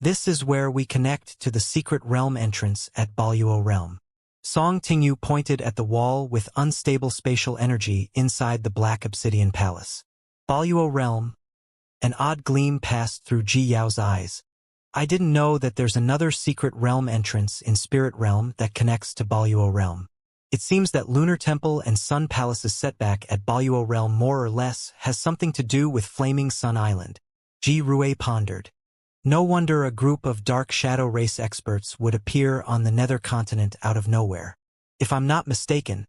This is where we connect to the secret realm entrance at Baluo Realm. Song Tingyu pointed at the wall with unstable spatial energy inside the black obsidian palace. Baluo Realm. An odd gleam passed through Ji Yao's eyes. I didn't know that there's another secret realm entrance in Spirit Realm that connects to Baluo Realm. It seems that Lunar Temple and Sun Palace's setback at Baluo Realm more or less has something to do with Flaming Sun Island. Ji Rue pondered. No wonder a group of dark shadow race experts would appear on the nether continent out of nowhere. If I'm not mistaken,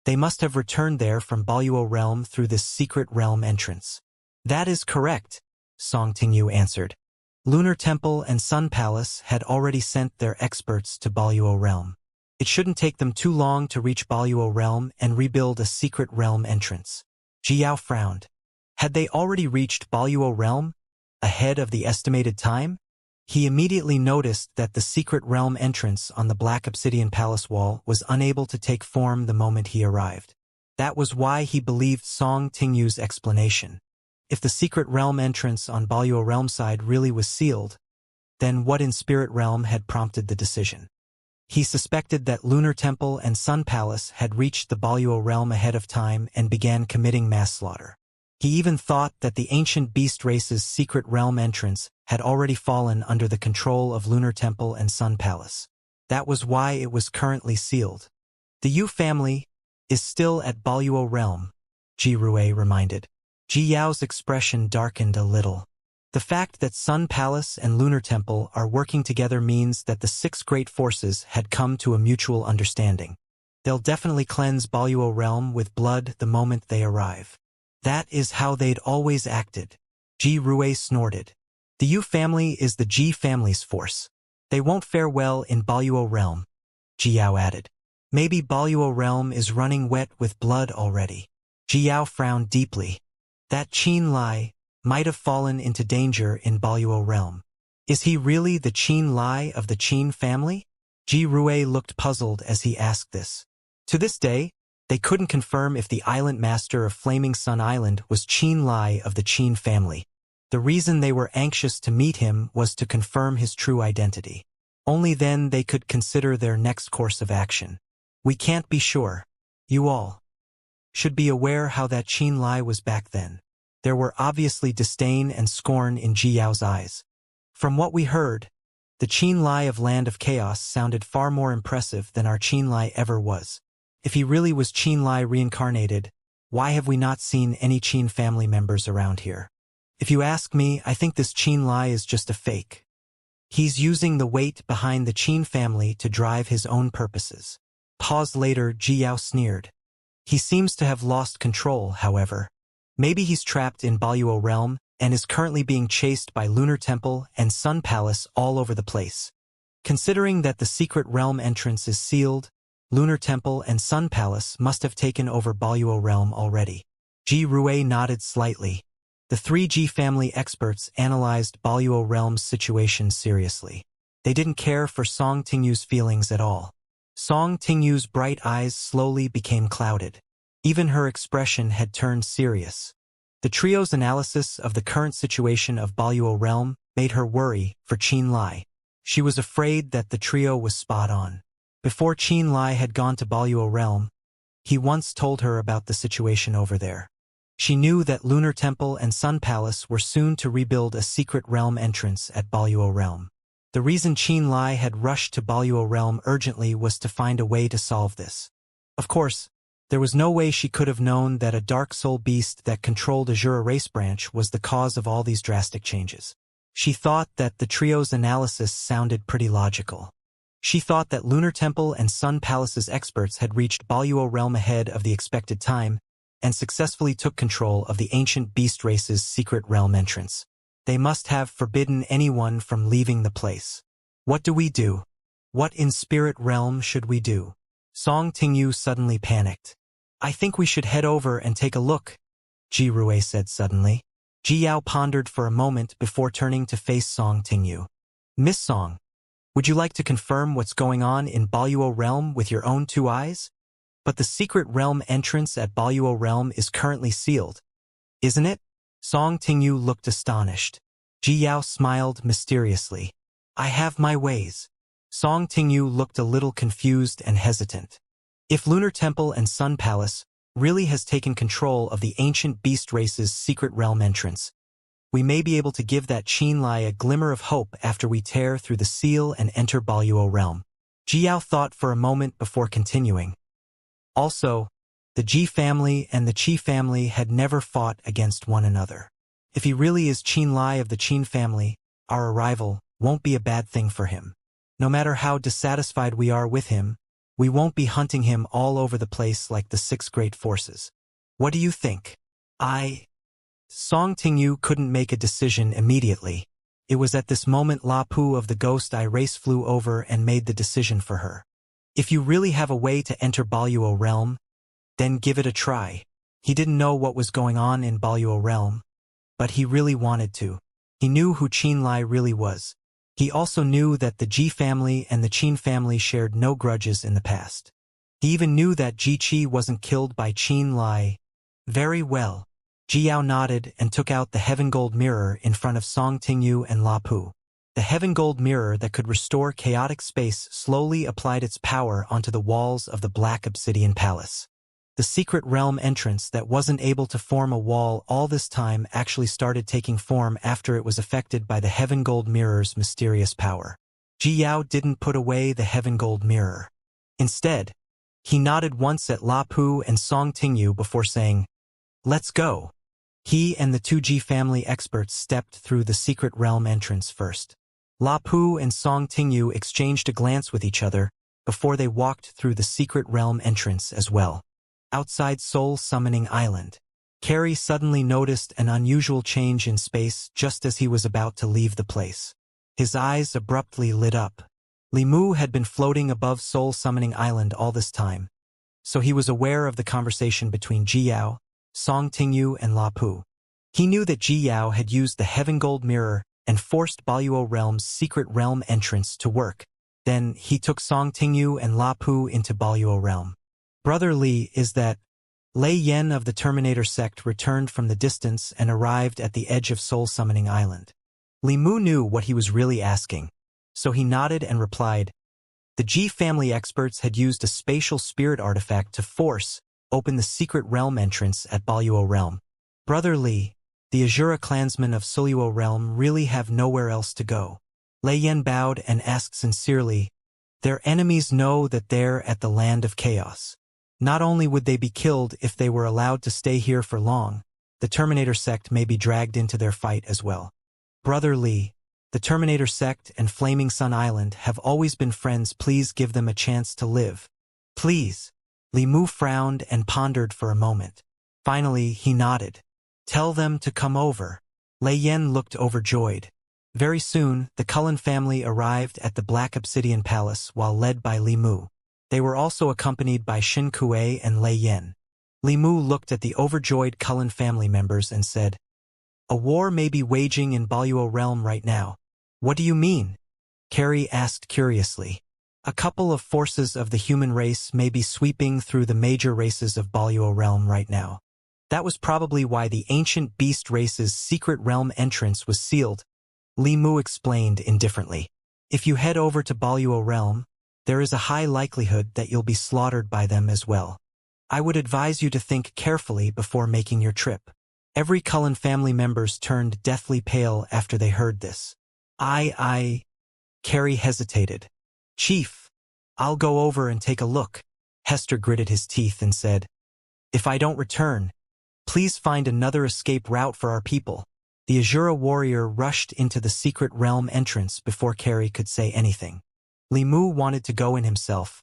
they must have returned there from Baluo Realm through this secret realm entrance. That is correct, Song Tingyu answered. Lunar Temple and Sun Palace had already sent their experts to Baluo Realm. It shouldn't take them too long to reach Baluo Realm and rebuild a secret realm entrance. Ji Yao frowned. Had they already reached Baluo Realm, ahead of the estimated time? He immediately noticed that the secret realm entrance on the black obsidian palace wall was unable to take form the moment he arrived. That was why he believed Song Tingyu's explanation. If the secret realm entrance on Baluo Realm side really was sealed, then what in Spirit Realm had prompted the decision? He suspected that Lunar Temple and Sun Palace had reached the Baluo Realm ahead of time and began committing mass slaughter. He even thought that the ancient beast race's secret realm entrance had already fallen under the control of Lunar Temple and Sun Palace. That was why it was currently sealed. The Yu family is still at Baluo Realm, Ji Rue reminded. Ji Yao's expression darkened a little. The fact that Sun Palace and Lunar Temple are working together means that the six great forces had come to a mutual understanding. They'll definitely cleanse Baluo Realm with blood the moment they arrive. That is how they'd always acted. Ji Rue snorted. The Yu family is the Ji family's force. They won't fare well in Baluo Realm, Ji Yao added. Maybe Baluo Realm is running wet with blood already. Ji Yao frowned deeply. That Qin Lai might have fallen into danger in Baluo Realm. Is he really the Qin Lai of the Qin family? Ji Rue looked puzzled as he asked this. To this day, they couldn't confirm if the island master of Flaming Sun Island was Qin Lai of the Qin family. The reason they were anxious to meet him was to confirm his true identity. Only then they could consider their next course of action. We can't be sure. You all should be aware how that Qin Lai was back then. There were obviously disdain and scorn in Ji Yao's eyes. From what we heard, the Qin Lai of Land of Chaos sounded far more impressive than our Qin Lai ever was. If he really was Qin Lai reincarnated, why have we not seen any Qin family members around here? If you ask me, I think this Qin Lai is just a fake. He's using the weight behind the Qin family to drive his own purposes. Pause later, Ji Yao sneered. He seems to have lost control, however. Maybe he's trapped in Baluo Realm and is currently being chased by Lunar Temple and Sun Palace all over the place. Considering that the secret realm entrance is sealed, Lunar Temple and Sun Palace must have taken over Baluo Realm already. Ji Rue nodded slightly. The three Ji family experts analyzed Baluo Realm's situation seriously. They didn't care for Song Tingyu's feelings at all. Song Tingyu's bright eyes slowly became clouded. Even her expression had turned serious. The trio's analysis of the current situation of Baluo Realm made her worry for Qin Lai. She was afraid that the trio was spot on. Before Qin Lai had gone to Baluo Realm, he once told her about the situation over there. She knew that Lunar Temple and Sun Palace were soon to rebuild a secret realm entrance at Baluo Realm. The reason Qin Lai had rushed to Baluo Realm urgently was to find a way to solve this. Of course, there was no way she could have known that a dark soul beast that controlled Azura race branch was the cause of all these drastic changes. She thought that the trio's analysis sounded pretty logical. She thought that Lunar Temple and Sun Palace's experts had reached Baluo Realm ahead of the expected time and successfully took control of the ancient beast race's secret realm entrance. They must have forbidden anyone from leaving the place. What do we do? What in Spirit Realm should we do? Song Tingyu suddenly panicked. I think we should head over and take a look, Ji Rue said suddenly. Ji Yao pondered for a moment before turning to face Song Tingyu. Miss Song, would you like to confirm what's going on in Baluo Realm with your own two eyes? But the secret realm entrance at Baluo Realm is currently sealed, isn't it? Song Tingyu looked astonished. Ji Yao smiled mysteriously. I have my ways. Song Tingyu looked a little confused and hesitant. If Lunar Temple and Sun Palace really has taken control of the ancient beast race's secret realm entrance, we may be able to give that Qianlai a glimmer of hope after we tear through the seal and enter Baluo realm. Jiao thought for a moment before continuing. Also, the Ji family and the Qi family had never fought against one another. If he really is Qianlai of the Qin family, our arrival won't be a bad thing for him. No matter how dissatisfied we are with him, we won't be hunting him all over the place like the six great forces. What do you think? Song Tingyu couldn't make a decision immediately. It was at this moment La Pu of the Ghost Eye race flew over and made the decision for her. If you really have a way to enter Baluo realm, then give it a try. He didn't know what was going on in Baluo realm, but he really wanted to. He knew who Qianlai really was. He also knew that the Ji family and the Qin family shared no grudges in the past. He even knew that Ji Qi wasn't killed by Qianlai. Very well. Jiao nodded and took out the Heaven Gold Mirror in front of Song Tingyu and La Pu. The Heaven Gold Mirror that could restore chaotic space slowly applied its power onto the walls of the Black Obsidian Palace. The secret realm entrance that wasn't able to form a wall all this time actually started taking form after it was affected by the Heaven Gold Mirror's mysterious power. Jiao didn't put away the Heaven Gold Mirror. Instead, he nodded once at La Pu and Song Tingyu before saying, "Let's go." He and the two Ji family experts stepped through the secret realm entrance first. La Pu and Song Tingyu exchanged a glance with each other before they walked through the secret realm entrance as well. Outside Soul Summoning Island, Carrie suddenly noticed an unusual change in space just as he was about to leave the place. His eyes abruptly lit up. Li Mu had been floating above Soul Summoning Island all this time, so he was aware of the conversation between Jiao, Song Tingyu, and La Pu. He knew that Jiao had used the Heaven Gold Mirror and forced Baluo Realm's secret realm entrance to work. Then he took Song Tingyu and La Pu into Baluo Realm. Brother Li is that Lei Yen of the Terminator sect returned from the distance and arrived at the edge of Soul Summoning Island. Li Mu knew what he was really asking, so he nodded and replied, "The Ji family experts had used a spatial spirit artifact to force open the secret realm entrance at Baluo Realm. Brother Li, the Azura clansmen of Suluo Realm really have nowhere else to go." Lei Yen bowed and asked sincerely, "Their enemies know that they're at the land of chaos. Not only would they be killed if they were allowed to stay here for long, the Terminator sect may be dragged into their fight as well. Brother Li, the Terminator sect and Flaming Sun Island have always been friends. Please give them a chance to live. Please." Li Mu frowned and pondered for a moment. Finally, he nodded. "Tell them to come over." Lei Yen looked overjoyed. Very soon, the Cullen family arrived at the Black Obsidian Palace while led by Li Mu. They were also accompanied by Shin Kuei and Lei Yen. Li Mu looked at the overjoyed Cullen family members and said, "A war may be waging in Baluo Realm right now." "What do you mean?" Carrie asked curiously. "A couple of forces of the human race may be sweeping through the major races of Baluo Realm right now. That was probably why the ancient beast race's secret realm entrance was sealed," Li Mu explained indifferently. "If you head over to Baluo Realm, there is a high likelihood that you'll be slaughtered by them as well. I would advise you to think carefully before making your trip." Every Cullen family members turned deathly pale after they heard this. Carrie hesitated. "Chief, I'll go over and take a look." Hester gritted his teeth and said, "If I don't return, please find another escape route for our people." The Azura warrior rushed into the secret realm entrance before Carrie could say anything. Li Mu wanted to go in himself,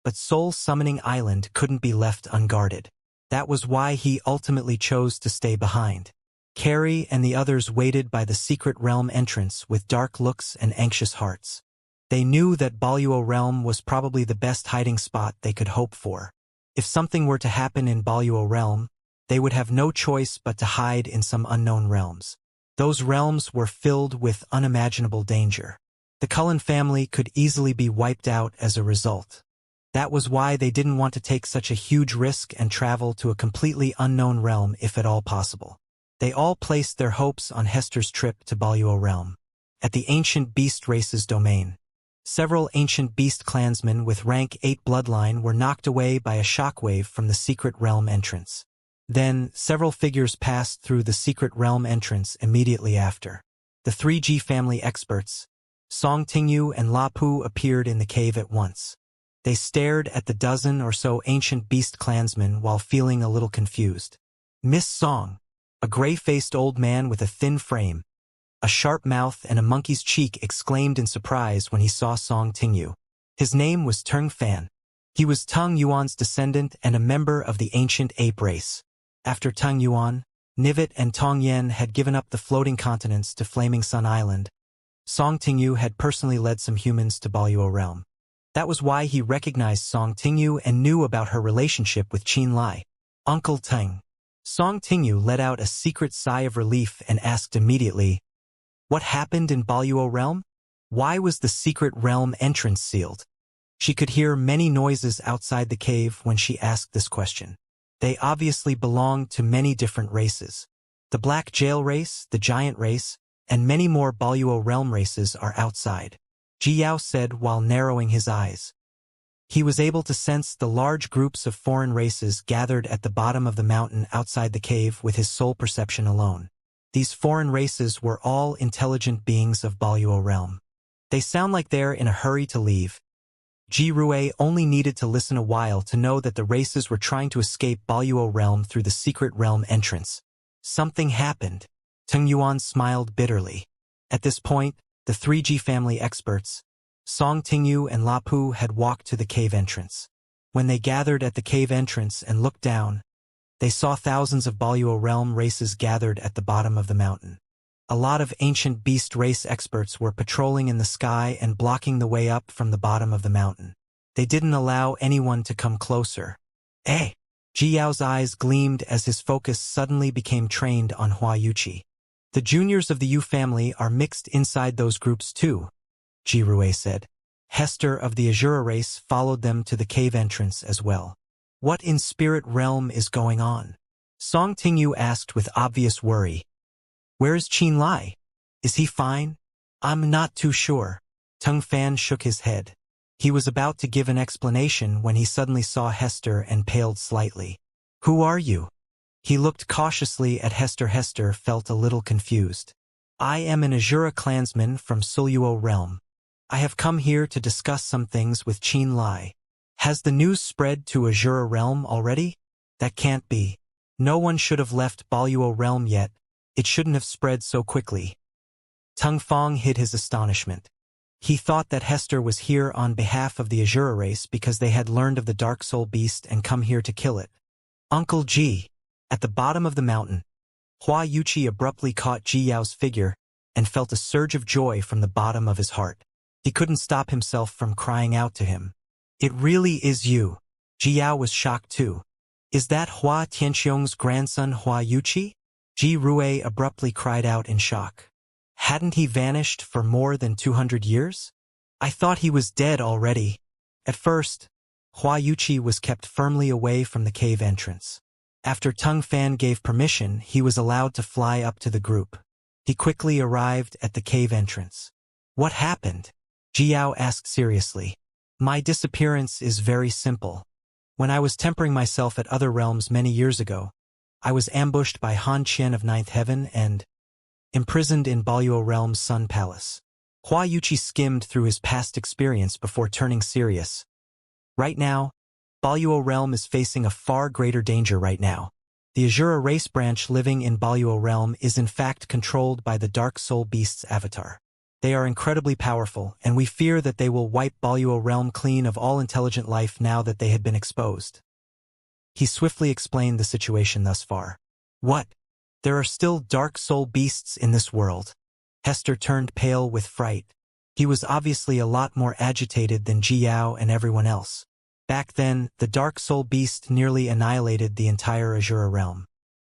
but Soul Summoning Island couldn't be left unguarded. That was why he ultimately chose to stay behind. Carrie and the others waited by the secret realm entrance with dark looks and anxious hearts. They knew that Baluo Realm was probably the best hiding spot they could hope for. If something were to happen in Baluo Realm, they would have no choice but to hide in some unknown realms. Those realms were filled with unimaginable danger. The Cullen family could easily be wiped out as a result. That was why they didn't want to take such a huge risk and travel to a completely unknown realm if at all possible. They all placed their hopes on Hester's trip to Baluo Realm. at the ancient beast race's domain. Several ancient beast clansmen with rank 8 bloodline were knocked away by a shockwave from the secret realm entrance. Then, several figures passed through the secret realm entrance immediately after. The 3G family experts, Song Tingyu and La Pu, appeared in the cave at once. They stared at the dozen or so ancient beast clansmen while feeling a little confused. Miss Song, a gray-faced old man with a thin frame, a sharp mouth and a monkey's cheek, exclaimed in surprise when he saw Song Tingyu. His name was Tung Fan. He was Tung Yuan's descendant and a member of the ancient ape race. After Tung Yuan, Nivit and Tong Yen had given up the floating continents to Flaming Sun Island, Song Tingyu had personally led some humans to Baluo realm. That was why he recognized Song Tingyu and knew about her relationship with Qin Lai. Uncle Teng. Song Tingyu let out a secret sigh of relief and asked immediately, "What happened in Baluo realm? Why was the secret realm entrance sealed?" She could hear many noises outside the cave when she asked this question. They obviously belonged to many different races. The Black Jail race, the Giant race, and many more Baluo realm races are outside, Ji Yao said while narrowing his eyes. He was able to sense the large groups of foreign races gathered at the bottom of the mountain outside the cave with his soul perception alone. These foreign races were all intelligent beings of Baluo realm. They sound like they're in a hurry to leave. Ji Rui only needed to listen a while to know that the races were trying to escape Baluo realm through the secret realm entrance. Something happened. Tung Yuan smiled bitterly. At this point, the 3G family experts, Song Tingyu and La Pu, had walked to the cave entrance. When they gathered at the cave entrance and looked down, they saw thousands of Baluo realm races gathered at the bottom of the mountain. A lot of ancient beast race experts were patrolling in the sky and blocking the way up from the bottom of the mountain. They didn't allow anyone to come closer. Eh? Ji Yao's eyes gleamed as his focus suddenly became trained on Hua Yuqi. The juniors of the Yu family are mixed inside those groups too, Ji Rui said. Hester of the Azura race followed them to the cave entrance as well. What in spirit realm is going on? Song Tingyu asked with obvious worry. Where's Qin Lai? Is he fine? I'm not too sure. Tung Fan shook his head. He was about to give an explanation when he suddenly saw Hester and paled slightly. Who are you? He looked cautiously at Hester. Hester felt a little confused. I am an Azura clansman from Suluo realm. I have come here to discuss some things with Qin Lai. Has the news spread to Azura realm already? That can't be. No one should have left Baluo realm yet. It shouldn't have spread so quickly. Tung Fong hid his astonishment. He thought that Hester was here on behalf of the Azura race because they had learned of the Dark Soul Beast and come here to kill it. Uncle Ji. At the bottom of the mountain, Hua Yuqi abruptly caught Ji Yao's figure and felt a surge of joy from the bottom of his heart. He couldn't stop himself from crying out to him. It really is you. Ji Yao was shocked too. Is that Hua Tianxiong's grandson Hua Yuqi? Ji Rui abruptly cried out in shock. Hadn't he vanished for more than 200 years? I thought he was dead already. At first, Hua Yuqi was kept firmly away from the cave entrance. After Tung Fan gave permission, he was allowed to fly up to the group. He quickly arrived at the cave entrance. What happened? Ji Yao asked seriously. My disappearance is very simple. When I was tempering myself at other realms many years ago, I was ambushed by Han Qian of Ninth Heaven and imprisoned in Baluo realm's Sun Palace. Hua Yuqi skimmed through his past experience before turning serious. Right now, Baluo realm is facing a far greater danger right now. The Azura race branch living in Baluo realm is in fact controlled by the Dark Soul Beast's avatar. They are incredibly powerful, and we fear that they will wipe Baluo realm clean of all intelligent life now that they had been exposed. He swiftly explained the situation thus far. What? There are still Dark Soul Beasts in this world? Hester turned pale with fright. He was obviously a lot more agitated than Ji Yao and everyone else. Back then, the Dark Soul Beast nearly annihilated the entire Azura realm.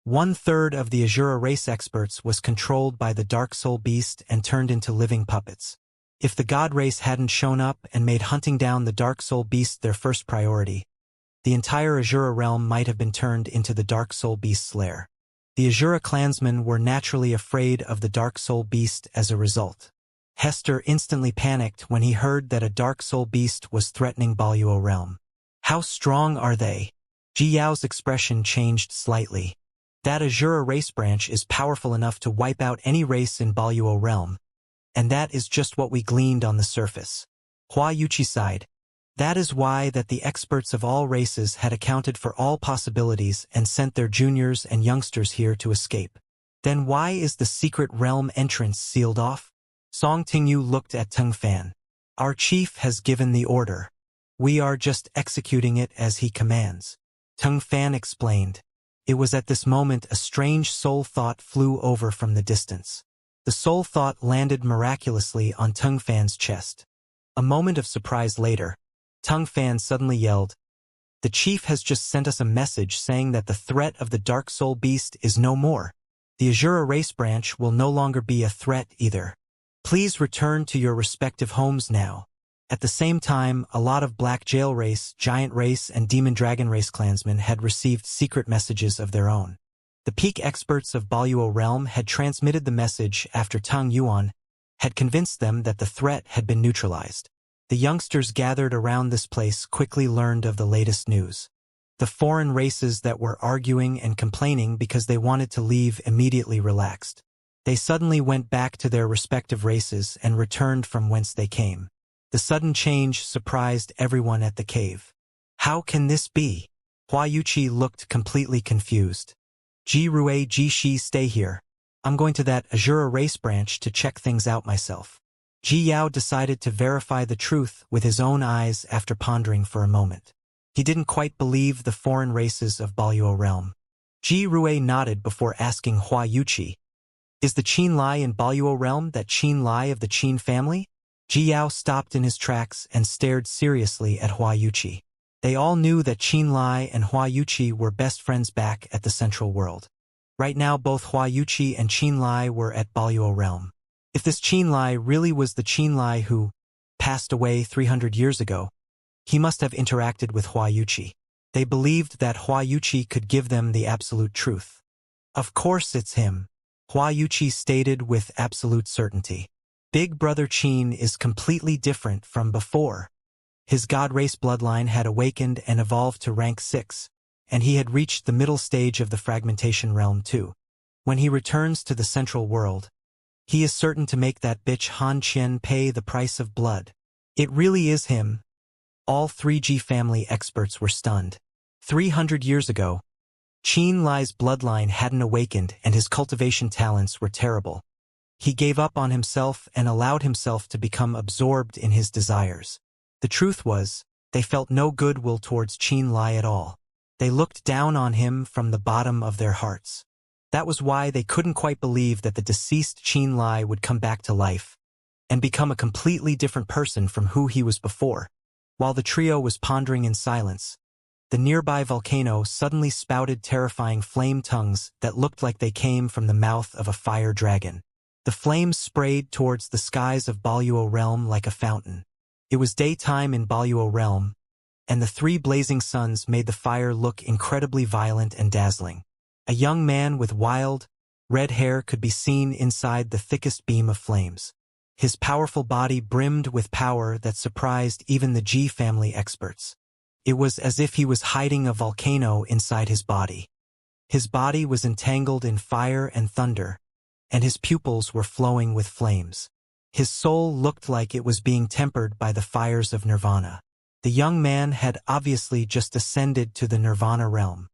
1/3 of the Azura race experts was controlled by the Dark Soul Beast and turned into living puppets. If the God race hadn't shown up and made hunting down the Dark Soul Beast their first priority, the entire Azura realm might have been turned into the Dark Soul Beast's lair. The Azura clansmen were naturally afraid of the Dark Soul Beast as a result. Hester instantly panicked when he heard that a dark soul beast was threatening Baluo realm. How strong are they? Ji Yao's expression changed slightly. That Azura race branch is powerful enough to wipe out any race in Baluo realm, and that is just what we gleaned on the surface. Hua Yuqi sighed. That is why that the experts of all races had accounted for all possibilities and sent their juniors and youngsters here to escape. Then why is the secret realm entrance sealed off? Song Tingyu looked at Teng Fan. Our chief has given the order. We are just executing it as he commands. Teng Fan explained. It was at this moment a strange soul thought flew over from the distance. The soul thought landed miraculously on Teng Fan's chest. A moment of surprise later, Teng Fan suddenly yelled, "The chief has just sent us a message saying that the threat of the Dark Soul Beast is no more. The Azura race branch will no longer be a threat either. Please return to your respective homes now." At the same time, a lot of Black Jail Race, Giant Race, and Demon Dragon Race clansmen had received secret messages of their own. The peak experts of Baluo realm had transmitted the message after Tang Yuan had convinced them that the threat had been neutralized. The youngsters gathered around this place quickly learned of the latest news. The foreign races that were arguing and complaining because they wanted to leave immediately relaxed. They suddenly went back to their respective races and returned from whence they came. The sudden change surprised everyone at the cave. How can this be? Hua Yuqi looked completely confused. Ji Rui, Ji Shi, stay here. I'm going to that Azura race branch to check things out myself. Ji Yao decided to verify the truth with his own eyes after pondering for a moment. He didn't quite believe the foreign races of Baluo realm. Ji Rui nodded before asking Hua Yuqi, "Is the Qin Lai in Baluo realm that Qin Lai of the Qin family?" Ji Yao stopped in his tracks and stared seriously at Hua Yuqi. They all knew that Qin Lai and Hua Yuqi were best friends back at the Central World. Right now both Hua Yuqi and Qin Lai were at Baluo realm. If this Qin Lai really was the Qin Lai who passed away 300 years ago, he must have interacted with Hua Yuqi. They believed that Hua Yuqi could give them the absolute truth. Of course it's him, Hua Yuqi stated with absolute certainty. Big Brother Qin is completely different from before. His god race bloodline had awakened and evolved to rank 6, and he had reached the middle stage of the fragmentation realm too. When he returns to the Central World, he is certain to make that bitch Han Qian pay the price of blood. It really is him. All 3G family experts were stunned. 300 years ago, Qin Lai's bloodline hadn't awakened and his cultivation talents were terrible. He gave up on himself and allowed himself to become absorbed in his desires. The truth was, they felt no goodwill towards Qin Lai at all. They looked down on him from the bottom of their hearts. That was why they couldn't quite believe that the deceased Qin Lai would come back to life and become a completely different person from who he was before. While the trio was pondering in silence, the nearby volcano suddenly spouted terrifying flame tongues that looked like they came from the mouth of a fire dragon. The flames sprayed towards the skies of Baluo realm like a fountain. It was daytime in Baluo realm, and the 3 blazing suns made the fire look incredibly violent and dazzling. A young man with wild, red hair could be seen inside the thickest beam of flames. His powerful body brimmed with power that surprised even the Ji family experts. It was as if he was hiding a volcano inside his body. His body was entangled in fire and thunder, and his pupils were flowing with flames. His soul looked like it was being tempered by the fires of Nirvana. The young man had obviously just ascended to the Nirvana realm.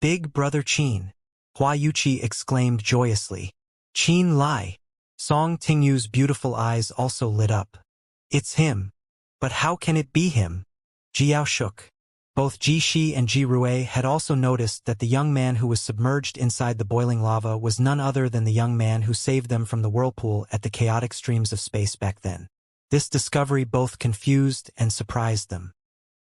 Big Brother Qin, Hua Yuqi exclaimed joyously. Qin Lai. Song Tingyu's beautiful eyes also lit up. It's him. But how can it be him? Ji Yao shook. Both Ji Shi and Ji Rui had also noticed that the young man who was submerged inside the boiling lava was none other than the young man who saved them from the whirlpool at the chaotic streams of space back then. This discovery both confused and surprised them.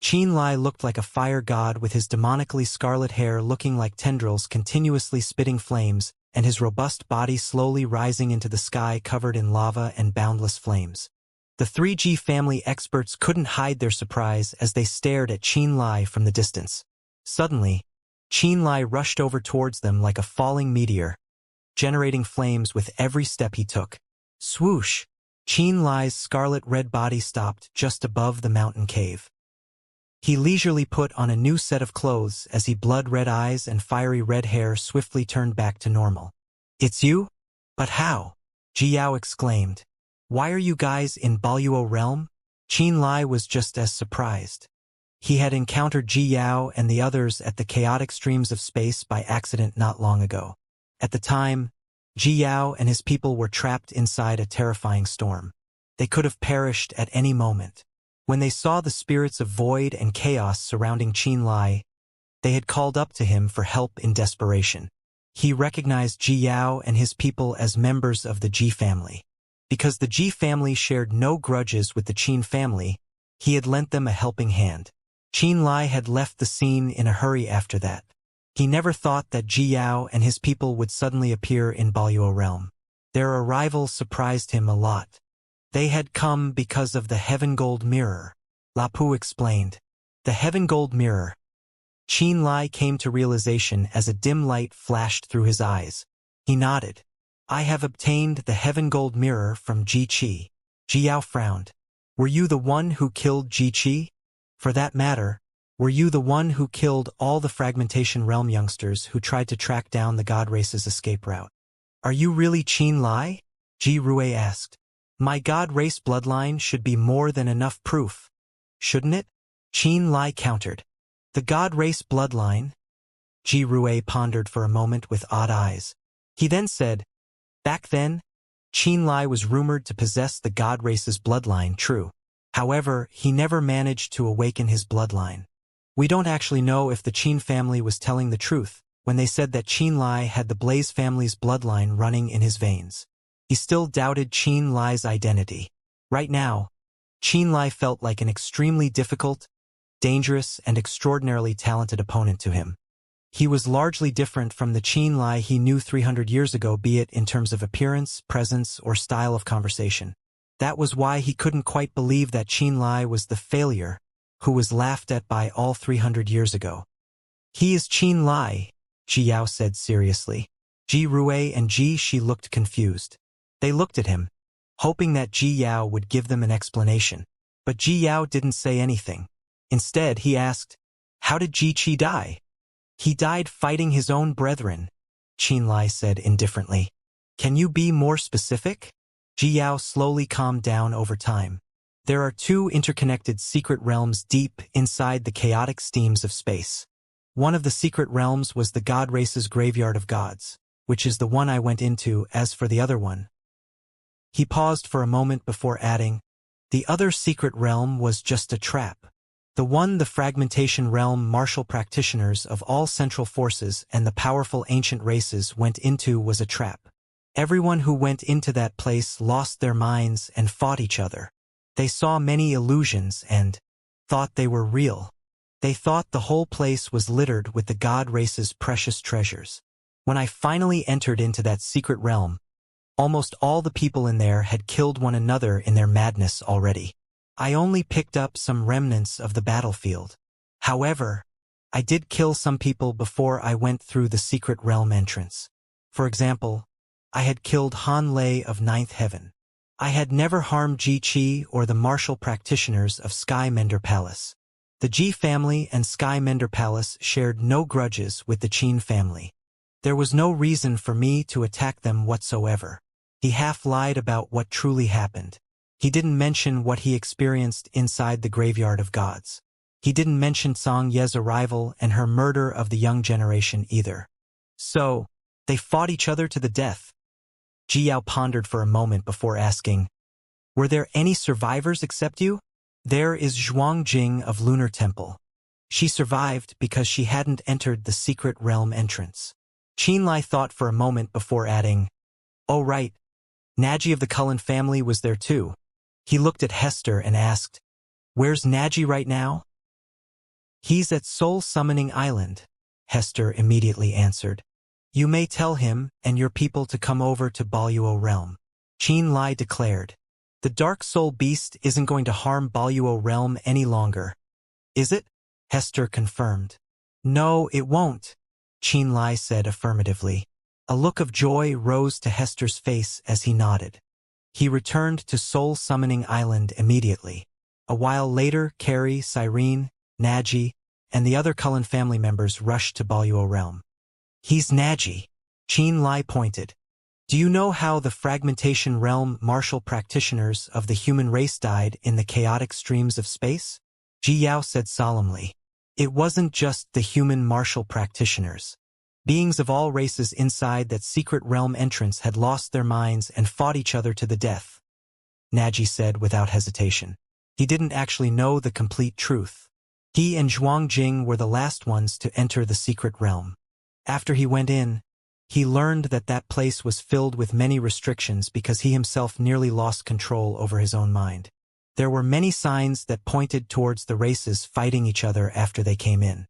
Qin Lai looked like a fire god with his demonically scarlet hair looking like tendrils continuously spitting flames, and his robust body slowly rising into the sky covered in lava and boundless flames. The 3G family experts couldn't hide their surprise as they stared at Qin Lai from the distance. Suddenly, Qin Lai rushed over towards them like a falling meteor, generating flames with every step he took. Swoosh! Qin Lai's scarlet-red body stopped just above the mountain cave. He leisurely put on a new set of clothes as his blood-red eyes and fiery red hair swiftly turned back to normal. "It's you? But how?" Ji Yao exclaimed. "Why are you guys in Baluo realm?" Qin Lai was just as surprised. He had encountered Ji Yao and the others at the chaotic streams of space by accident not long ago. At the time, Ji Yao and his people were trapped inside a terrifying storm. They could have perished at any moment. When they saw the spirits of void and chaos surrounding Qin Lai, they had called up to him for help in desperation. He recognized Ji Yao and his people as members of the Ji family. Because the Ji family shared no grudges with the Qin family, he had lent them a helping hand. Qin Lai had left the scene in a hurry after that. He never thought that Ji Yao and his people would suddenly appear in Baluo realm. Their arrival surprised him a lot. They had come because of the Heaven Gold Mirror, Lapu explained. The Heaven Gold Mirror. Qin Lai came to realization as a dim light flashed through his eyes. He nodded. "I have obtained the Heaven Gold Mirror from Ji Qi." Ji Yao frowned. "Were you the one who killed Ji Qi? For that matter, were you the one who killed all the Fragmentation Realm youngsters who tried to track down the God Race's escape route?" "Are you really Qin Lai?" Ji Rui asked. "My God Race bloodline should be more than enough proof, shouldn't it?" Qin Lai countered. "The God Race bloodline?" Ji Rui pondered for a moment with odd eyes. He then said, "Back then, Qin Lai was rumored to possess the God Race's bloodline, true. However, he never managed to awaken his bloodline. We don't actually know if the Qin family was telling the truth when they said that Qin Lai had the Blaze family's bloodline running in his veins. He still doubted Qin Lai's identity. Right now, Qin Lai felt like an extremely difficult, dangerous, and extraordinarily talented opponent to him. He was largely different from the Qin Lai he knew 300 years ago, be it in terms of appearance, presence, or style of conversation. That was why he couldn't quite believe that Qin Lai was the failure who was laughed at by all 300 years ago. "He is Qin Lai," Ji Yao said seriously. Ji Rui and Ji Shi looked confused. They looked at him, hoping that Ji Yao would give them an explanation. But Ji Yao didn't say anything. Instead, he asked, "How did Ji Qi die?" "He died fighting his own brethren," Qin Lai said indifferently. "Can you be more specific?" Ji Yao slowly calmed down over time. There are two interconnected secret realms deep inside the chaotic steams of space. One of the secret realms was the God Race's graveyard of gods, which is the one I went into. As for the other one. He paused for a moment before adding, "The other secret realm was just a trap. The one the Fragmentation Realm martial practitioners of all central forces and the powerful ancient races went into was a trap. Everyone who went into that place lost their minds and fought each other. They saw many illusions and thought they were real. They thought the whole place was littered with the God Race's precious treasures. When I finally entered into that secret realm, almost all the people in there had killed one another in their madness already. I only picked up some remnants of the battlefield. However, I did kill some people before I went through the secret realm entrance. For example, I had killed Han Lei of Ninth Heaven. I had never harmed Ji Qi or the martial practitioners of Sky Mender Palace. The Ji family and Sky Mender Palace shared no grudges with the Qin family. There was no reason for me to attack them whatsoever." He half lied about what truly happened. He didn't mention what he experienced inside the graveyard of gods. He didn't mention Song Ye's arrival and her murder of the young generation either. "So, they fought each other to the death?" Ji Yao pondered for a moment before asking, "Were there any survivors except you?" "There is Zhuang Jing of Lunar Temple. She survived because she hadn't entered the secret realm entrance." Qin Lai thought for a moment before adding, "Oh right, Naji of the Cullen family was there too." He looked at Hester and asked, "Where's Naji right now?" "He's at Soul Summoning Island," Hester immediately answered. "You may tell him and your people to come over to Baluo realm," Qin Lai declared. "The Dark Soul Beast isn't going to harm Baluo realm any longer, is it?" Hester confirmed. "No, it won't," Qin Lai said affirmatively. A look of joy rose to Hester's face as he nodded. He returned to Soul Summoning Island immediately. A while later, Carrie, Cyrene, Naji, and the other Cullen family members rushed to Baluo realm. He's Naji. Qin Lai pointed. Do you know how the fragmentation realm martial practitioners of the human race died in the chaotic streams of space? Ji Yao said solemnly. It wasn't just the human martial practitioners. Beings of all races inside that secret realm entrance had lost their minds and fought each other to the death. Naji said without hesitation. He didn't actually know the complete truth. He and Zhuang Jing were the last ones to enter the secret realm. After he went in, he learned that that place was filled with many restrictions because he himself nearly lost control over his own mind. There were many signs that pointed towards the races fighting each other after they came in.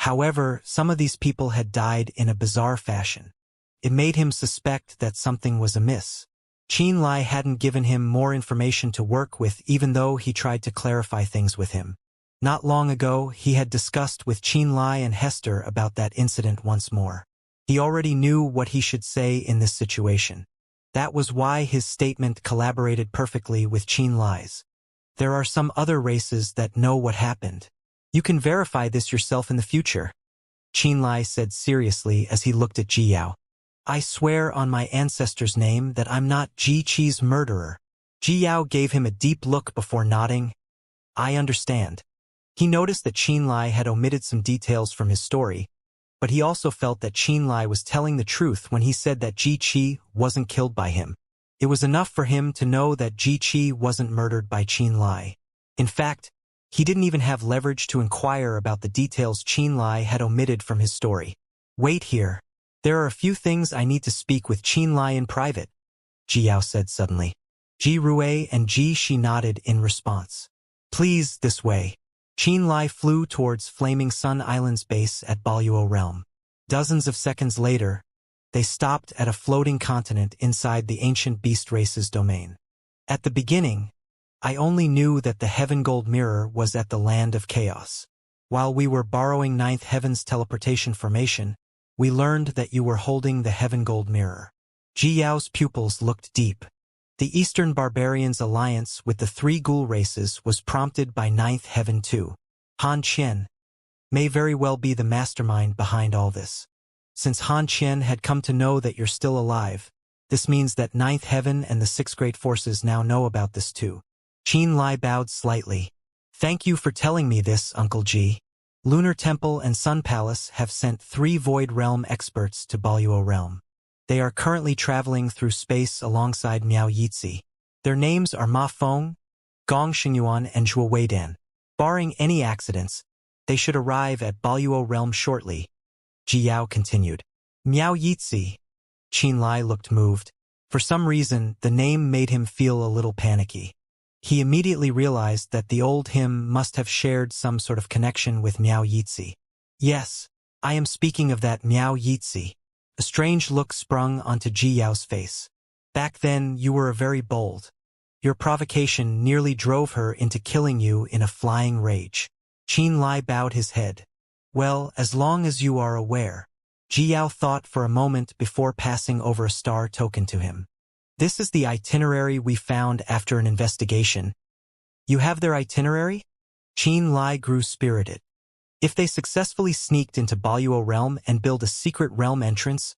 However, some of these people had died in a bizarre fashion. It made him suspect that something was amiss. Qin Lai hadn't given him more information to work with even though he tried to clarify things with him. Not long ago, he had discussed with Qin Lai and Hester about that incident once more. He already knew what he should say in this situation. That was why his statement collaborated perfectly with Qin Lai's. There are some other races that know what happened. You can verify this yourself in the future, Qin Lai said seriously as he looked at Ji Yao. I swear on my ancestor's name that I'm not Ji Qi's murderer. Ji Yao gave him a deep look before nodding. I understand. He noticed that Qin Lai had omitted some details from his story, but he also felt that Qin Lai was telling the truth when he said that Ji Qi wasn't killed by him. It was enough for him to know that Ji Qi wasn't murdered by Qin Lai. In fact, he didn't even have leverage to inquire about the details Qin Lai had omitted from his story. Wait here. There are a few things I need to speak with Qin Lai in private, Ji Yao said suddenly. Ji Rui and Ji Shi nodded in response. Please, this way. Qin Lai flew towards Flaming Sun Island's base at Baluo realm. Dozens of seconds later, they stopped at a floating continent inside the ancient beast race's domain. At the beginning, I only knew that the Heaven Gold Mirror was at the Land of Chaos. While we were borrowing Ninth Heaven's teleportation formation, we learned that you were holding the Heaven Gold Mirror. Ji Yao's pupils looked deep. The Eastern Barbarians' alliance with the three ghoul races was prompted by Ninth Heaven too. Han Qian may very well be the mastermind behind all this. Since Han Qian had come to know that you're still alive, this means that Ninth Heaven and the Six Great Forces now know about this too. Qin Lai bowed slightly. Thank you for telling me this, Uncle Ji. Lunar Temple and Sun Palace have sent 3 Void Realm experts to Baluo Realm. They are currently traveling through space alongside Miao Yitzi. Their names are Ma Feng, Gong Xingyuan, and Zhuo Weidan. Barring any accidents, they should arrive at Baluo Realm shortly, Ji Yao continued. Miao Yitzi. Qin Lai looked moved. For some reason, the name made him feel a little panicky. He immediately realized that the old him must have shared some sort of connection with Miao Yitzi. Yes, I am speaking of that Miao Yitzi. A strange look sprung onto Ji Yao's face. Back then, you were very bold. Your provocation nearly drove her into killing you in a flying rage. Qin Lai bowed his head. Well, as long as you are aware. Ji Yao thought for a moment before passing over a star token to him. This is the itinerary we found after an investigation. You have their itinerary? Qin Lai grew spirited. If they successfully sneaked into Baluo Realm and build a secret realm entrance,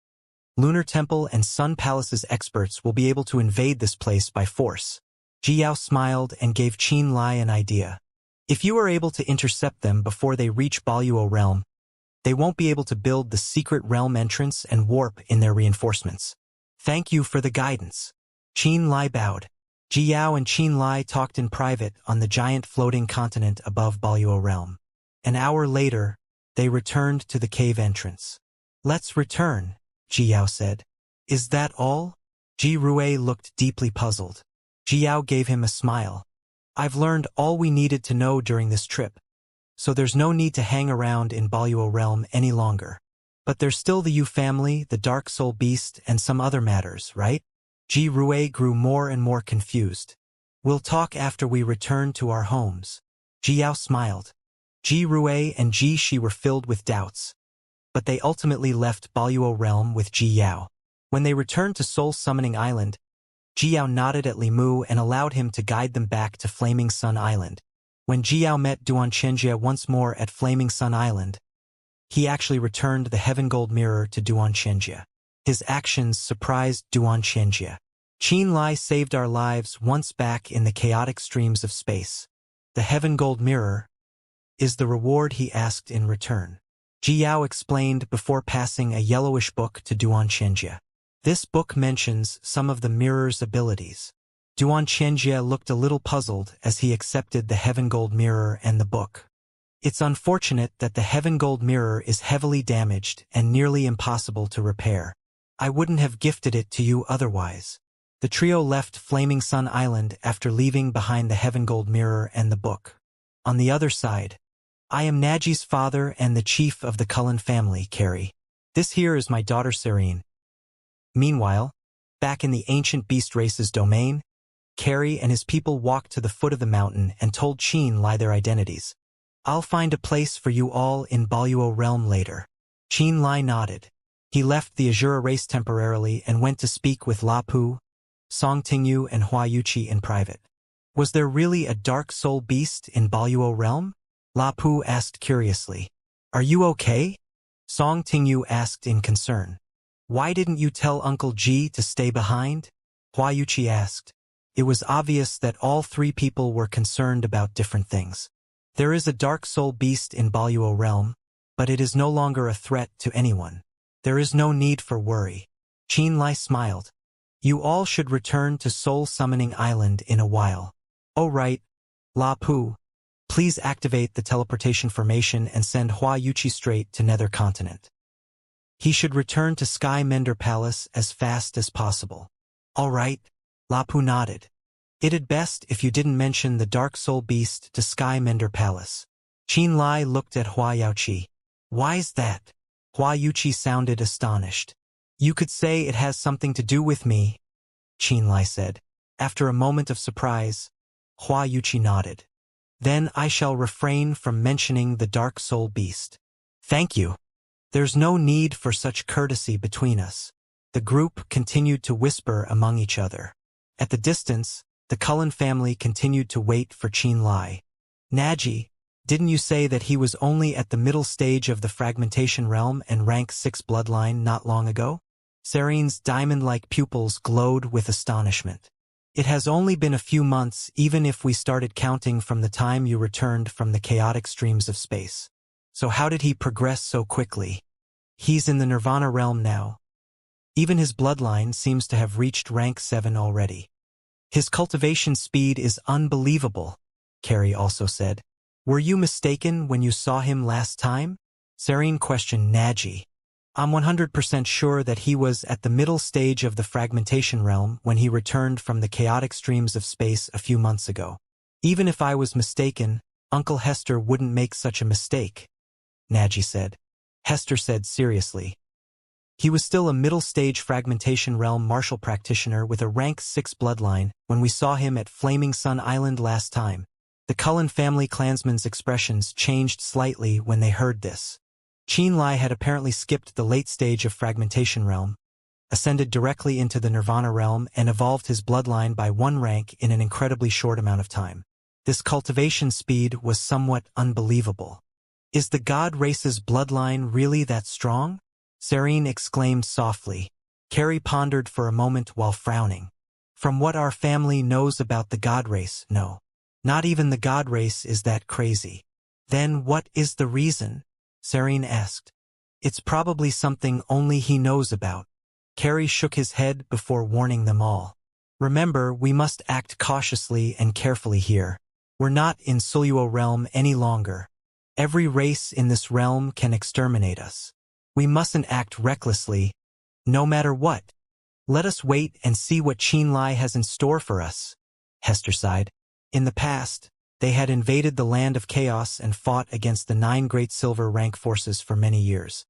Lunar Temple and Sun Palace's experts will be able to invade this place by force. Ji Yao smiled and gave Qin Lai an idea. If you are able to intercept them before they reach Baluo Realm, they won't be able to build the secret realm entrance and warp in their reinforcements. Thank you for the guidance. Qin Lai bowed. Ji Yao and Qin Lai talked in private on the giant floating continent above Baluo Realm. An hour later, they returned to the cave entrance. Let's return, Ji Yao said. Is that all? Ji Rui looked deeply puzzled. Ji Yao gave him a smile. I've learned all we needed to know during this trip, so there's no need to hang around in Baluo Realm any longer. But there's still the Yu family, the Dark Soul Beast, and some other matters, right? Ji Rui grew more and more confused. We'll talk after we return to our homes. Ji Yao smiled. Ji Rui and Ji Shi were filled with doubts, but they ultimately left Baluo Realm with Ji Yao. When they returned to Soul Summoning Island, Jiao nodded at Li Mu and allowed him to guide them back to Flaming Sun Island. When Jiao met Xianxia once more at Flaming Sun Island, he actually returned the Heaven Gold Mirror to Xianxia. His actions surprised Xianxia. Qin Lai saved our lives once back in the chaotic streams of space. The Heaven Gold Mirror is the reward he asked in return. Jiao explained before passing a yellowish book to Xianxia. This book mentions some of the mirror's abilities. Xianxia looked a little puzzled as he accepted the Heaven Gold Mirror and the book. It's unfortunate that the Heaven Gold Mirror is heavily damaged and nearly impossible to repair. I wouldn't have gifted it to you otherwise. The trio left Flaming Sun Island after leaving behind the Heaven Gold Mirror and the book. On the other side, I am Naji's father and the chief of the Cullen family, Carrie. This here is my daughter Serene. Meanwhile, back in the ancient beast race's domain, Carrie and his people walked to the foot of the mountain and told Qin Lai their identities. I'll find a place for you all in Baluo realm later. Qin Lai nodded. He left the Azura race temporarily and went to speak with La Pu, Song Tingyu and Hua Yuqi in private. Was there really a dark soul beast in Baluo realm? La Pu asked curiously. Are you okay? Song Tingyu asked in concern. Why didn't you tell Uncle Ji to stay behind? Hua Yuqi asked. It was obvious that all three people were concerned about different things. There is a dark soul beast in Baluo realm, but it is no longer a threat to anyone. There is no need for worry. Qin Lai smiled. You all should return to Soul Summoning Island in a while. Oh right, La Pu. Please activate the teleportation formation and send Hua Yuqi straight to Nether Continent. He should return to Sky Mender Palace as fast as possible. All right, La Pu nodded. It'd best if you didn't mention the Dark Soul Beast to Sky Mender Palace. Qin Lai looked at Hua Yuqi. Why's that? Hua Yuqi sounded astonished. You could say it has something to do with me, Qin Lai said. After a moment of surprise, Hua Yuqi nodded. Then I shall refrain from mentioning the Dark Soul Beast. Thank you. There's no need for such courtesy between us. The group continued to whisper among each other. At the distance, the Cullen family continued to wait for Qin Lai. Naji, didn't you say that he was only at the middle stage of the fragmentation realm and rank 6 bloodline not long ago? Serene's diamond-like pupils glowed with astonishment. It has only been a few months even if we started counting from the time you returned from the chaotic streams of space. So how did he progress so quickly? He's in the Nirvana realm now. Even his bloodline seems to have reached rank 7 already. His cultivation speed is unbelievable, Carrie also said. Were you mistaken when you saw him last time? Serene questioned Naji. I'm 100% sure that he was at the middle stage of the fragmentation realm when he returned from the chaotic streams of space a few months ago. Even if I was mistaken, Uncle Hester wouldn't make such a mistake, Naji said. Hester said seriously. He was still a middle-stage fragmentation realm martial practitioner with a rank 6 bloodline when we saw him at Flaming Sun Island last time. The Cullen family clansmen's expressions changed slightly when they heard this. Qin Lai had apparently skipped the late stage of fragmentation realm, ascended directly into the Nirvana realm and evolved his bloodline by 1 rank in an incredibly short amount of time. This cultivation speed was somewhat unbelievable. Is the god race's bloodline really that strong? Serene exclaimed softly. Carrie pondered for a moment while frowning. From what our family knows about the god race, no. Not even the god race is that crazy. Then what is the reason? Serene asked. It's probably something only he knows about. Carrie shook his head before warning them all. Remember, we must act cautiously and carefully here. We're not in Suluo realm any longer. Every race in this realm can exterminate us. We mustn't act recklessly, no matter what. Let us wait and see what Qin Lai has in store for us, Hester sighed. In the past, they had invaded the land of chaos and fought against the 9 great silver rank forces for many years.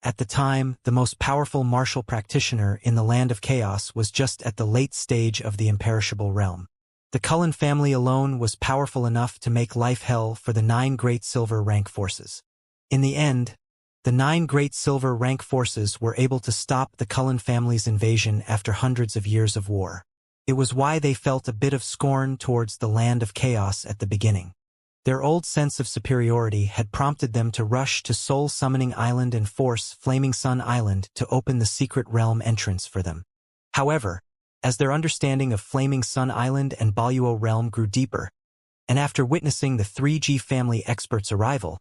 At the time, the most powerful martial practitioner in the land of chaos was just at the late stage of the imperishable realm. The Cullen family alone was powerful enough to make life hell for the 9 great silver rank forces. In the end, the 9 great silver rank forces were able to stop the Cullen family's invasion after hundreds of years of war. It was why they felt a bit of scorn towards the land of chaos at the beginning. Their old sense of superiority had prompted them to rush to Soul Summoning Island and force Flaming Sun Island to open the secret realm entrance for them. However, as their understanding of Flaming Sun Island and Baluo Realm grew deeper, and after witnessing the 3G family experts' arrival,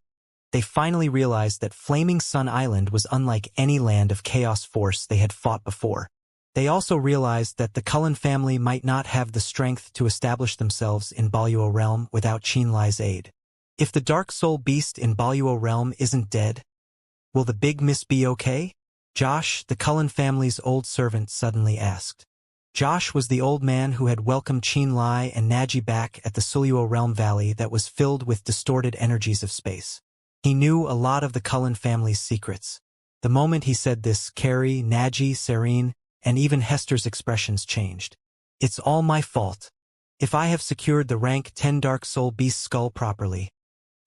they finally realized that Flaming Sun Island was unlike any land of chaos force they had fought before. They also realized that the Cullen family might not have the strength to establish themselves in Baluo Realm without Qinlai's aid. If the Dark Soul Beast in Baluo Realm isn't dead, will the Big Miss be okay? Josh, the Cullen family's old servant, suddenly asked. Josh was the old man who had welcomed Qinlai and Naji back at the Suluo Realm Valley that was filled with distorted energies of space. He knew a lot of the Cullen family's secrets. The moment he said this, Carrie, Naji, Serene, and even Hester's expressions changed. It's all my fault. If I have secured the rank 10 Dark Soul Beast skull properly,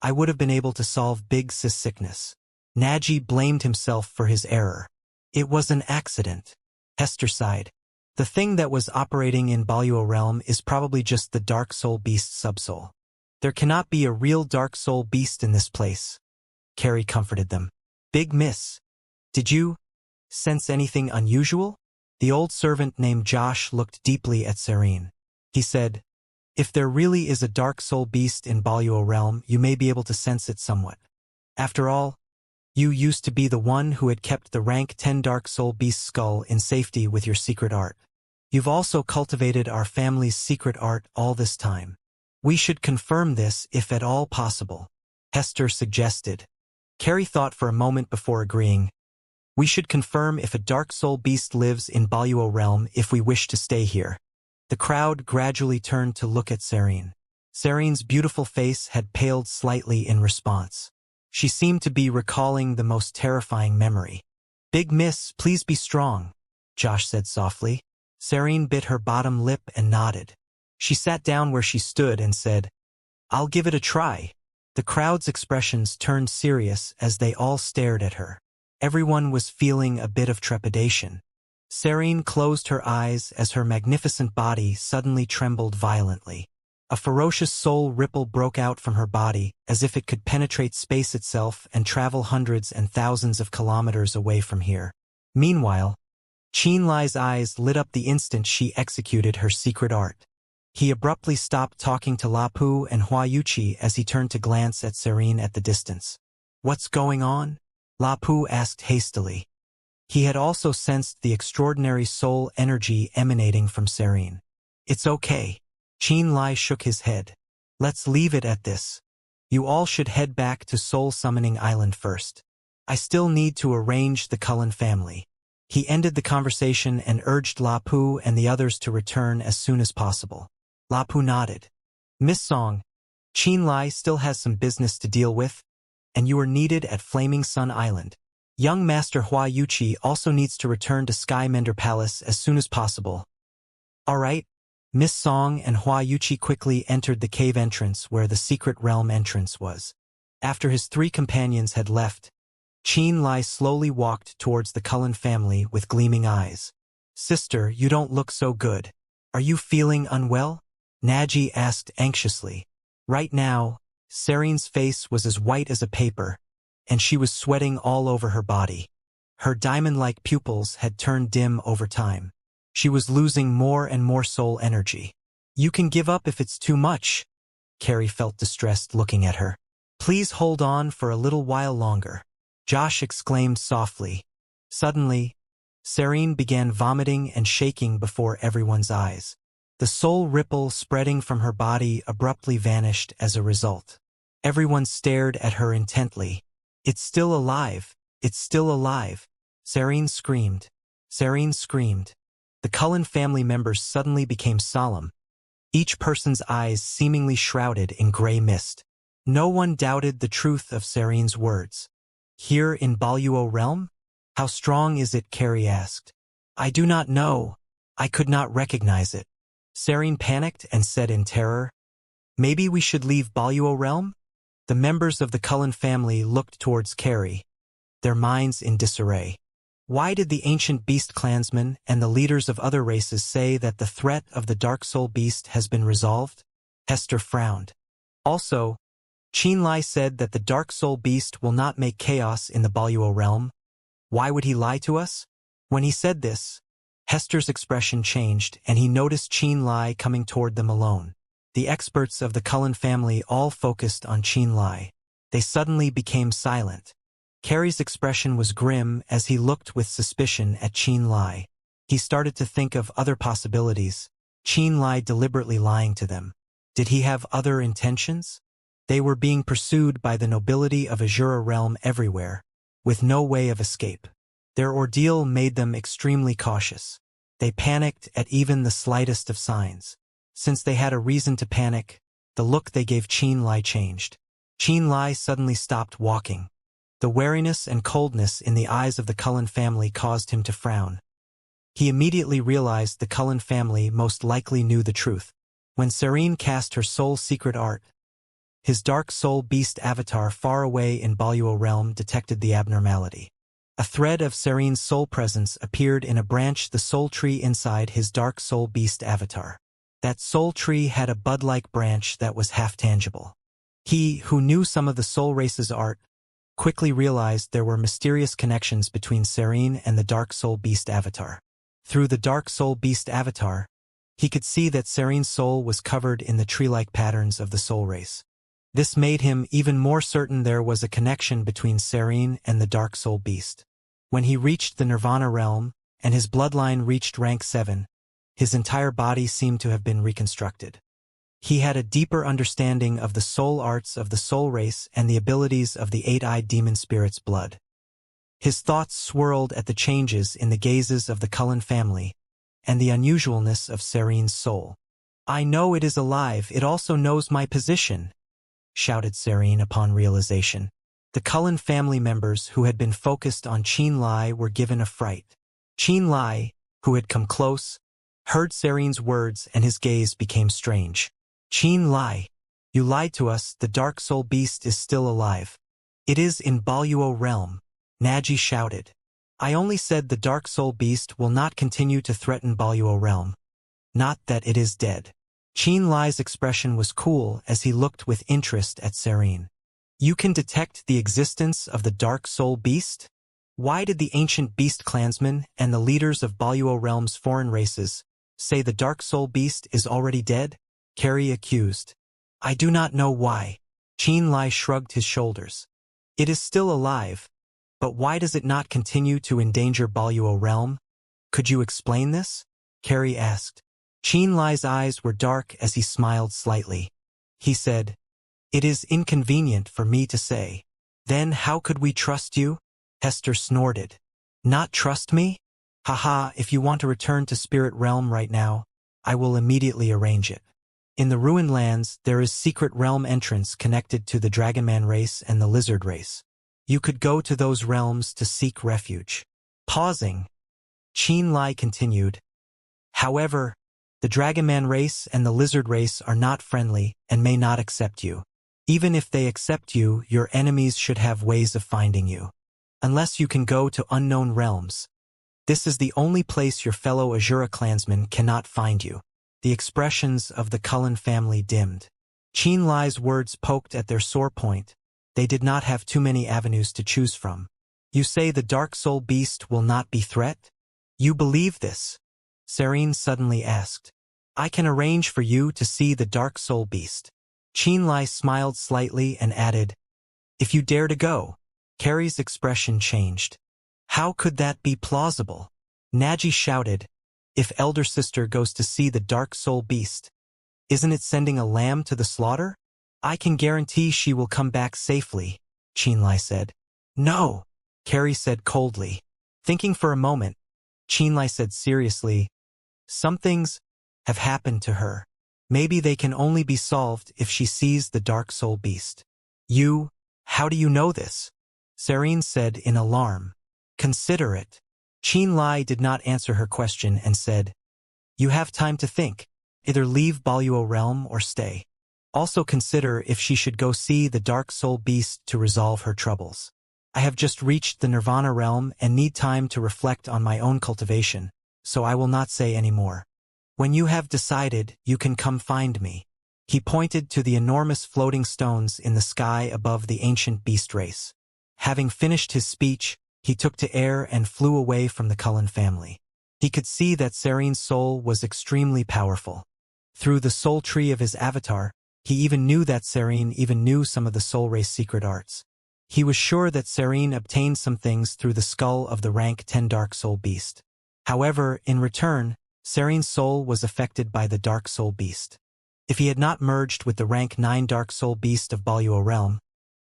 I would have been able to solve Big Sis' sickness. Naji blamed himself for his error. It was an accident. Hester sighed. The thing that was operating in Baluo Realm is probably just the Dark Soul Beast subsoul. There cannot be a real Dark Soul Beast in this place. Carrie comforted them. Big Miss, did you sense anything unusual? The old servant named Josh looked deeply at Serene. He said, if there really is a Dark Soul Beast in Baluo Realm, you may be able to sense it somewhat. After all, you used to be the one who had kept the rank 10 Dark Soul Beast skull in safety with your secret art. You've also cultivated our family's secret art all this time. We should confirm this if at all possible, Hester suggested. Carrie thought for a moment before agreeing. We should confirm if a Dark Soul Beast lives in Baluo Realm if we wish to stay here. The crowd gradually turned to look at Serene. Serene's beautiful face had paled slightly in response. She seemed to be recalling the most terrifying memory. Big Miss, please be strong, Josh said softly. Serene bit her bottom lip and nodded. She sat down where she stood and said, I'll give it a try. The crowd's expressions turned serious as they all stared at her. Everyone was feeling a bit of trepidation. Serene closed her eyes as her magnificent body suddenly trembled violently. A ferocious soul ripple broke out from her body, as if it could penetrate space itself and travel hundreds and thousands of kilometers away from here. Meanwhile, Qinlai's eyes lit up the instant she executed her secret art. He abruptly stopped talking to Lapu and Hua Yuqi as he turned to glance at Serene at the distance. What's going on? Lapu asked hastily. He had also sensed the extraordinary soul energy emanating from Serene. It's okay. Qinlai shook his head. Let's leave it at this. You all should head back to Soul Summoning Island first. I still need to arrange the Cullen family. He ended the conversation and urged Lapu and the others to return as soon as possible. Lapu nodded. Miss Song, Qinlai still has some business to deal with, and you are needed at Flaming Sun Island. Young Master Hua Yuqi also needs to return to Sky Mender Palace as soon as possible. All right. Miss Song and Hua Yuqi quickly entered the cave entrance where the secret realm entrance was. After his three companions had left, Qinlai slowly walked towards the Cullen family with gleaming eyes. Sister, you don't look so good. Are you feeling unwell? Naji asked anxiously. Right now, Serene's face was as white as a paper, and she was sweating all over her body. Her diamond-like pupils had turned dim over time. She was losing more and more soul energy. You can give up if it's too much. Carrie felt distressed looking at her. Please hold on for a little while longer, Josh exclaimed softly. Suddenly, Serene began vomiting and shaking before everyone's eyes. The soul ripple spreading from her body abruptly vanished as a result. Everyone stared at her intently. It's still alive. It's still alive. Serene screamed. Serene screamed. The Cullen family members suddenly became solemn, each person's eyes seemingly shrouded in gray mist. No one doubted the truth of Serene's words. Here in Baluo Realm? How strong is it? Carrie asked. I do not know. I could not recognize it. Serene panicked and said in terror, Maybe we should leave Baluo Realm? The members of the Cullen family looked towards Carrie, their minds in disarray. Why did the ancient beast clansmen and the leaders of other races say that the threat of the Dark Soul Beast has been resolved? Hester frowned. Also, Qinlai said that the Dark Soul Beast will not make chaos in the Baluo realm. Why would he lie to us? When he said this, Hester's expression changed and he noticed Qinlai coming toward them alone. The experts of the Cullen family all focused on Qinlai. They suddenly became silent. Carrie's expression was grim as he looked with suspicion at Qinlai. He started to think of other possibilities. Qinlai deliberately lying to them. Did he have other intentions? They were being pursued by the nobility of Azura realm everywhere, with no way of escape. Their ordeal made them extremely cautious. They panicked at even the slightest of signs. Since they had a reason to panic, the look they gave Qinlai changed. Qinlai suddenly stopped walking. The wariness and coldness in the eyes of the Cullen family caused him to frown. He immediately realized the Cullen family most likely knew the truth. When Serene cast her soul secret art, his dark soul beast avatar far away in Baluo realm detected the abnormality. A thread of Serene's soul presence appeared in a branch the soul tree inside his dark soul beast avatar. That soul tree had a bud-like branch that was half-tangible. He, who knew some of the soul race's art, quickly realized there were mysterious connections between Serene and the Dark Soul Beast avatar. Through the Dark Soul Beast avatar, he could see that Serene's soul was covered in the tree-like patterns of the soul race. This made him even more certain there was a connection between Serene and the Dark Soul Beast. When he reached the Nirvana realm, and his bloodline reached rank 7, his entire body seemed to have been reconstructed. He had a deeper understanding of the soul arts of the soul race and the abilities of the eight-eyed demon spirit's blood. His thoughts swirled at the changes in the gazes of the Cullen family and the unusualness of Serene's soul. "I know it is alive, it also knows my position," shouted Serene upon realization. The Cullen family members who had been focused on Qinlai were given a fright. Qinlai, who had come close, heard Serene's words and his gaze became strange. "Qinlai, you lied to us, the Dark Soul Beast is still alive. It is in Baluo realm," Naji shouted. "I only said the Dark Soul Beast will not continue to threaten Baluo realm. Not that it is dead." Qinlai's expression was cool as he looked with interest at Serene. "You can detect the existence of the Dark Soul Beast? Why did the ancient beast clansmen and the leaders of Baluo realm's foreign races say the Dark Soul Beast is already dead?" Carrie accused. "I do not know why." Qinlai shrugged his shoulders. "It is still alive, but why does it not continue to endanger Baluo realm? Could you explain this?" Carrie asked. Qinlai's eyes were dark as he smiled slightly. He said, "It is inconvenient for me to say." "Then how could we trust you?" Hester snorted. "Not trust me? Haha, if you want to return to Spirit Realm right now, I will immediately arrange it. In the Ruined Lands, there is secret realm entrance connected to the Dragonman race and the Lizard race. You could go to those realms to seek refuge." Pausing, Qinlai continued, "However, the Dragonman race and the Lizard race are not friendly and may not accept you. Even if they accept you, your enemies should have ways of finding you. Unless you can go to unknown realms. This is the only place your fellow Azura clansmen cannot find you." The expressions of the Cullen family dimmed. Qinlai's words poked at their sore point. They did not have too many avenues to choose from. "You say the Dark Soul Beast will not be threat? You believe this?" Serene suddenly asked. "I can arrange for you to see the Dark Soul Beast." Qinlai smiled slightly and added, "If you dare to go." Carrie's expression changed. "How could that be plausible?" Naji shouted, "If Elder Sister goes to see the Dark Soul Beast, isn't it sending a lamb to the slaughter?" "I can guarantee she will come back safely," Qinlai said. "No," Carrie said coldly. Thinking for a moment, Qinlai said seriously, "Some things have happened to her. Maybe they can only be solved if she sees the Dark Soul Beast." How do you know this?" Serene said in alarm. "Consider it." Qinlai did not answer her question and said, "You have time to think. Either leave Baluo realm or stay. Also consider if she should go see the Dark Soul Beast to resolve her troubles." I have just reached the Nirvana realm and need time to reflect on my own cultivation, so I will not say any more. When you have decided, you can come find me." He pointed to the enormous floating stones in the sky above the ancient beast race. Having finished his speech, he took to air and flew away from the Cullen family. He could see that Serene's soul was extremely powerful. Through the soul tree of his avatar, he even knew that Serene even knew some of the soul race secret arts. He was sure that Serene obtained some things through the skull of the rank 10 Dark Soul Beast. However, in return, Serene's soul was affected by the Dark Soul Beast. If he had not merged with the rank 9 Dark Soul Beast of Baluo Realm,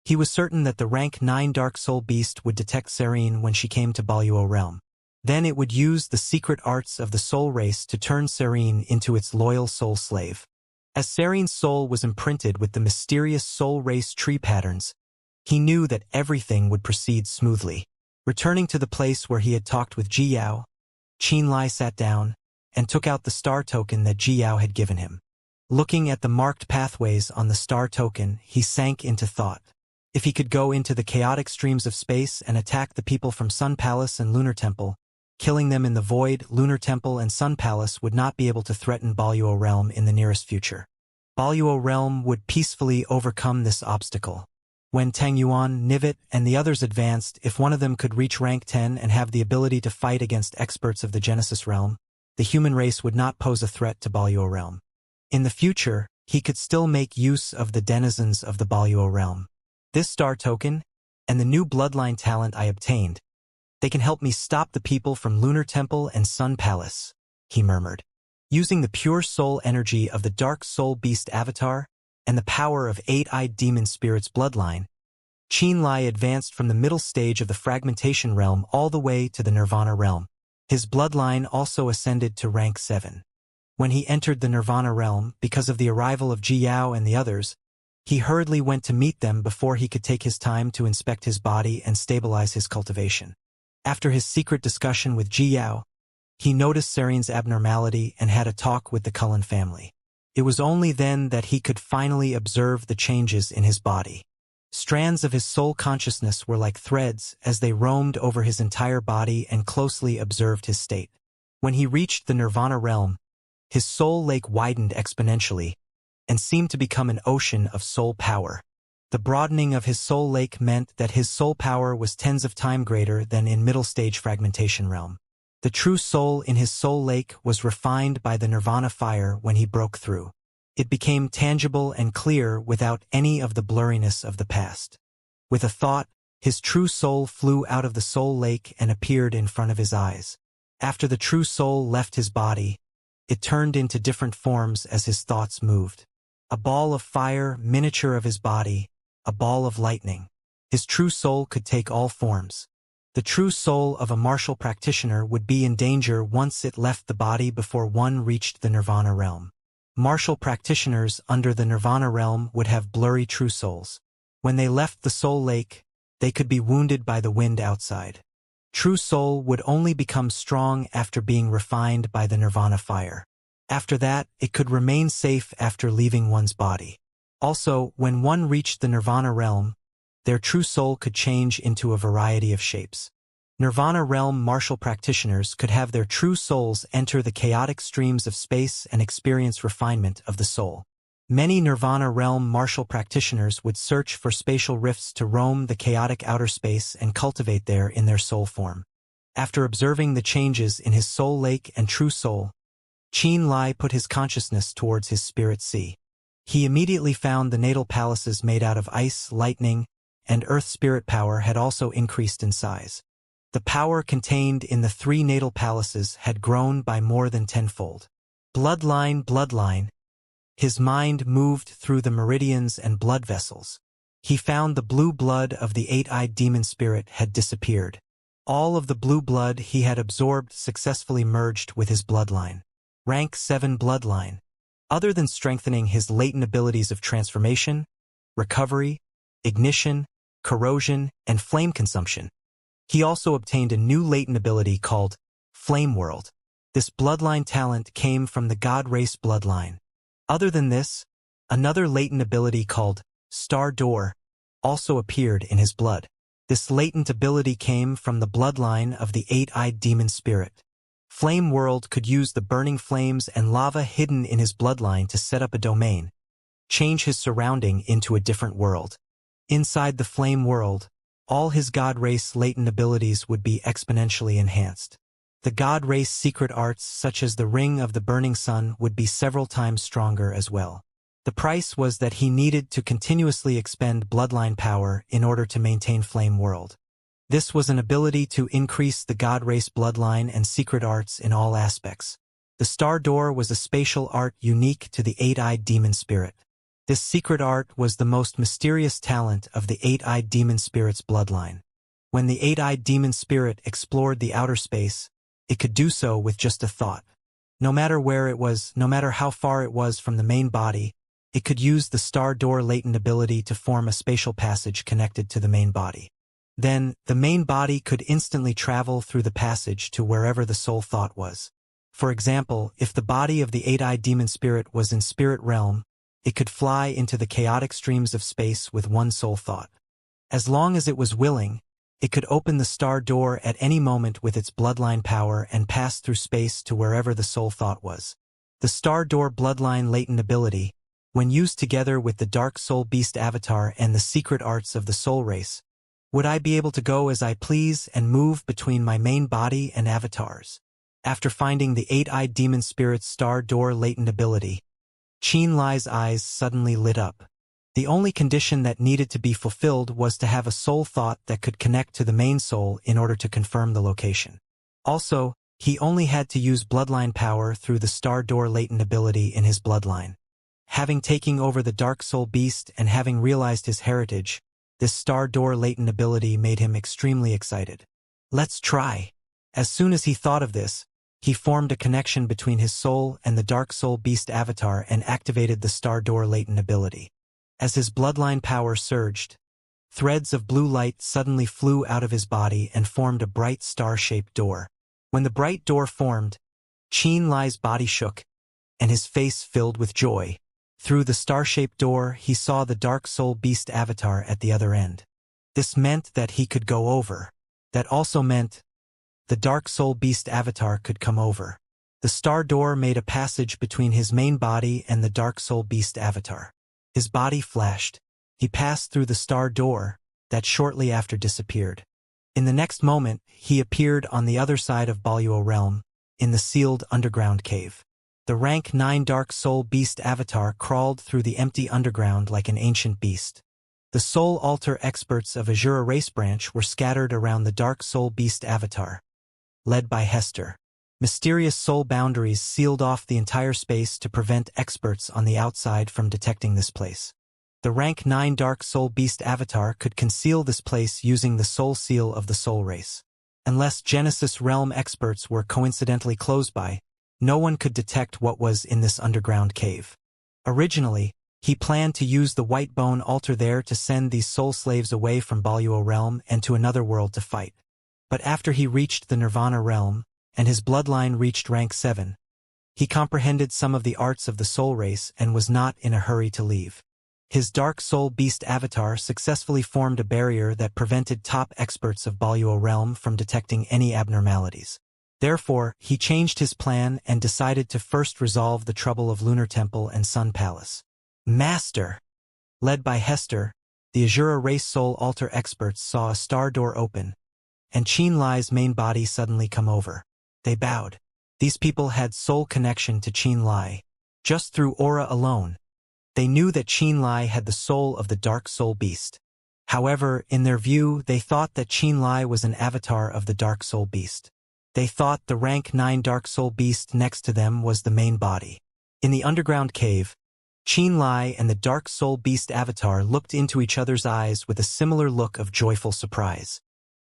he was certain that the rank 9 Dark Soul Beast would detect Serene when she came to Baluo Realm. Then it would use the secret arts of the soul race to turn Serene into its loyal soul slave. As Serene's soul was imprinted with the mysterious soul race tree patterns, he knew that everything would proceed smoothly. Returning to the place where he had talked with Ji Yao, Qin Lai sat down and took out the star token that Ji Yao had given him. Looking at the marked pathways on the star token, he sank into thought. If he could go into the chaotic streams of space and attack the people from Sun Palace and Lunar Temple, killing them in the void, Lunar Temple and Sun Palace would not be able to threaten Baluo Realm in the nearest future. Baluo Realm would peacefully overcome this obstacle. When Tang Yuan, Nivit, and the others advanced, if one of them could reach rank 10 and have the ability to fight against experts of the Genesis Realm, the human race would not pose a threat to Baluo Realm. In the future, he could still make use of the denizens of the Baluo Realm. This star token, and the new bloodline talent I obtained, they can help me stop the people from Lunar Temple and Sun Palace, he murmured. Using the pure soul energy of the Dark Soul Beast avatar and the power of 8-eyed demon spirit's bloodline, Qin Lai advanced from the middle stage of the fragmentation realm all the way to the Nirvana realm. His bloodline also ascended to rank 7. When he entered the Nirvana realm, because of the arrival of Ji Yao and the others, he hurriedly went to meet them before he could take his time to inspect his body and stabilize his cultivation. After his secret discussion with Ji Yao, he noticed Serene's abnormality and had a talk with the Cullen family. It was only then that he could finally observe the changes in his body. Strands of his soul consciousness were like threads as they roamed over his entire body and closely observed his state. When he reached the Nirvana realm, his soul lake widened exponentially and seemed to become an ocean of soul power. The broadening of his soul lake meant that his soul power was tens of times greater than in middle stage fragmentation realm. The true soul in his soul lake was refined by the Nirvana fire when he broke through. It became tangible and clear without any of the blurriness of the past. With a thought, his true soul flew out of the soul lake and appeared in front of his eyes. After the true soul left his body, it turned into different forms as his thoughts moved. A ball of fire, miniature of his body, a ball of lightning. His true soul could take all forms. The true soul of a martial practitioner would be in danger once it left the body before one reached the Nirvana realm. Martial practitioners under the Nirvana realm would have blurry true souls. When they left the soul lake, they could be wounded by the wind outside. True soul would only become strong after being refined by the Nirvana fire. After that, it could remain safe after leaving one's body. Also, when one reached the Nirvana realm, their true soul could change into a variety of shapes. Nirvana realm martial practitioners could have their true souls enter the chaotic streams of space and experience refinement of the soul. Many Nirvana realm martial practitioners would search for spatial rifts to roam the chaotic outer space and cultivate there in their soul form. After observing the changes in his soul lake and true soul, Qin Lai put his consciousness towards his spirit sea. He immediately found the natal palaces made out of ice, lightning, and earth spirit power had also increased in size. The power contained in the 3 natal palaces had grown by more than tenfold. Bloodline, bloodline. His mind moved through the meridians and blood vessels. He found the blue blood of the 8-eyed demon spirit had disappeared. All of the blue blood he had absorbed successfully merged with his bloodline. Rank 7 bloodline. Other than strengthening his latent abilities of transformation, recovery, ignition, corrosion, and flame consumption, he also obtained a new latent ability called Flame World. This bloodline talent came from the God Race bloodline. Other than this, another latent ability called Star Door also appeared in his blood. This latent ability came from the bloodline of the eight-eyed demon spirit. Flame World could use the burning flames and lava hidden in his bloodline to set up a domain, change his surrounding into a different world. Inside the Flame World, all his God Race latent abilities would be exponentially enhanced. The God Race secret arts such as the Ring of the Burning Sun would be several times stronger as well. The price was that he needed to continuously expend bloodline power in order to maintain Flame World. This was an ability to increase the God Race bloodline and secret arts in all aspects. The Star Door was a spatial art unique to the eight-eyed demon spirit. This secret art was the most mysterious talent of the eight-eyed demon spirit's bloodline. When the eight-eyed demon spirit explored the outer space, it could do so with just a thought. No matter where it was, no matter how far it was from the main body, it could use the Star Door latent ability to form a spatial passage connected to the main body. Then, the main body could instantly travel through the passage to wherever the soul thought was. For example, if the body of the eight-eyed demon spirit was in spirit realm, it could fly into the chaotic streams of space with one soul thought. As long as it was willing, it could open the Star Door at any moment with its bloodline power and pass through space to wherever the soul thought was. The Star Door bloodline latent ability, when used together with the Dark Soul Beast avatar and the secret arts of the soul race, would I be able to go as I please and move between my main body and avatars? After finding the eight-eyed demon spirit's Star Door latent ability, Qin Lai's eyes suddenly lit up. The only condition that needed to be fulfilled was to have a soul thought that could connect to the main soul in order to confirm the location. Also, he only had to use bloodline power through the Star Door latent ability in his bloodline. Having taken over the Dark Soul Beast and having realized his heritage, this Star Door latent ability made him extremely excited. Let's try. As soon as he thought of this, he formed a connection between his soul and the Dark Soul Beast avatar and activated the Star Door latent ability. As his bloodline power surged, threads of blue light suddenly flew out of his body and formed a bright star-shaped door. When the bright door formed, Qin Lai's body shook, and his face filled with joy. Through the star-shaped door, he saw the Dark Soul Beast avatar at the other end. This meant that he could go over. That also meant the Dark Soul Beast avatar could come over. The Star Door made a passage between his main body and the Dark Soul Beast avatar. His body flashed. He passed through the Star Door, that shortly after disappeared. In the next moment, he appeared on the other side of Boluo Realm, in the sealed underground cave. The rank 9 Dark Soul Beast avatar crawled through the empty underground like an ancient beast. The Soul Altar experts of Azura race branch were scattered around the Dark Soul Beast avatar, led by Hester. Mysterious soul boundaries sealed off the entire space to prevent experts on the outside from detecting this place. The rank 9 Dark Soul Beast avatar could conceal this place using the soul seal of the soul race. Unless Genesis realm experts were coincidentally close by, no one could detect what was in this underground cave. Originally, he planned to use the White Bone altar there to send these soul slaves away from Boluo Realm and to another world to fight. But after he reached the Nirvana Realm, and his bloodline reached rank 7, he comprehended some of the arts of the soul race and was not in a hurry to leave. His Dark Soul Beast avatar successfully formed a barrier that prevented top experts of Boluo Realm from detecting any abnormalities. Therefore, he changed his plan and decided to first resolve the trouble of Lunar Temple and Sun Palace. Master! Led by Hester, the Azura race soul altar experts saw a star door open, and Qin Lai's main body suddenly come over. They bowed. These people had soul connection to Qin Lai. Just through aura alone, they knew that Qin Lai had the soul of the Dark Soul Beast. However, in their view, they thought that Qin Lai was an avatar of the Dark Soul Beast. They thought the rank 9 Dark Soul Beast next to them was the main body. In the underground cave, Qin Lai and the Dark Soul Beast avatar looked into each other's eyes with a similar look of joyful surprise.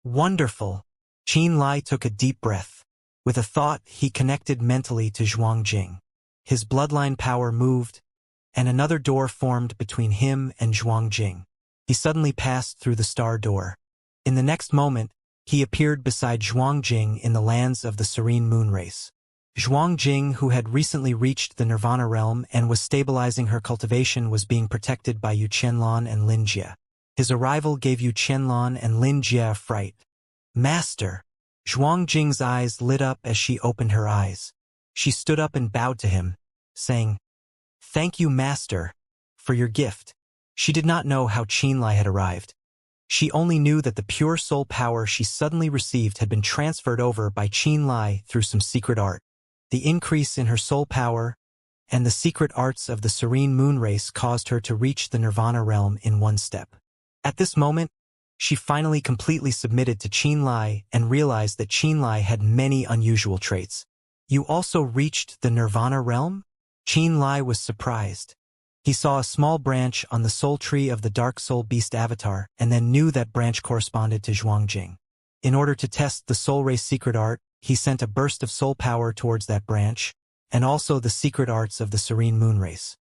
Wonderful! Qin Lai took a deep breath. With a thought, he connected mentally to Zhuangjing. His bloodline power moved, and another door formed between him and Zhuangjing. He suddenly passed through the Star Door. In the next moment, he appeared beside Zhuangjing in the lands of the Serene Moon Race. Zhuangjing, who had recently reached the Nirvana Realm and was stabilizing her cultivation, was being protected by Yu Qianlan and Lin Jie. His arrival gave Yu Qianlan and Lin Jie a fright. Master! Zhuangjing's eyes lit up as she opened her eyes. She stood up and bowed to him, saying, "Thank you, Master, for your gift." She did not know how Qinlai had arrived. She only knew that the pure soul power she suddenly received had been transferred over by Qinlai through some secret art. The increase in her soul power and the secret arts of the serene moon race caused her to reach the nirvana realm in one step. At this moment, she finally completely submitted to Qinlai and realized that Qinlai had many unusual traits. You also reached the nirvana realm? Qinlai was surprised. He saw a small branch on the soul tree of the dark soul beast avatar and then knew that branch corresponded to Zhuangjing. In order to test the soul race secret art, he sent a burst of soul power towards that branch, and also the secret arts of the serene moon race.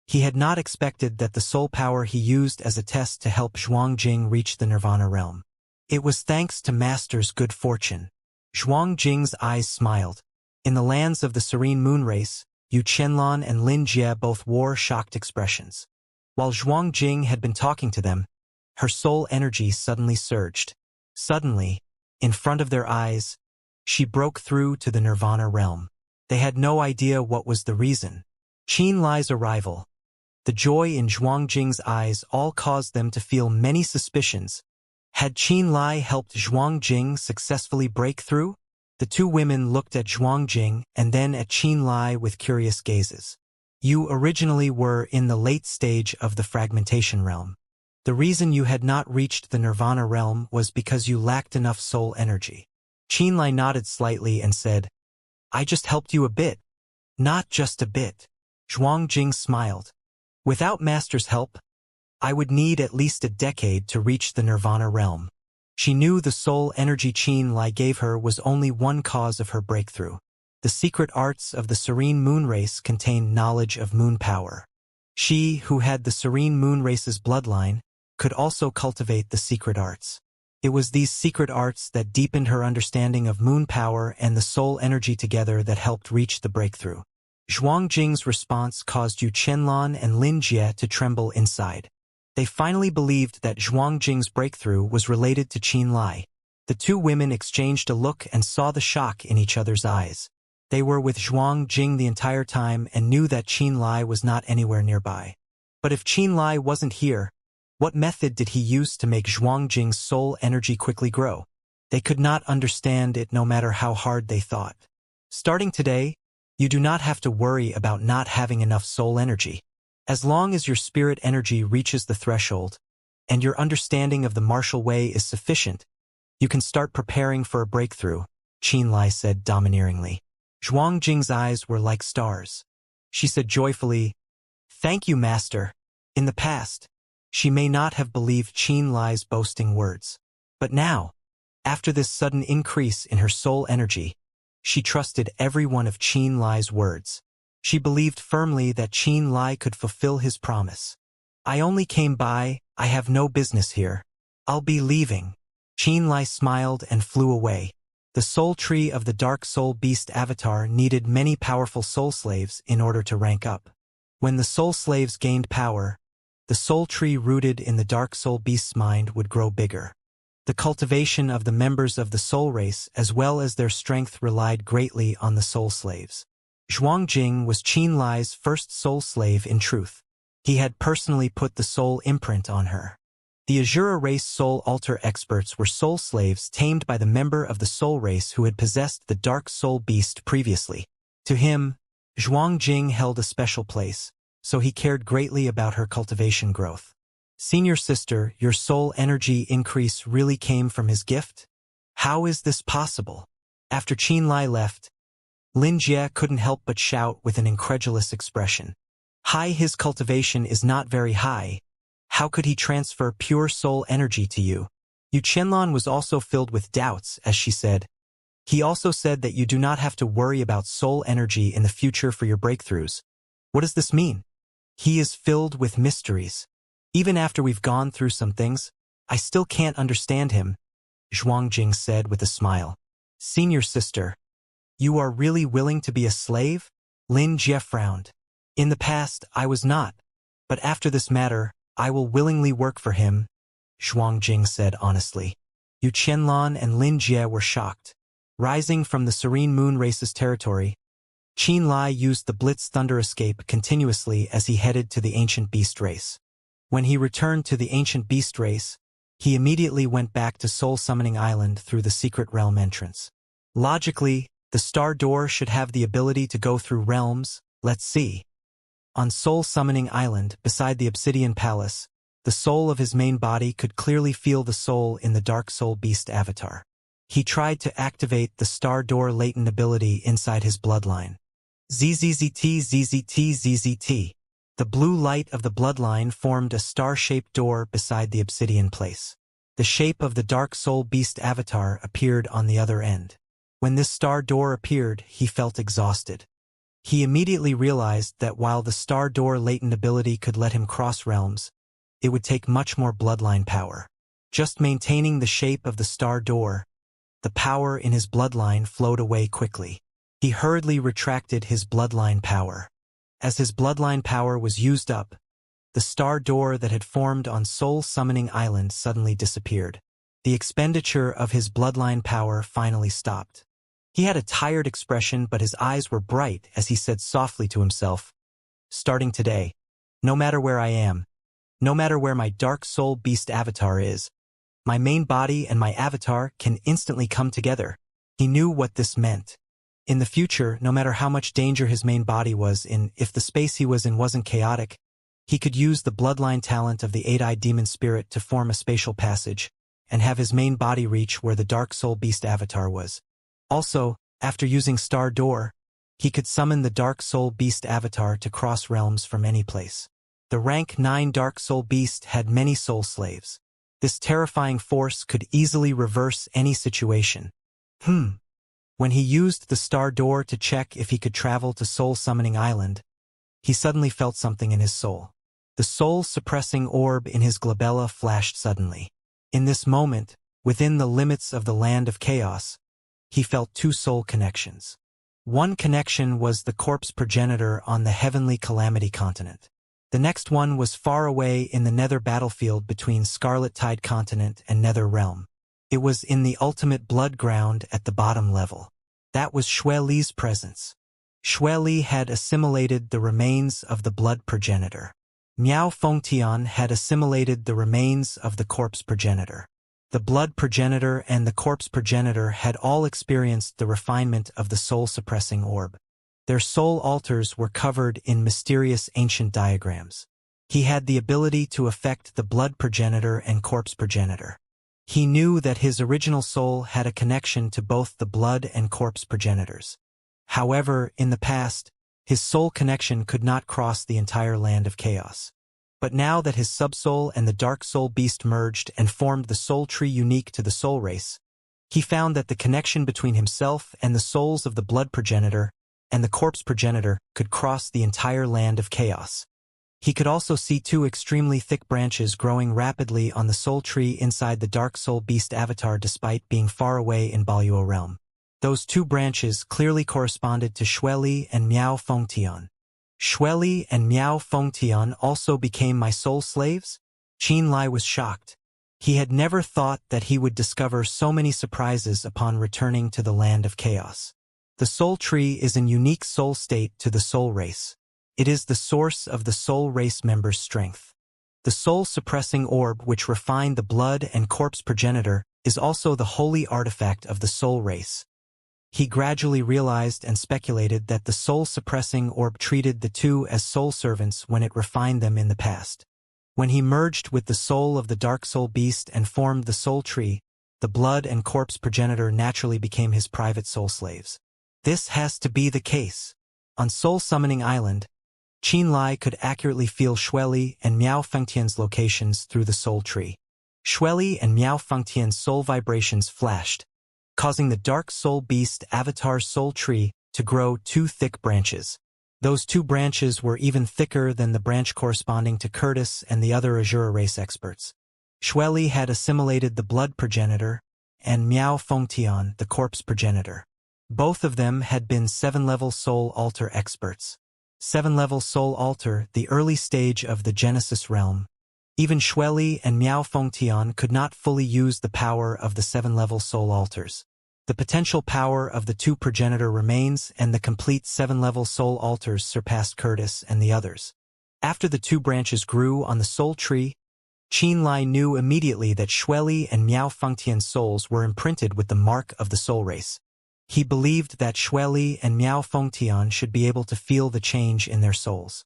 He had not expected that the soul power he used as a test to help Zhuangjing reach the nirvana realm. It was thanks to Master's good fortune. Zhuangjing's eyes smiled. In the lands of the serene moon race, Yu Qianlan and Lin Jie both wore shocked expressions. While Zhuangjing had been talking to them, her soul energy suddenly surged. Suddenly, in front of their eyes, she broke through to the nirvana realm. They had no idea what was the reason. Qinlai's arrival. The joy in Zhuangjing's eyes all caused them to feel many suspicions. Had Qinlai helped Zhuangjing successfully break through? The two women looked at Zhuangjing and then at Qinlai with curious gazes. You originally were in the late stage of the fragmentation realm. The reason you had not reached the nirvana realm was because you lacked enough soul energy. Qinlai nodded slightly and said, "I just helped you a bit." "Not just a bit." Zhuangjing smiled. "Without Master's help, I would need at least a decade to reach the nirvana realm." She knew the soul energy Qinlai gave her was only one cause of her breakthrough. The secret arts of the serene moon race contained knowledge of moon power. She, who had the serene moon race's bloodline, could also cultivate the secret arts. It was these secret arts that deepened her understanding of moon power and the soul energy together that helped reach the breakthrough. Zhuangjing's response caused Yu Qianlan and Lin Jie to tremble inside. They finally believed that Zhuangjing's breakthrough was related to Qinlai. The two women exchanged a look and saw the shock in each other's eyes. They were with Zhuangjing the entire time and knew that Qinlai was not anywhere nearby. But if Qinlai wasn't here, what method did he use to make Zhuangjing's soul energy quickly grow? They could not understand it no matter how hard they thought. Starting today, you do not have to worry about not having enough soul energy. As long as your spirit energy reaches the threshold, and your understanding of the martial way is sufficient, you can start preparing for a breakthrough, Qinlai said domineeringly. Zhuangjing's eyes were like stars. She said joyfully, "Thank you, Master." In the past, she may not have believed Qinlai's boasting words. But now, after this sudden increase in her soul energy, she trusted every one of Qinlai's words. She believed firmly that Qinlai could fulfill his promise. "I only came by, I have no business here. I'll be leaving." Qinlai smiled and flew away. The soul tree of the dark soul beast avatar needed many powerful soul slaves in order to rank up. When the soul slaves gained power, the soul tree rooted in the dark soul beast's mind would grow bigger. The cultivation of the members of the soul race as well as their strength relied greatly on the soul slaves. Zhuangjing was Qinlai's first soul slave in truth. He had personally put the soul imprint on her. The Azura race soul altar experts were soul slaves tamed by the member of the soul race who had possessed the dark soul beast previously. To him, Zhuangjing held a special place, so he cared greatly about her cultivation growth. "Senior sister, your soul energy increase really came from his gift? How is this possible?" After Qinlai left, Lin Jie couldn't help but shout with an incredulous expression. "Hi, his cultivation is not very high. How could he transfer pure soul energy to you?" Yu Qianlan was also filled with doubts as she said, "He also said that you do not have to worry about soul energy in the future for your breakthroughs. What does this mean?" "He is filled with mysteries. Even after we've gone through some things, I still can't understand him," Zhuangjing said with a smile. "Senior sister, you are really willing to be a slave?" Lin Jie frowned. "In the past, I was not, but after this matter, I will willingly work for him." Zhuang said honestly. Yu Qianlan and Lin Jie were shocked. Rising from the Serene Moon Race's territory, Qin Lai used the Blitz Thunder Escape continuously as he headed to the Ancient Beast Race. When he returned to the Ancient Beast Race, he immediately went back to Soul Summoning Island through the Secret Realm entrance. Logically, the Star Door should have the ability to go through realms. Let's see. On Soul Summoning Island, beside the Obsidian Palace, the soul of his main body could clearly feel the soul in the Dark Soul Beast avatar. He tried to activate the Star Door latent ability inside his bloodline. ZZZT. The blue light of the bloodline formed a star-shaped door beside the Obsidian Place. The shape of the Dark Soul Beast avatar appeared on the other end. When this star door appeared, he felt exhausted. He immediately realized that while the Star Door latent ability could let him cross realms, it would take much more bloodline power. Just maintaining the shape of the Star Door, the power in his bloodline flowed away quickly. He hurriedly retracted his bloodline power. As his bloodline power was used up, the Star Door that had formed on Soul Summoning Island suddenly disappeared. The expenditure of his bloodline power finally stopped. He had a tired expression, but his eyes were bright as he said softly to himself, "Starting today, no matter where I am, no matter where my Dark Soul Beast avatar is, my main body and my avatar can instantly come together." He knew what this meant. In the future, no matter how much danger his main body was in, if the space he was in wasn't chaotic, he could use the bloodline talent of the eight-eyed demon spirit to form a spatial passage and have his main body reach where the Dark Soul Beast avatar was. Also, after using Star Door, he could summon the Dark Soul Beast avatar to cross realms from any place. The rank 9 Dark Soul Beast had many soul slaves. This terrifying force could easily reverse any situation. When he used the Star Door to check if he could travel to Soul Summoning Island, he suddenly felt something in his soul. The soul-suppressing orb in his glabella flashed suddenly. In this moment, within the limits of the Land of Chaos, he felt two soul connections. One connection was the corpse progenitor on the Heavenly Calamity continent. The next one was far away in the Nether battlefield between Scarlet Tide continent and Nether realm. It was in the ultimate blood ground at the bottom level. That was Xue Li's presence. Xue Li had assimilated the remains of the blood progenitor. Miao Fengtian had assimilated the remains of the corpse progenitor. The blood progenitor and the corpse progenitor had all experienced the refinement of the soul-suppressing orb. Their soul altars were covered in mysterious ancient diagrams. He had the ability to affect the blood progenitor and corpse progenitor. He knew that his original soul had a connection to both the blood and corpse progenitors. However, in the past, his soul connection could not cross the entire Land of Chaos. But now that his subsoul and the Dark Soul Beast merged and formed the soul tree unique to the soul race, he found that the connection between himself and the souls of the blood progenitor and the corpse progenitor could cross the entire Land of Chaos. He could also see two extremely thick branches growing rapidly on the soul tree inside the Dark Soul Beast avatar despite being far away in Boluo realm. Those two branches clearly corresponded to Xue Li and Miao Fengtian. Xue Li and Miao Fengtian also became my soul slaves? Qin Lai was shocked. He had never thought that he would discover so many surprises upon returning to the Land of Chaos. The soul tree is an unique soul state to the soul race. It is the source of the soul race members' strength. The soul-suppressing orb which refined the blood and corpse progenitor is also the holy artifact of the soul race. He gradually realized and speculated that the soul-suppressing orb treated the two as soul servants when it refined them in the past. When he merged with the soul of the Dark Soul Beast and formed the soul tree, the blood and corpse progenitor naturally became his private soul slaves. This has to be the case. On Soul Summoning Island, Qin Lai could accurately feel Xue Li and Miao Fengtian's locations through the soul tree. Xue Li and Miao Fengtian's soul vibrations flashed, causing the Dark Soul Beast avatar soul tree to grow two thick branches. Those two branches were even thicker than the branch corresponding to Curtis and the other Azura race experts. Xue Li had assimilated the blood progenitor, and Miao Fengtian the corpse progenitor. Both of them had been 7-level soul altar experts. 7-level soul altar, the early stage of the Genesis realm, Even Xueli and Miao Fengtian could not fully use the power of the 7-level soul altars. The potential power of the 2 progenitor remains and the complete 7-level soul altars surpassed Curtis and the others. After the 2 branches grew on the soul tree, Qin Lai knew immediately that Xueli and Miao Fengtian's souls were imprinted with the mark of the soul race. He believed that Xueli and Miao Fengtian should be able to feel the change in their souls.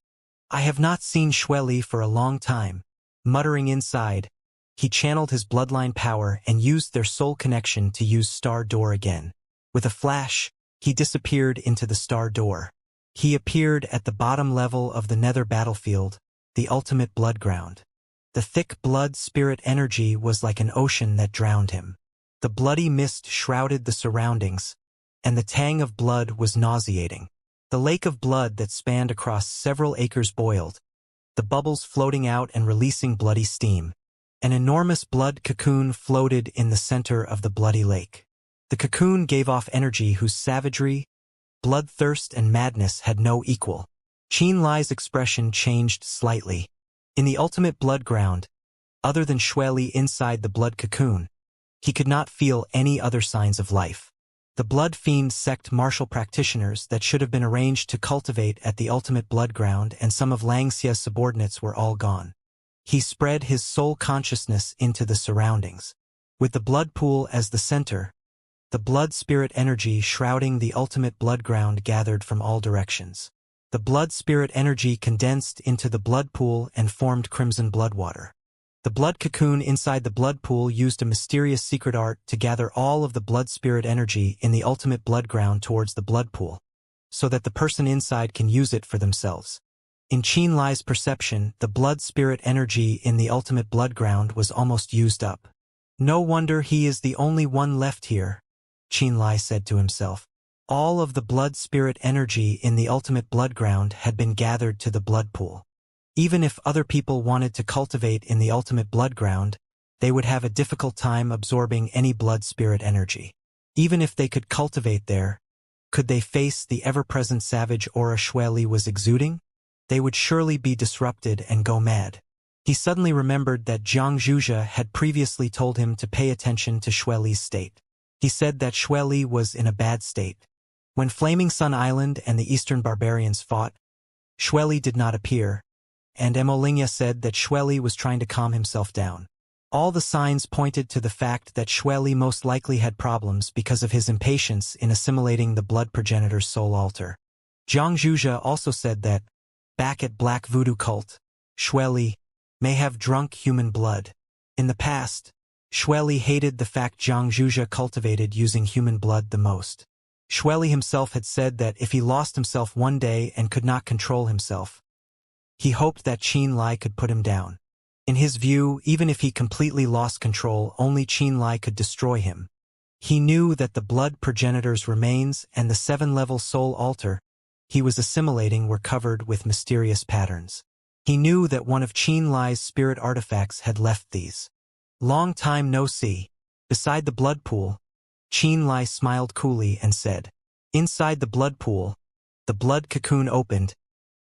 I have not seen Xueli for a long time. Muttering inside, he channeled his bloodline power and used their soul connection to use Star Door again. With a flash, he disappeared into the Star Door. He appeared at the bottom level of the Nether battlefield, the ultimate blood ground. The thick blood spirit energy was like an ocean that drowned him. The bloody mist shrouded the surroundings, and the tang of blood was nauseating. The lake of blood that spanned across several acres boiled, the bubbles floating out and releasing bloody steam. An enormous blood cocoon floated in the center of the bloody lake. The cocoon gave off energy whose savagery, bloodthirst, and madness had no equal. Qin Lai's expression changed slightly. In the ultimate blood ground, other than Xueli inside the blood cocoon, he could not feel any other signs of life. The blood fiend sect martial practitioners that should have been arranged to cultivate at the ultimate blood ground and some of Xianxia's subordinates were all gone. He spread his soul consciousness into the surroundings. With the blood pool as the center, the blood spirit energy shrouding the ultimate blood ground gathered from all directions. The blood spirit energy condensed into the blood pool and formed crimson blood water. The blood cocoon inside the blood pool used a mysterious secret art to gather all of the blood spirit energy in the ultimate blood ground towards the blood pool, so that the person inside can use it for themselves. In Qin Lai's perception, the blood spirit energy in the ultimate blood ground was almost used up. No wonder he is the only one left here, Qin Lai said to himself. All of the blood spirit energy in the ultimate blood ground had been gathered to the blood pool. Even if other people wanted to cultivate in the ultimate blood ground, they would have a difficult time absorbing any blood spirit energy. Even if they could cultivate there, could they face the ever-present savage aura Xueli was exuding? They would surely be disrupted and go mad. He suddenly remembered that Zhang Zhuzhe had previously told him to pay attention to Xueli's state. He said that Xueli was in a bad state. When Flaming Sun Island and the Eastern Barbarians fought, Xueli did not appear, and Emolingya said that Xueli was trying to calm himself down. All the signs pointed to the fact that Xueli most likely had problems because of his impatience in assimilating the blood progenitor's soul altar. Zhang Zhuzhe also said that, back at Black Voodoo Cult, Xueli may have drunk human blood. In the past, Xueli hated the fact Zhang Zhuzhe cultivated using human blood the most. Xueli himself had said that if he lost himself one day and could not control himself, he hoped that Qin Lai could put him down. In his view, even if he completely lost control, only Qin Lai could destroy him. He knew that the blood progenitor's remains and the 7-level soul altar he was assimilating were covered with mysterious patterns. He knew that one of Qin Lai's spirit artifacts had left these. Long time no see. Beside the blood pool, Qin Lai smiled coolly and said, inside the blood pool, the blood cocoon opened,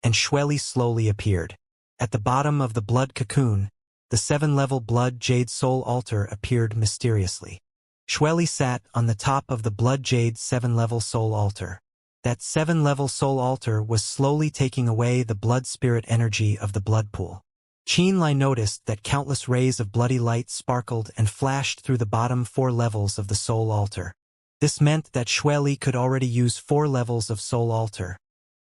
and Xueli slowly appeared. At the bottom of the blood cocoon, the 7-level blood jade soul altar appeared mysteriously. Xueli sat on the top of the blood jade 7-level soul altar. That 7-level soul altar was slowly taking away the blood spirit energy of the blood pool. Qin Lai noticed that countless rays of bloody light sparkled and flashed through the bottom 4 levels of the soul altar. This meant that Xueli could already use 4 levels of soul altar.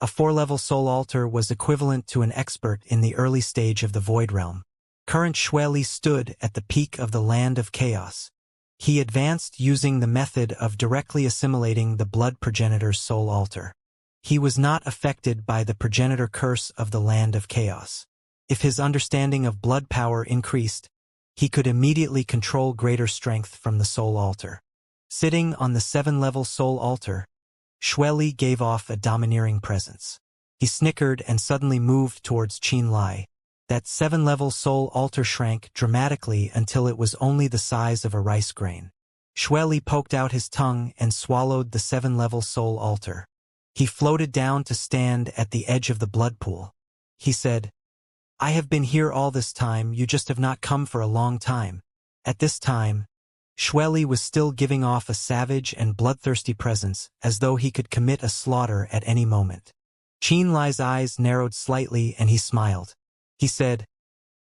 A 4-level soul altar was equivalent to an expert in the early stage of the Void Realm. Current Xueli stood at the peak of the Land of Chaos. He advanced using the method of directly assimilating the blood progenitor's soul altar. He was not affected by the progenitor curse of the Land of Chaos. If his understanding of blood power increased, he could immediately control greater strength from the soul altar. Sitting on the 7-level soul altar, Xueli gave off a domineering presence. He snickered and suddenly moved towards Qin Lai. That 7-level soul altar shrank dramatically until it was only the size of a rice grain. Xueli poked out his tongue and swallowed the 7-level soul altar. He floated down to stand at the edge of the blood pool. He said, I have been here all this time, you just have not come for a long time. At this time, Xueli was still giving off a savage and bloodthirsty presence, as though he could commit a slaughter at any moment. Qin Lai's eyes narrowed slightly and he smiled. He said,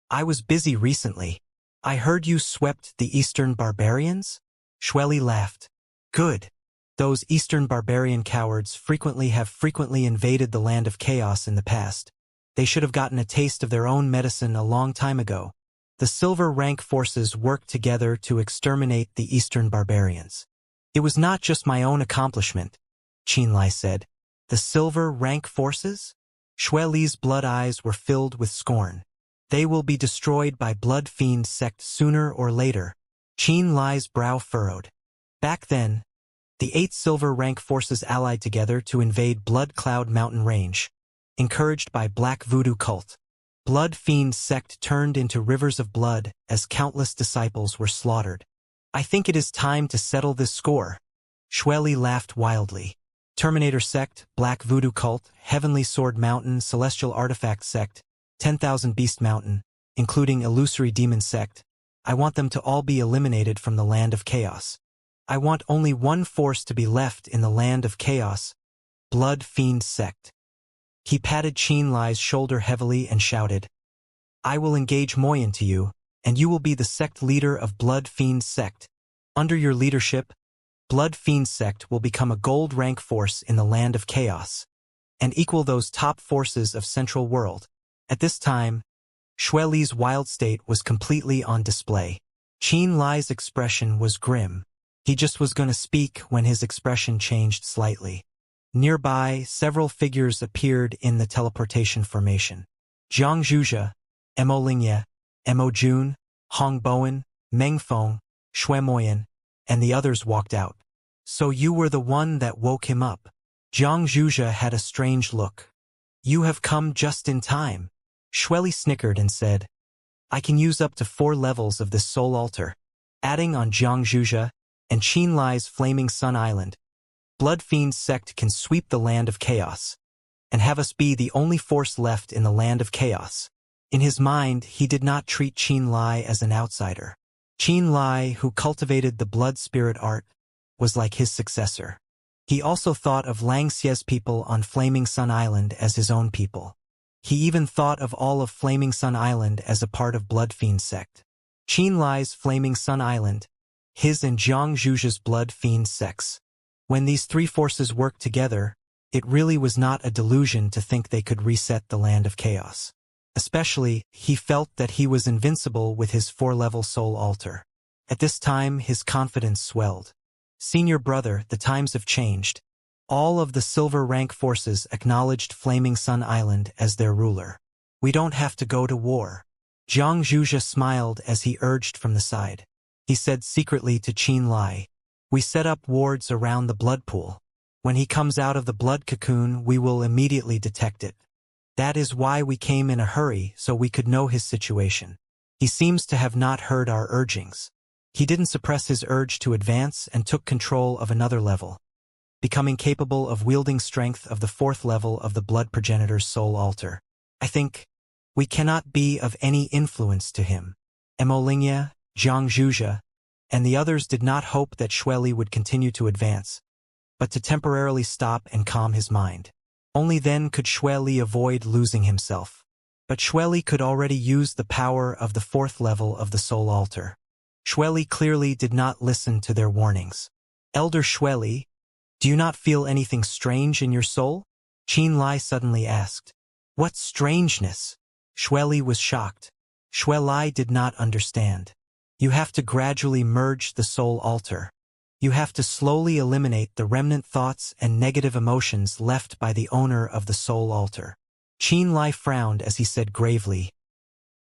I was busy recently. I heard you swept the Eastern barbarians? Xueli laughed. Good. Those Eastern barbarian cowards have frequently invaded the land of chaos in the past. They should have gotten a taste of their own medicine a long time ago. The silver rank forces worked together to exterminate the Eastern barbarians. It was not just my own accomplishment, Qin Lai said. The silver rank forces? Xueli's blood eyes were filled with scorn. They will be destroyed by Blood Fiend sect sooner or later. Qin Lai's brow furrowed. Back then, the 8 silver rank forces allied together to invade Blood Cloud Mountain Range. Encouraged by Black Voodoo cult, Blood Fiend sect turned into rivers of blood as countless disciples were slaughtered. I think it is time to settle this score. Xueli laughed wildly. Terminator sect, Black Voodoo cult, Heavenly Sword Mountain, Celestial Artifact sect, 10,000 Beast Mountain, including Illusory Demon sect. I want them to all be eliminated from the land of chaos. I want only one force to be left in the land of chaos, Blood Fiend sect. He patted Qin Lai's shoulder heavily and shouted, I will engage Moyan to you, and you will be the sect leader of Blood Fiend sect. Under your leadership, Blood Fiend sect will become a gold rank force in the land of chaos, and equal those top forces of Central World. At this time, Xueli's wild state was completely on display. Qin Lai's expression was grim. He just was going to speak when his expression changed slightly. Nearby, several figures appeared in the teleportation formation. Jiang Zhuzhe, Mo Lingye, Mo Jun, Hong Bowen, Meng Feng, Shui Moyan, and the others walked out. So you were the one that woke him up. Jiang Zhuzhe had a strange look. You have come just in time. Xueli snickered and said, I can use up to 4 levels of this soul altar. Adding on Jiang Zhuzhe and Qin Lai's Flaming Sun Island, Blood Fiend sect can sweep the land of chaos, and have us be the only force left in the land of chaos. In his mind, he did not treat Qin Lai as an outsider. Qin Lai, who cultivated the blood spirit art, was like his successor. He also thought of Xianxia's people on Flaming Sun Island as his own people. He even thought of all of Flaming Sun Island as a part of Blood Fiend sect. Qin Lai's Flaming Sun Island, his and Jiang Zhuzhe's Blood Fiend sects. When these 3 forces worked together, it really was not a delusion to think they could reset the land of chaos. Especially, he felt that he was invincible with his 4-level soul altar. At this time, his confidence swelled. Senior brother, the times have changed. All of the silver rank forces acknowledged Flaming Sun Island as their ruler. We don't have to go to war. Jiang Zhuzhe smiled as he urged from the side. He said secretly to Qin Lai, we set up wards around the blood pool. When he comes out of the blood cocoon, we will immediately detect it. That is why we came in a hurry, so we could know his situation. He seems to have not heard our urgings. He didn't suppress his urge to advance and took control of another level, becoming capable of wielding strength of the 4th level of the blood progenitor's soul altar. I think we cannot be of any influence to him. Mo Lingye, Jiang Zhuzhe, and the others did not hope that Xueli would continue to advance, but to temporarily stop and calm his mind. Only then could Xueli avoid losing himself. But Xueli could already use the power of the 4th level of the soul altar. Xueli clearly did not listen to their warnings. Elder Xueli, do you not feel anything strange in your soul? Qin Lai suddenly asked. What strangeness? Xueli was shocked. Xueli did not understand. You have to gradually merge the soul altar. You have to slowly eliminate the remnant thoughts and negative emotions left by the owner of the soul altar. Qin Lai frowned as he said gravely,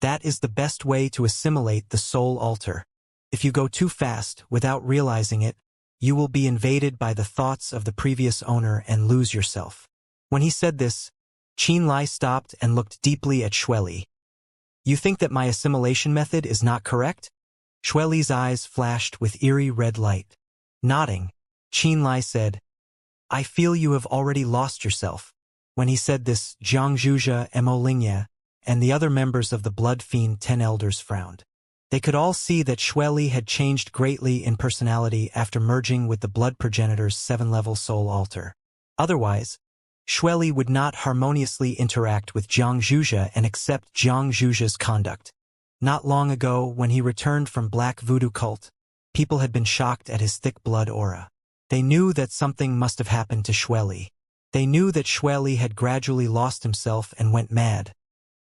that is the best way to assimilate the soul altar. If you go too fast without realizing it, you will be invaded by the thoughts of the previous owner and lose yourself. When he said this, Qin Lai stopped and looked deeply at Xueli. You think that my assimilation method is not correct? Xueli's eyes flashed with eerie red light. Nodding, Qin Lai said, I feel you have already lost yourself. When he said this, Jiang Zhuzhe, Mo Lingye, and the other members of the Blood Fiend 10 Elders frowned. They could all see that Xueli had changed greatly in personality after merging with the Blood Progenitor's 7-level soul altar. Otherwise, Xueli would not harmoniously interact with Jiang Zhuzhe and accept Jiang Zhuge's conduct. Not long ago, when he returned from Black Voodoo cult, people had been shocked at his thick blood aura. They knew that something must have happened to Xueli. They knew that Xueli had gradually lost himself and went mad,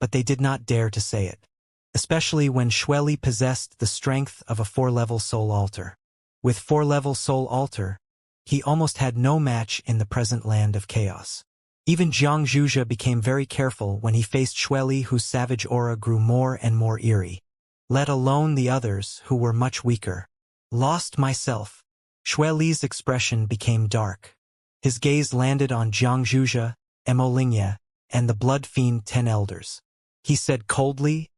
but they did not dare to say it. Especially when Xueli possessed the strength of a 4-level soul altar. With 4-level soul altar, he almost had no match in the present land of chaos. Even Jiang Zhuzhe became very careful when he faced Xueli, whose savage aura grew more and more eerie. Let alone the others, who were much weaker. Lost myself. Xueli's expression became dark. His gaze landed on Jiang Zhuzhe, Emolingia, and the Blood Fiend 10 Elders. He said coldly,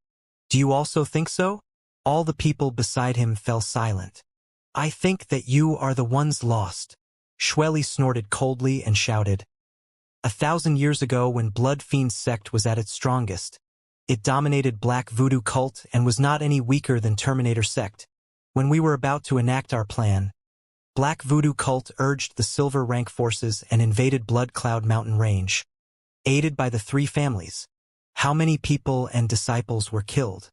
"Do you also think so?" All the people beside him fell silent. "I think that you are the ones lost." Xueli snorted coldly and shouted. 1,000 years ago, when Blood Fiend's sect was at its strongest, it dominated Black Voodoo cult and was not any weaker than Terminator sect. When we were about to enact our plan, Black Voodoo cult urged the Silver Rank forces and invaded Blood Cloud Mountain Range, aided by the 3 families. How many people and disciples were killed?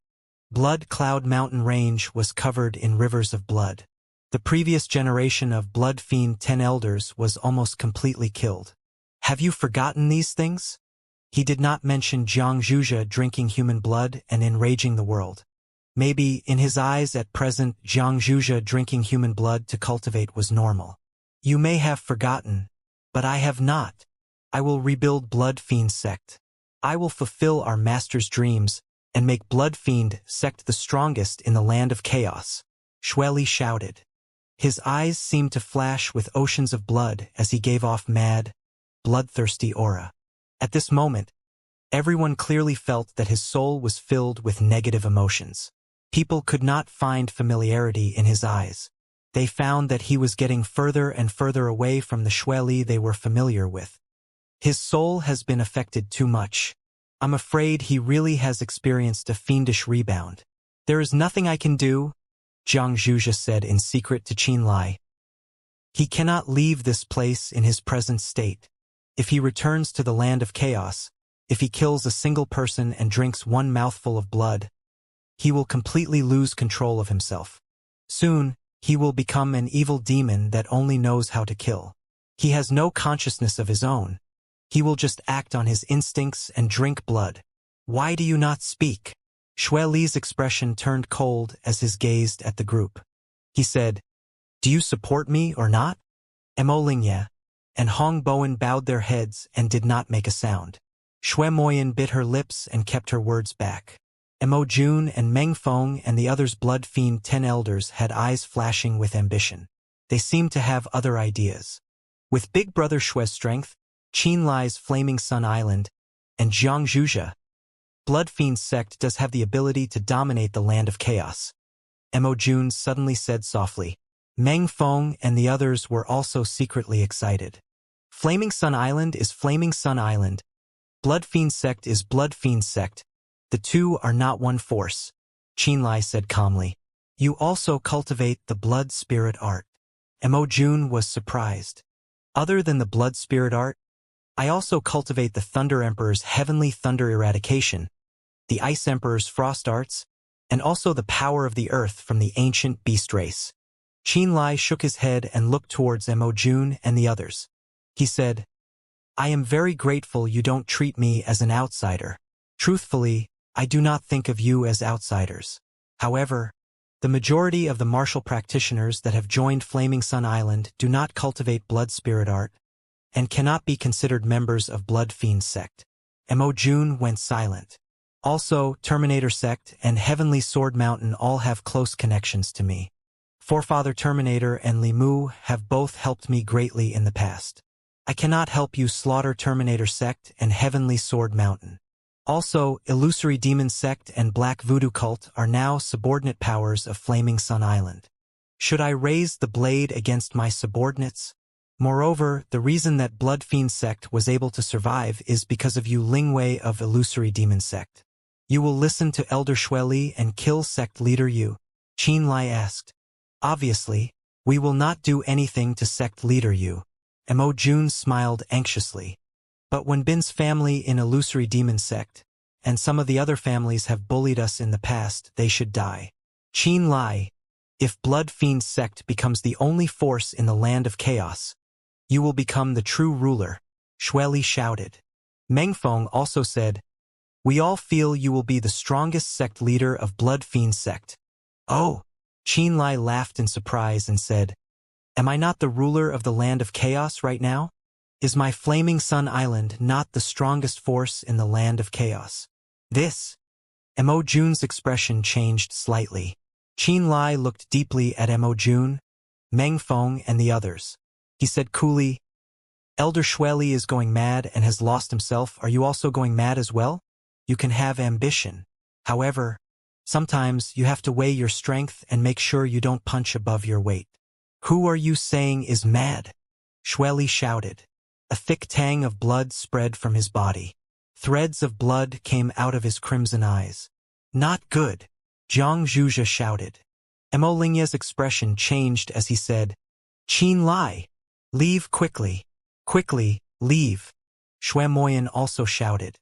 Blood Cloud Mountain Range was covered in rivers of blood. The previous generation of Blood Fiend 10 Elders was almost completely killed. Have you forgotten these things? He did not mention Jiang Zhuzhe drinking human blood and enraging the world. Maybe, in his eyes at present, Jiang Zhuzhe drinking human blood to cultivate was normal. You may have forgotten, but I have not. I will rebuild Blood Fiend sect. I will fulfill our master's dreams and make Blood Fiend sect the strongest in the land of chaos. Xueli shouted. His eyes seemed to flash with oceans of blood as he gave off mad, bloodthirsty aura. At this moment, everyone clearly felt that his soul was filled with negative emotions. People could not find familiarity in his eyes. They found that he was getting further and further away from the Xueli they were familiar with. His soul has been affected too much. I'm afraid he really has experienced a fiendish rebound. There is nothing I can do, Jiang Zhuzhe said in secret to Qinlai. He cannot leave this place in his present state. If he returns to the land of chaos, if he kills a single person and drinks 1 mouthful of blood, he will completely lose control of himself. Soon, he will become an evil demon that only knows how to kill. He has no consciousness of his own. He will just act on his instincts and drink blood. Why do you not speak? Xueli's expression turned cold as he gazed at the group. He said, "Do you support me or not?" Emolingia and Hong Bowen bowed their heads and did not make a sound. Xue Moyan bit her lips and kept her words back. Emo Jun and Meng Feng and the others Blood Fiend 10 Elders had eyes flashing with ambition. They seemed to have other ideas. With Big Brother Xue's strength, Qinlai's Flaming Sun Island, and Jiang Zhuzhe, Blood Fiend's sect does have the ability to dominate the land of chaos. Emo Jun suddenly said softly. Meng Feng and the others were also secretly excited. Flaming Sun Island is Flaming Sun Island. Blood Fiend sect is Blood Fiend sect. The two are not one force, Qinlai said calmly. You also cultivate the blood spirit art. Emo Jun was surprised. Other than the blood spirit art, I also cultivate the Thunder Emperor's Heavenly Thunder Eradication, the Ice Emperor's Frost Arts, and also the power of the earth from the ancient beast race. Qinlai shook his head and looked towards Emo Jun and the others. He said, I am very grateful you don't treat me as an outsider. Truthfully, I do not think of you as outsiders. However, the majority of the martial practitioners that have joined Flaming Sun Island do not cultivate blood spirit art and cannot be considered members of Blood Fiend sect. Emo Jun went silent. Also, Terminator sect and Heavenly Sword Mountain all have close connections to me. Forefather Terminator and Li Mu have both helped me greatly in the past. I cannot help you slaughter Terminator sect and Heavenly Sword Mountain. Also, Illusory Demon sect and Black Voodoo cult are now subordinate powers of Flaming Sun Island. Should I raise the blade against my subordinates? Moreover, the reason that Blood Fiend sect was able to survive is because of you Lingwei of Illusory Demon sect. You will listen to Elder Shueli and kill sect leader Yu? Qin Lai asked. Obviously, we will not do anything to sect leader Yu. Mo Jun smiled anxiously. But when Bin's family in Illusory Demon Sect, and some of the other families have bullied us in the past, they should die. Qin Lai, if Blood Fiend Sect becomes the only force in the land of chaos, you will become the true ruler, Shueli shouted. Meng Feng also said, we all feel you will be the strongest sect leader of Blood Fiend Sect. Oh! Qin Lai laughed in surprise and said, am I not the ruler of the land of chaos right now? Is my Flaming Sun Island not the strongest force in the land of chaos? This? Mo Jun's expression changed slightly. Qin Lai looked deeply at Mo Jun, Meng Feng, and the others. He said coolly, Elder Shueli is going mad and has lost himself. Are you also going mad as well? You can have ambition. However, sometimes you have to weigh your strength and make sure you don't punch above your weight. Who are you saying is mad? Shueli shouted. A thick tang of blood spread from his body. Threads of blood came out of his crimson eyes. Not good, Jiang Zhuzha shouted. Mo Lingya's expression changed as he said, Qin Lai, leave quickly. Quickly, leave. Xue Moyan also shouted.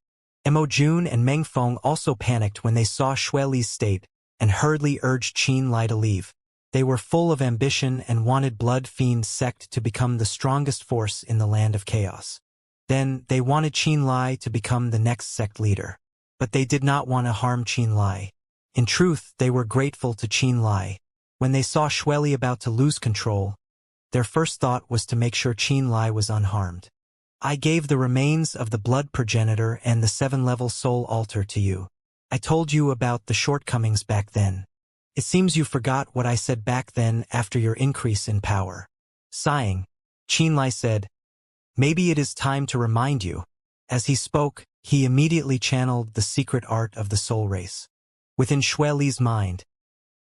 Mo Jun and Meng Feng also panicked when they saw Shueli's state and hurriedly urged Qin Lai to leave. They were full of ambition and wanted Blood Fiend Sect to become the strongest force in the land of chaos. Then, they wanted Qin Lai to become the next sect leader. But they did not want to harm Qin Lai. In truth, they were grateful to Qin Lai. When they saw Shueli about to lose control, their first thought was to make sure Qin Lai was unharmed. I gave the remains of the blood progenitor and the 7-level soul altar to you. I told you about the shortcomings back then. It seems you forgot what I said back then after your increase in power. Sighing, Qin Lai said, maybe it is time to remind you. As he spoke, he immediately channeled the secret art of the soul race. Within Shueli's mind,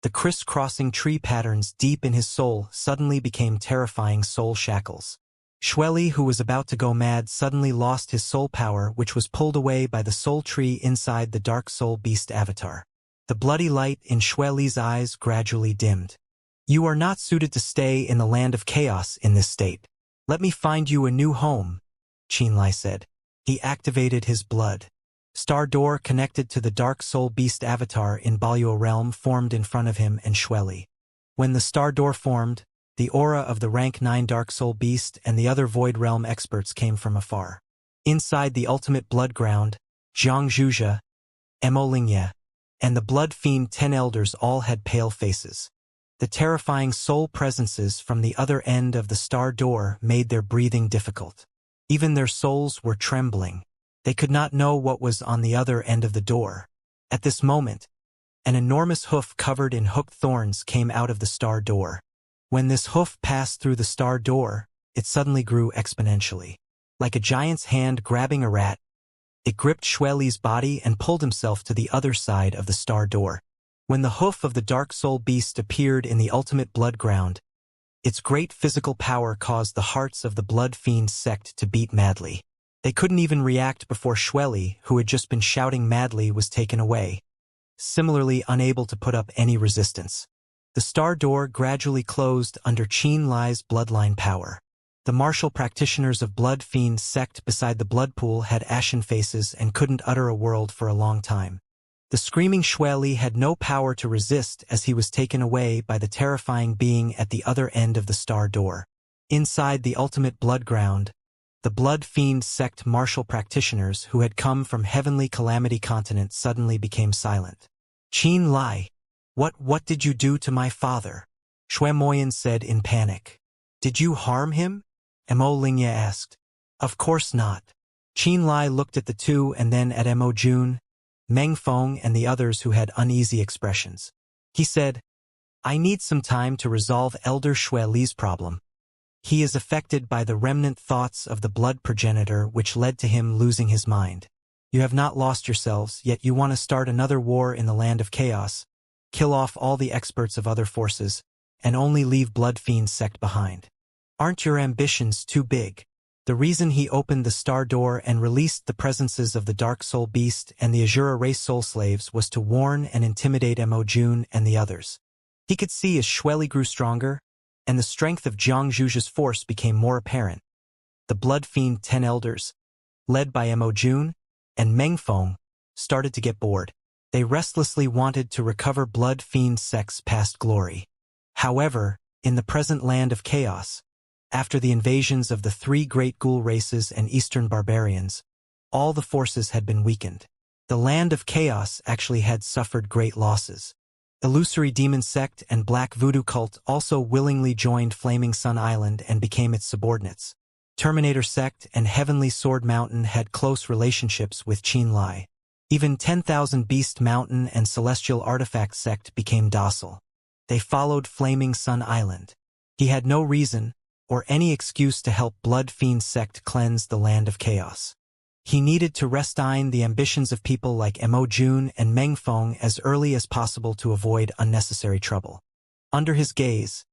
the criss-crossing tree patterns deep in his soul suddenly became terrifying soul shackles. Shueli, who was about to go mad, suddenly lost his soul power, which was pulled away by the soul tree inside the dark soul beast avatar. The bloody light in Shueli's eyes gradually dimmed. You are not suited to stay in the land of chaos in this state. Let me find you a new home, Qin Lai said. He activated his blood. Star door connected to the dark soul beast avatar in Baliuo realm formed in front of him and Shueli. When the star door formed, the aura of the rank 9 dark soul beast and the other void realm experts came from afar. Inside the ultimate blood ground, Jiang Zhuzha, Mo Lingye, and the blood fiend 10 elders all had pale faces. The terrifying soul presences from the other end of the star door made their breathing difficult. Even their souls were trembling. They could not know what was on the other end of the door. At this moment, an enormous hoof covered in hooked thorns came out of the star door. When this hoof passed through the star door, it suddenly grew exponentially. Like a giant's hand grabbing a rat, it gripped Shueli's body and pulled himself to the other side of the star door. When the hoof of the dark soul beast appeared in the ultimate blood ground, its great physical power caused the hearts of the blood fiend sect to beat madly. They couldn't even react before Shueli, who had just been shouting madly, was taken away, similarly unable to put up any resistance. The star door gradually closed under Qin Lai's bloodline power. The martial practitioners of Blood Fiend Sect beside the blood pool had ashen faces and couldn't utter a word for a long time. The screaming Shueli had no power to resist as he was taken away by the terrifying being at the other end of the star door. Inside the ultimate blood ground, the Blood Fiend Sect martial practitioners who had come from Heavenly Calamity Continent suddenly became silent. Qin Lai, what did you do to my father? Xue Moyan said in panic. Did you harm him? Mo Lingye asked. Of course not. Qin Lai looked at the two and then at Mo Jun, Meng Feng and the others who had uneasy expressions. He said, I need some time to resolve Elder Shueli's problem. He is affected by the remnant thoughts of the blood progenitor which led to him losing his mind. You have not lost yourselves, yet you want to start another war in the land of chaos, kill off all the experts of other forces, and only leave Blood Fiend Sect behind. Aren't your ambitions too big? The reason he opened the star door and released the presences of the Dark Soul Beast and the Azura race soul slaves was to warn and intimidate Mo Jun and the others. He could see as Shueli grew stronger, and the strength of Jiang Zhuge's force became more apparent. The Blood Fiend 10 Elders, led by Mo Jun and Meng Feng, started to get bored. They restlessly wanted to recover Blood Fiend Sect's past glory. However, in the present land of chaos, after the invasions of the 3 great ghoul races and Eastern barbarians, all the forces had been weakened. The land of chaos actually had suffered great losses. Illusory Demon Sect and Black Voodoo Cult also willingly joined Flaming Sun Island and became its subordinates. Terminator Sect and Heavenly Sword Mountain had close relationships with Qin Lai. Even 10,000 Beast Mountain and Celestial Artifact Sect became docile. They followed Flaming Sun Island. He had no reason or any excuse to help Blood Fiend Sect cleanse the land of chaos. He needed to restrain the ambitions of people like Mo Jun and Meng Feng as early as possible to avoid unnecessary trouble. Under his gaze,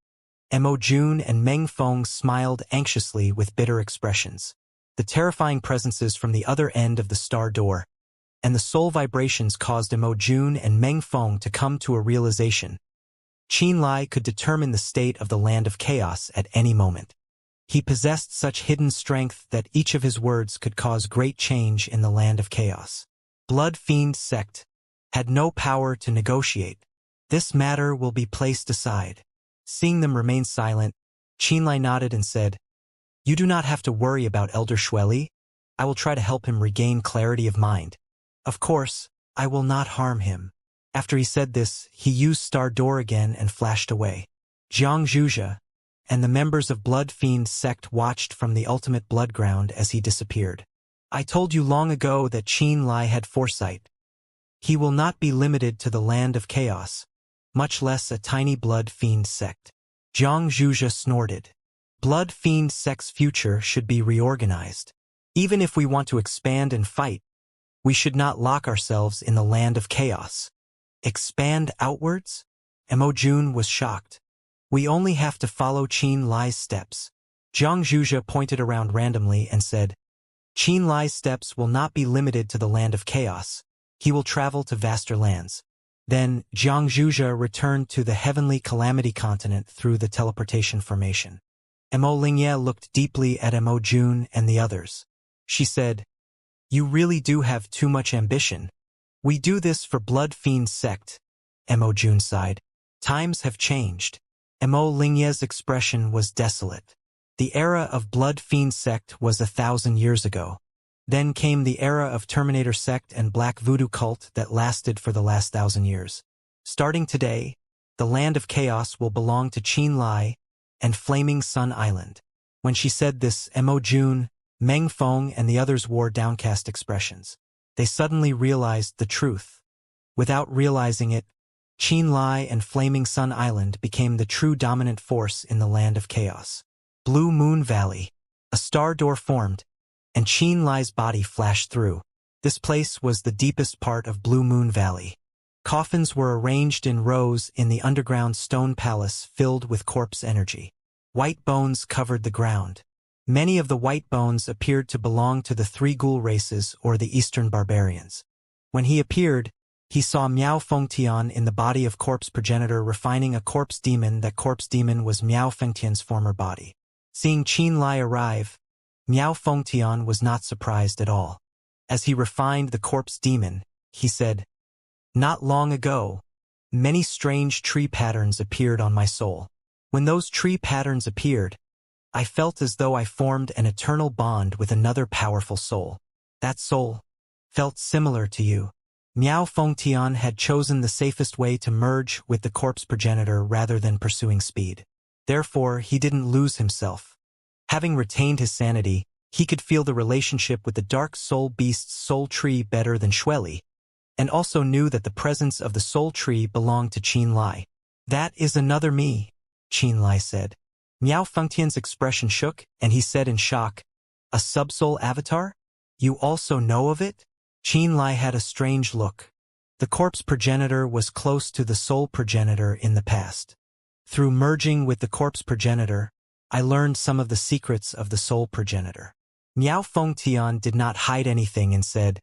Mo Jun and Meng Feng smiled anxiously with bitter expressions. The terrifying presences from the other end of the star door and the soul vibrations caused Mo Jun and Meng Feng to come to a realization. Qin Lai could determine the state of the land of chaos at any moment. He possessed such hidden strength that each of his words could cause great change in the land of chaos. Blood Fiend Sect had no power to negotiate. This matter will be placed aside. Seeing them remain silent, Qin Lai nodded and said, "You do not have to worry about Elder Shueli. I will try to help him regain clarity of mind. Of course, I will not harm him." After he said this, he used Star Door again and flashed away. Jiang Zhuge and the members of Blood Fiend Sect watched from the ultimate blood ground as he disappeared. I told you long ago that Qin Lai had foresight. He will not be limited to the land of chaos, much less a tiny Blood Fiend Sect. Jiang Zhuge snorted. Blood Fiend Sect's future should be reorganized. Even if we want to expand and fight, we should not lock ourselves in the land of chaos. Expand outwards? Mo Jun was shocked. We only have to follow Qin Lai's steps. Jiang Zhuge pointed around randomly and said, Qin Lai's steps will not be limited to the land of chaos. He will travel to vaster lands. Then Jiang Zhuge returned to the heavenly calamity continent through the teleportation formation. Mo Lingye looked deeply at Mo Jun and the others. She said, "You really do have too much ambition. We do this for Blood Fiend Sect." Mo Jun sighed. Times have changed. Mo Lingye's expression was desolate. The era of Blood Fiend Sect was 1,000 years ago. Then came the era of Terminator Sect and Black Voodoo Cult that lasted for the last 1,000 years. Starting today, the land of chaos will belong to Qin Lai and Flaming Sun Island. When she said this, Mo Jun, Meng Feng, and the others wore downcast expressions. They suddenly realized the truth. Without realizing it, Qin Lai and Flaming Sun Island became the true dominant force in the land of chaos. Blue Moon Valley. A star door formed, and Qin Lai's body flashed through. This place was the deepest part of Blue Moon Valley. Coffins were arranged in rows in the underground stone palace filled with corpse energy. White bones covered the ground. Many of the white bones appeared to belong to the 3 ghoul races or the Eastern barbarians. When he appeared, he saw Miao Fengtian in the body of corpse progenitor refining a corpse demon. That corpse demon was Miao Fengtian's former body. Seeing Qin Lai arrive, Miao Fengtian was not surprised at all. As he refined the corpse demon, he said, "Not long ago, many strange tree patterns appeared on my soul. When those tree patterns appeared, I felt as though I formed an eternal bond with another powerful soul. That soul felt similar to you." Miao Fengtian had chosen the safest way to merge with the corpse progenitor rather than pursuing speed. Therefore, he didn't lose himself. Having retained his sanity, he could feel the relationship with the Dark Soul Beast's soul tree better than Shueli, and also knew that the presence of the soul tree belonged to Qin Lai. "That is another me," Qin Lai said. Miao Fengtian's expression shook, and he said in shock, "A subsoul avatar? You also know of it?" Qin Lai had a strange look. The corpse progenitor was close to the soul progenitor in the past. Through merging with the corpse progenitor, I learned some of the secrets of the soul progenitor. Miao Fengtian did not hide anything and said,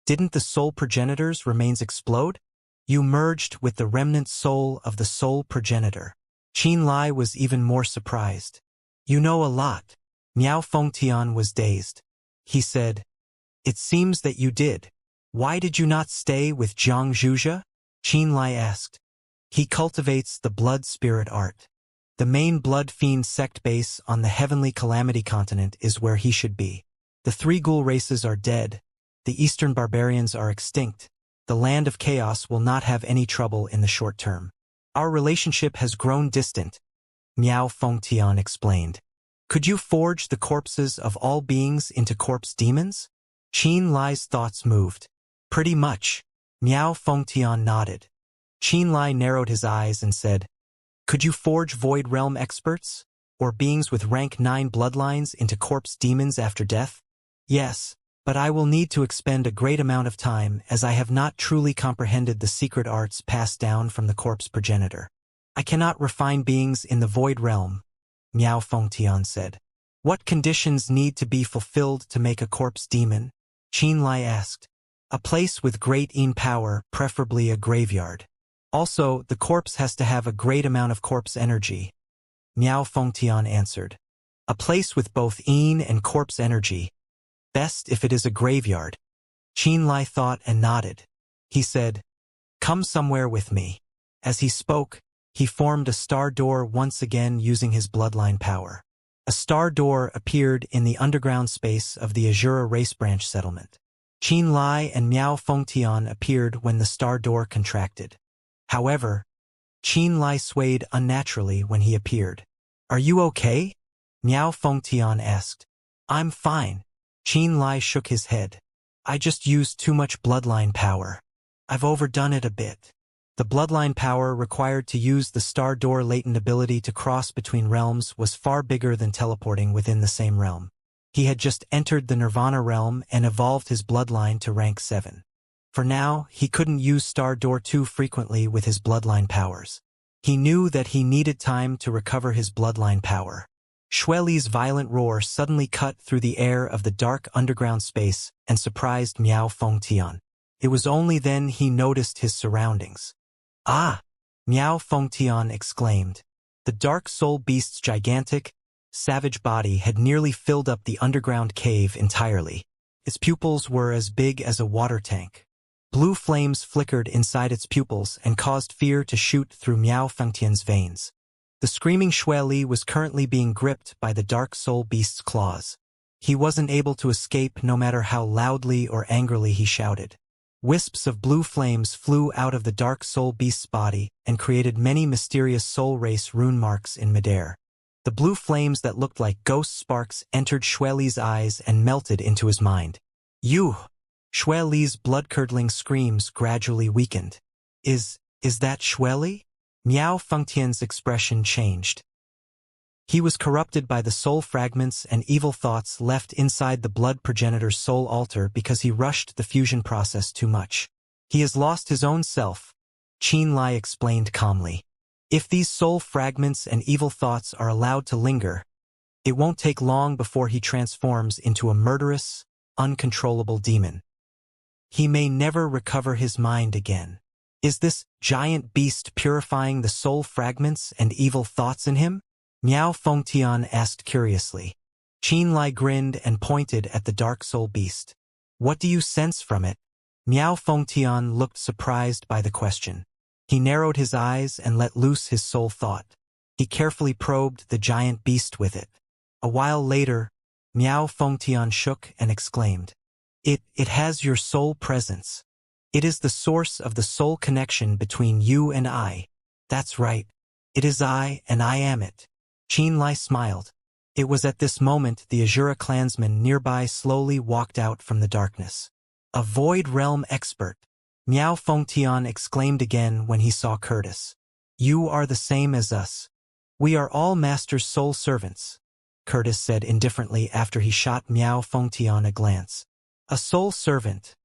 "Didn't the soul progenitor's remains explode? You merged with the remnant soul of the soul progenitor." Qin Lai was even more surprised. "You know a lot." Miao Fengtian was dazed. He said, "It seems that you did. Why did you not stay with Jiang Zhuzhe?" Qin Lai asked. "He cultivates the blood spirit art. The main blood fiend sect base on the heavenly calamity continent is where he should be. The three ghoul races are dead. The eastern barbarians are extinct. The land of chaos will not have any trouble in the short term. Our relationship has grown distant," Miao Fengtian explained. "Could you forge the corpses of all beings into corpse demons?" Qin Lai's thoughts moved. "Pretty much." Miao Fengtian nodded. Qin Lai narrowed his eyes and said, "Could you forge Void Realm experts, or beings with rank 9 bloodlines into corpse demons after death?" "Yes, but I will need to expend a great amount of time as I have not truly comprehended the secret arts passed down from the corpse progenitor. I cannot refine beings in the Void Realm," Miao Fengtian said. "What conditions need to be fulfilled to make a corpse demon?" Qin Lai asked. "A place with great power, preferably a graveyard. Also, the corpse has to have a great amount of corpse energy," Miao Fengtian answered. "A place with both and corpse energy. Best if it is a graveyard." Qin Lai thought and nodded. He said, "Come somewhere with me." As he spoke, he formed a star door once again using his bloodline power. A star door appeared in the underground space of the Azura race branch settlement. Qin Lai and Miao Fengtian appeared when the star door contracted. However, Qin Lai swayed unnaturally when he appeared. "Are you okay?" Miao Fengtian asked. "I'm fine." Qin Lai shook his head. "I just used too much bloodline power. I've overdone it a bit." The bloodline power required to use the star door latent ability to cross between realms was far bigger than teleporting within the same realm. He had just entered the Nirvana realm and evolved his bloodline to rank 7. For now, he couldn't use Star Door too frequently with his bloodline powers. He knew that he needed time to recover his bloodline power. Xueli's violent roar suddenly cut through the air of the dark underground space and surprised Miao Fengtian. It was only then he noticed his surroundings. "Ah!" Miao Fengtian exclaimed. The dark soul beast's gigantic, savage body had nearly filled up the underground cave entirely. Its pupils were as big as a water tank. Blue flames flickered inside its pupils and caused fear to shoot through Miao Fengtian's veins. The screaming Xueli was currently being gripped by the dark soul beast's claws. He wasn't able to escape no matter how loudly or angrily he shouted. Wisps of blue flames flew out of the dark soul beast's body and created many mysterious soul race rune marks in midair. The blue flames that looked like ghost sparks entered Xueli's eyes and melted into his mind. "You!" Xueli's blood-curdling screams gradually weakened. Is that Xueli?" Miao Fengtian's expression changed. He was corrupted by the soul fragments and evil thoughts left inside the blood progenitor's soul altar because he rushed the fusion process too much. "He has lost his own self," Qin Lai explained calmly. "If these soul fragments and evil thoughts are allowed to linger, it won't take long before he transforms into a murderous, uncontrollable demon. He may never recover his mind again. Is this giant beast purifying the soul fragments and evil thoughts in him?" Miao Fengtian asked curiously. Qin Lai grinned and pointed at the dark soul beast. "What do you sense from it?" Miao Fengtian looked surprised by the question. He narrowed his eyes and let loose his soul thought. He carefully probed the giant beast with it. A while later, Miao Fengtian shook and exclaimed, It has your soul presence. It is the source of the soul connection between you and I. That's right. It is I and I am it." Qin Lai smiled. It was at this moment the Azura clansman nearby slowly walked out from the darkness. "A Void Realm expert," Miao Fengtian exclaimed again when he saw Curtis. "You are the same as us. We are all Master's soul servants," Curtis said indifferently after he shot Miao Fengtian a glance. "A soul servant?"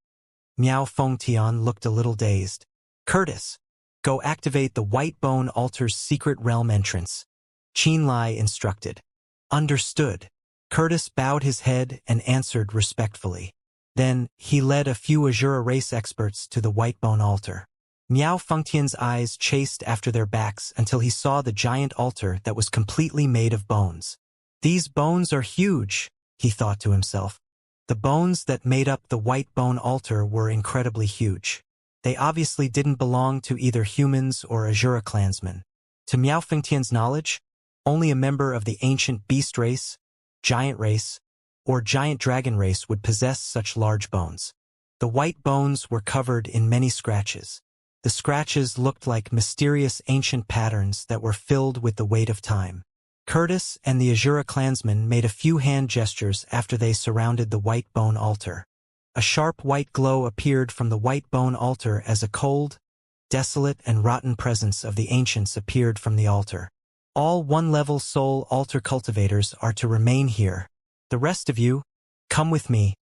Miao Fengtian looked a little dazed. "Curtis, go activate the White Bone Altar's secret realm entrance," Qin Lai instructed. "Understood." Curtis bowed his head and answered respectfully. Then, he led a few Azura race experts to the Whitebone altar. Miao Fengtian's eyes chased after their backs until he saw the giant altar that was completely made of bones. These bones are huge, he thought to himself. The bones that made up the Whitebone altar were incredibly huge. They obviously didn't belong to either humans or Azura clansmen. To Miao Fengtian's knowledge, only a member of the ancient beast race, giant race, or giant dragon race would possess such large bones. The white bones were covered in many scratches. The scratches looked like mysterious ancient patterns that were filled with the weight of time. Curtis and the Azura clansmen made a few hand gestures after they surrounded the Whitebone altar. A sharp white glow appeared from the Whitebone altar as a cold, desolate and rotten presence of the ancients appeared from the altar. All one-level soul altar cultivators are to remain here. The rest of you, come with me,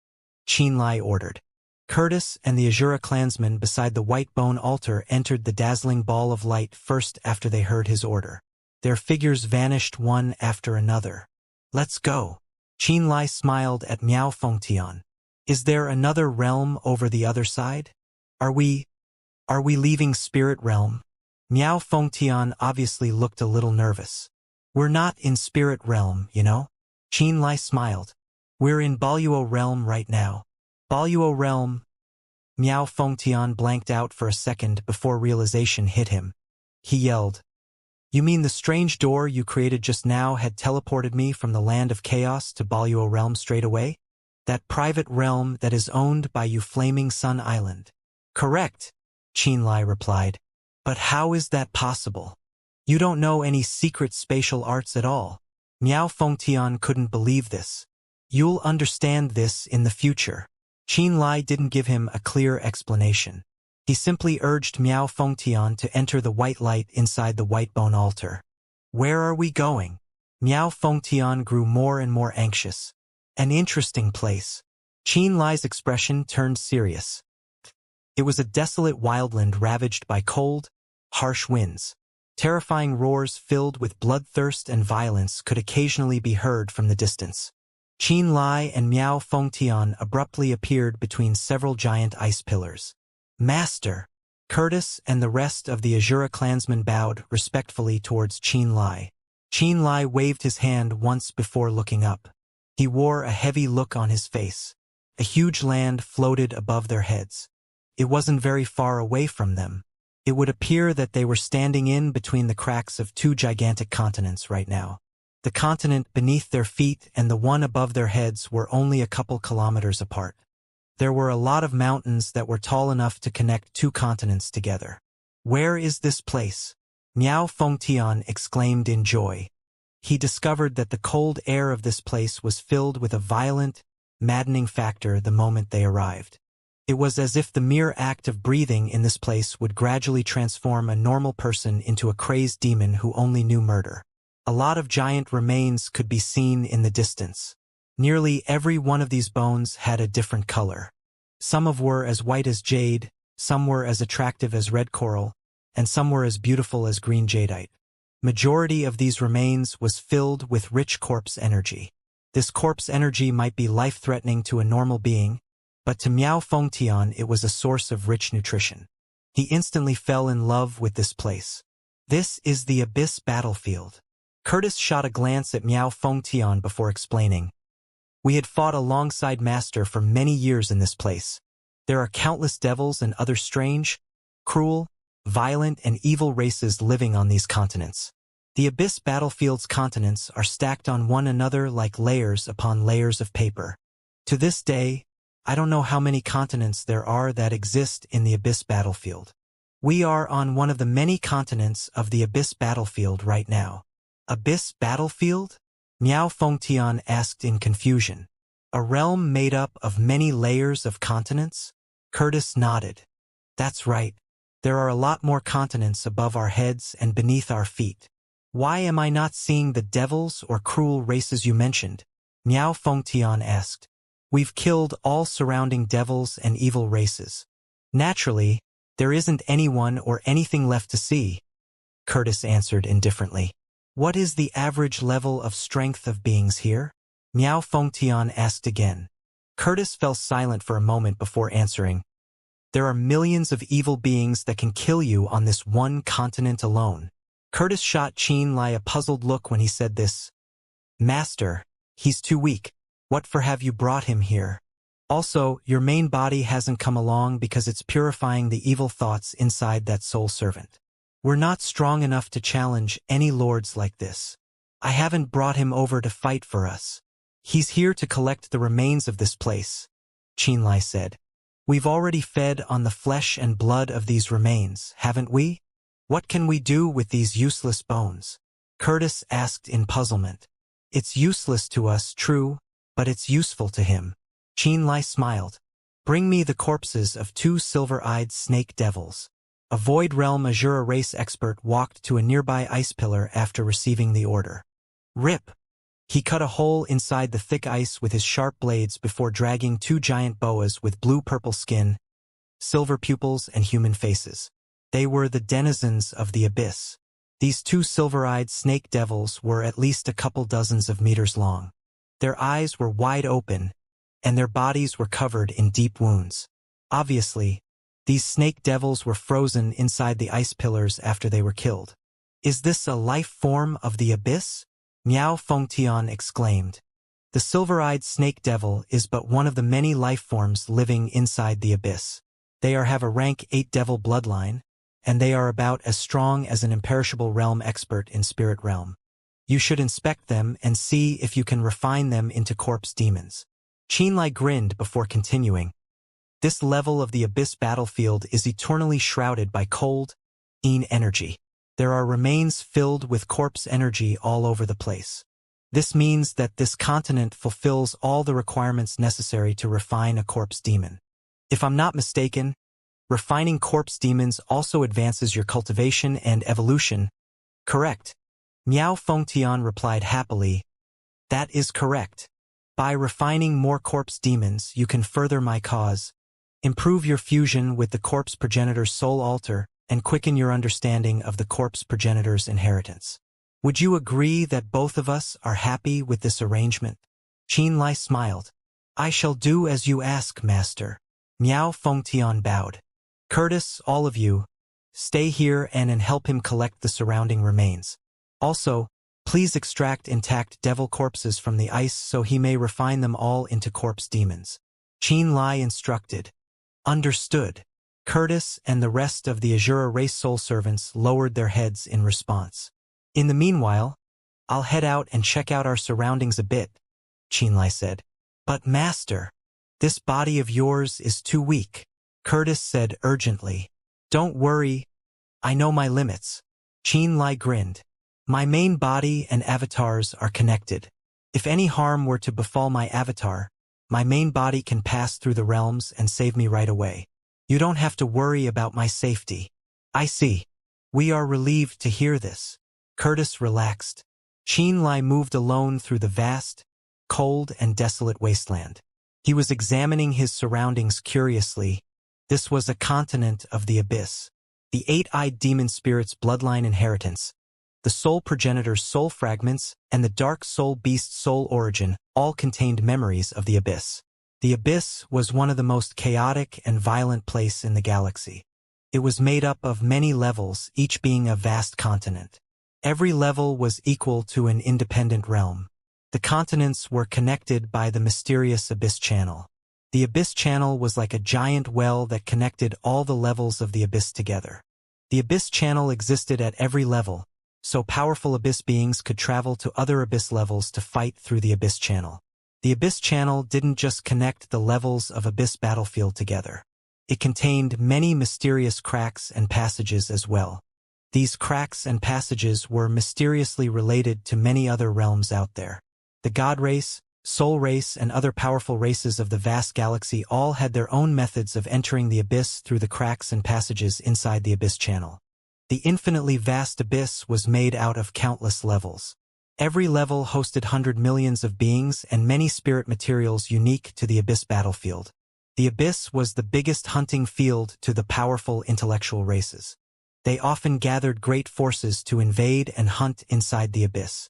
Qianlai ordered. Curtis and the Azura clansmen beside the Whitebone altar entered the dazzling ball of light first after they heard his order. Their figures vanished one after another. Let's go. Qianlai smiled at Miao Fengtian. Is there another realm over the other side? Are we leaving Spirit Realm? Miao Fengtian obviously looked a little nervous. We're not in Spirit Realm, you know? Qianlai smiled. We're in Baluo Realm right now. Baluo Realm. Miao Fengtian blanked out for a second before realization hit him. He yelled, "You mean the strange door you created just now had teleported me from the land of chaos to Baluo Realm straight away? That private realm that is owned by you Flaming Sun Island." "Correct," Qianlai replied. "But how is that possible? You don't know any secret spatial arts at all." Miao Fengtian couldn't believe this. "You'll understand this in the future." Qianlai didn't give him a clear explanation. He simply urged Miao Fengtian to enter the white light inside the Whitebone altar. "Where are we going?" Miao Fengtian grew more and more anxious. "An interesting place." Qianlai's expression turned serious. It was a desolate wildland ravaged by cold, harsh winds. Terrifying roars filled with bloodthirst and violence could occasionally be heard from the distance. Qianlai and Miao Fengtian abruptly appeared between several giant ice pillars. "Master!" Curtis and the rest of the Azura clansmen bowed respectfully towards Qianlai. Qianlai waved his hand once before looking up. He wore a heavy look on his face. A huge land floated above their heads. It wasn't very far away from them. It would appear that they were standing in between the cracks of two gigantic continents right now. The continent beneath their feet and the one above their heads were only a couple kilometers apart. There were a lot of mountains that were tall enough to connect two continents together. "Where is this place?" Miao Fengtian exclaimed in joy. He discovered that the cold air of this place was filled with a violent, maddening factor the moment they arrived. It was as if the mere act of breathing in this place would gradually transform a normal person into a crazed demon who only knew murder. A lot of giant remains could be seen in the distance. Nearly every one of these bones had a different color. Some were as white as jade, some were as attractive as red coral, and some were as beautiful as green jadeite. Majority of these remains was filled with rich corpse energy. This corpse energy might be life-threatening to a normal being, but to Miao Fengtian it was a source of rich nutrition. He instantly fell in love with this place. "This is the Abyss battlefield." Curtis shot a glance at Miao Fengtian before explaining. "We had fought alongside Master for many years in this place. There are countless devils and other strange, cruel, violent and evil races living on these continents. The Abyss battlefield's continents are stacked on one another like layers upon layers of paper. To this day, I don't know how many continents there are that exist in the Abyss battlefield. We are on one of the many continents of the Abyss battlefield right now." "Abyss battlefield?" Miao Fengtian asked in confusion. "A realm made up of many layers of continents?" Curtis nodded. "That's right. There are a lot more continents above our heads and beneath our feet. Why am I not seeing the devils or cruel races you mentioned?" Miao Fengtian asked. "We've killed all surrounding devils and evil races. Naturally, there isn't anyone or anything left to see," Curtis answered indifferently. "What is the average level of strength of beings here?" Miao Fengtian asked again. Curtis fell silent for a moment before answering. There are millions of evil beings that can kill you on this one continent alone. Curtis shot Qianlai a puzzled look when he said this. Master, he's too weak. What for have you brought him here? Also, your main body hasn't come along because it's purifying the evil thoughts inside that soul servant. We're not strong enough to challenge any lords like this. I haven't brought him over to fight for us. He's here to collect the remains of this place, Qianlai said. We've already fed on the flesh and blood of these remains, haven't we? What can we do with these useless bones? Curtis asked in puzzlement. It's useless to us, true, but it's useful to him. Qianlai smiled. Bring me the corpses of 2 silver-eyed snake devils. A Void Realm Azura race expert walked to a nearby ice pillar after receiving the order. Rip! He cut a hole inside the thick ice with his sharp blades before dragging 2 giant boas with blue-purple skin, silver pupils, and human faces. They were the denizens of the abyss. These 2 silver-eyed snake devils were at least a couple dozens of meters long. Their eyes were wide open, and their bodies were covered in deep wounds. Obviously, these snake devils were frozen inside the ice pillars after they were killed. Is this a life form of the abyss? Miao Fengtian exclaimed. The silver-eyed snake devil is but one of the many life forms living inside the abyss. They have a rank 8 devil bloodline, and they are about as strong as an imperishable realm expert in spirit realm. You should inspect them and see if you can refine them into corpse demons. Qianlai grinned before continuing. This level of the abyss battlefield is eternally shrouded by cold, energy. There are remains filled with corpse energy all over the place. This means that this continent fulfills all the requirements necessary to refine a corpse demon. If I'm not mistaken, refining corpse demons also advances your cultivation and evolution. Correct. Miao Fengtian replied happily. That is correct. By refining more corpse demons, you can further my cause, improve your fusion with the corpse progenitor's soul altar, and quicken your understanding of the corpse progenitor's inheritance. Would you agree that both of us are happy with this arrangement? Qianlai smiled. I shall do as you ask, master. Miao Fengtian bowed. Curtis, all of you, stay here and help him collect the surrounding remains. Also, please extract intact devil corpses from the ice so he may refine them all into corpse demons. Qianlai instructed. Understood. Curtis and the rest of the Azura race soul servants lowered their heads in response. In the meanwhile, I'll head out and check out our surroundings a bit, Qianlai said. But master, this body of yours is too weak, Curtis said urgently. Don't worry, I know my limits. Qianlai grinned. My main body and avatars are connected. If any harm were to befall my avatar, my main body can pass through the realms and save me right away. You don't have to worry about my safety. I see. We are relieved to hear this. Curtis relaxed. Qianlai moved alone through the vast, cold and desolate wasteland. He was examining his surroundings curiously. This was a continent of the abyss. The 8-eyed demon spirit's bloodline inheritance, the soul progenitor's soul fragments, and the dark soul beast's soul origin all contained memories of the abyss. The abyss was one of the most chaotic and violent places in the galaxy. It was made up of many levels, each being a vast continent. Every level was equal to an independent realm. The continents were connected by the mysterious Abyss Channel. The Abyss Channel was like a giant well that connected all the levels of the Abyss together. The Abyss Channel existed at every level, so powerful Abyss beings could travel to other Abyss levels to fight through the Abyss Channel. The Abyss Channel didn't just connect the levels of Abyss battlefield together. It contained many mysterious cracks and passages as well. These cracks and passages were mysteriously related to many other realms out there. The God race, Soul race, and other powerful races of the vast galaxy all had their own methods of entering the Abyss through the cracks and passages inside the Abyss Channel. The infinitely vast Abyss was made out of countless levels. Every level hosted hundred millions of beings and many spirit materials unique to the Abyss battlefield. The Abyss was the biggest hunting field to the powerful intellectual races. They often gathered great forces to invade and hunt inside the Abyss.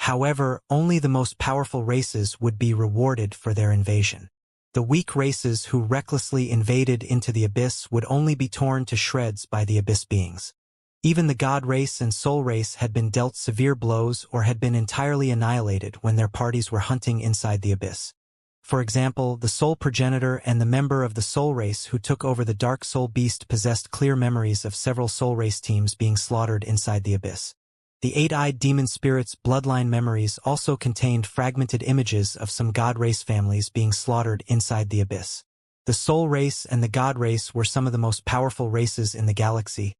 However, only the most powerful races would be rewarded for their invasion. The weak races who recklessly invaded into the abyss would only be torn to shreds by the abyss beings. Even the god race and soul race had been dealt severe blows or had been entirely annihilated when their parties were hunting inside the abyss. For example, the soul progenitor and the member of the soul race who took over the dark soul beast possessed clear memories of several soul race teams being slaughtered inside the abyss. The eight-eyed demon spirit's bloodline memories also contained fragmented images of some god race families being slaughtered inside the abyss. The soul race and the god race were some of the most powerful races in the galaxy,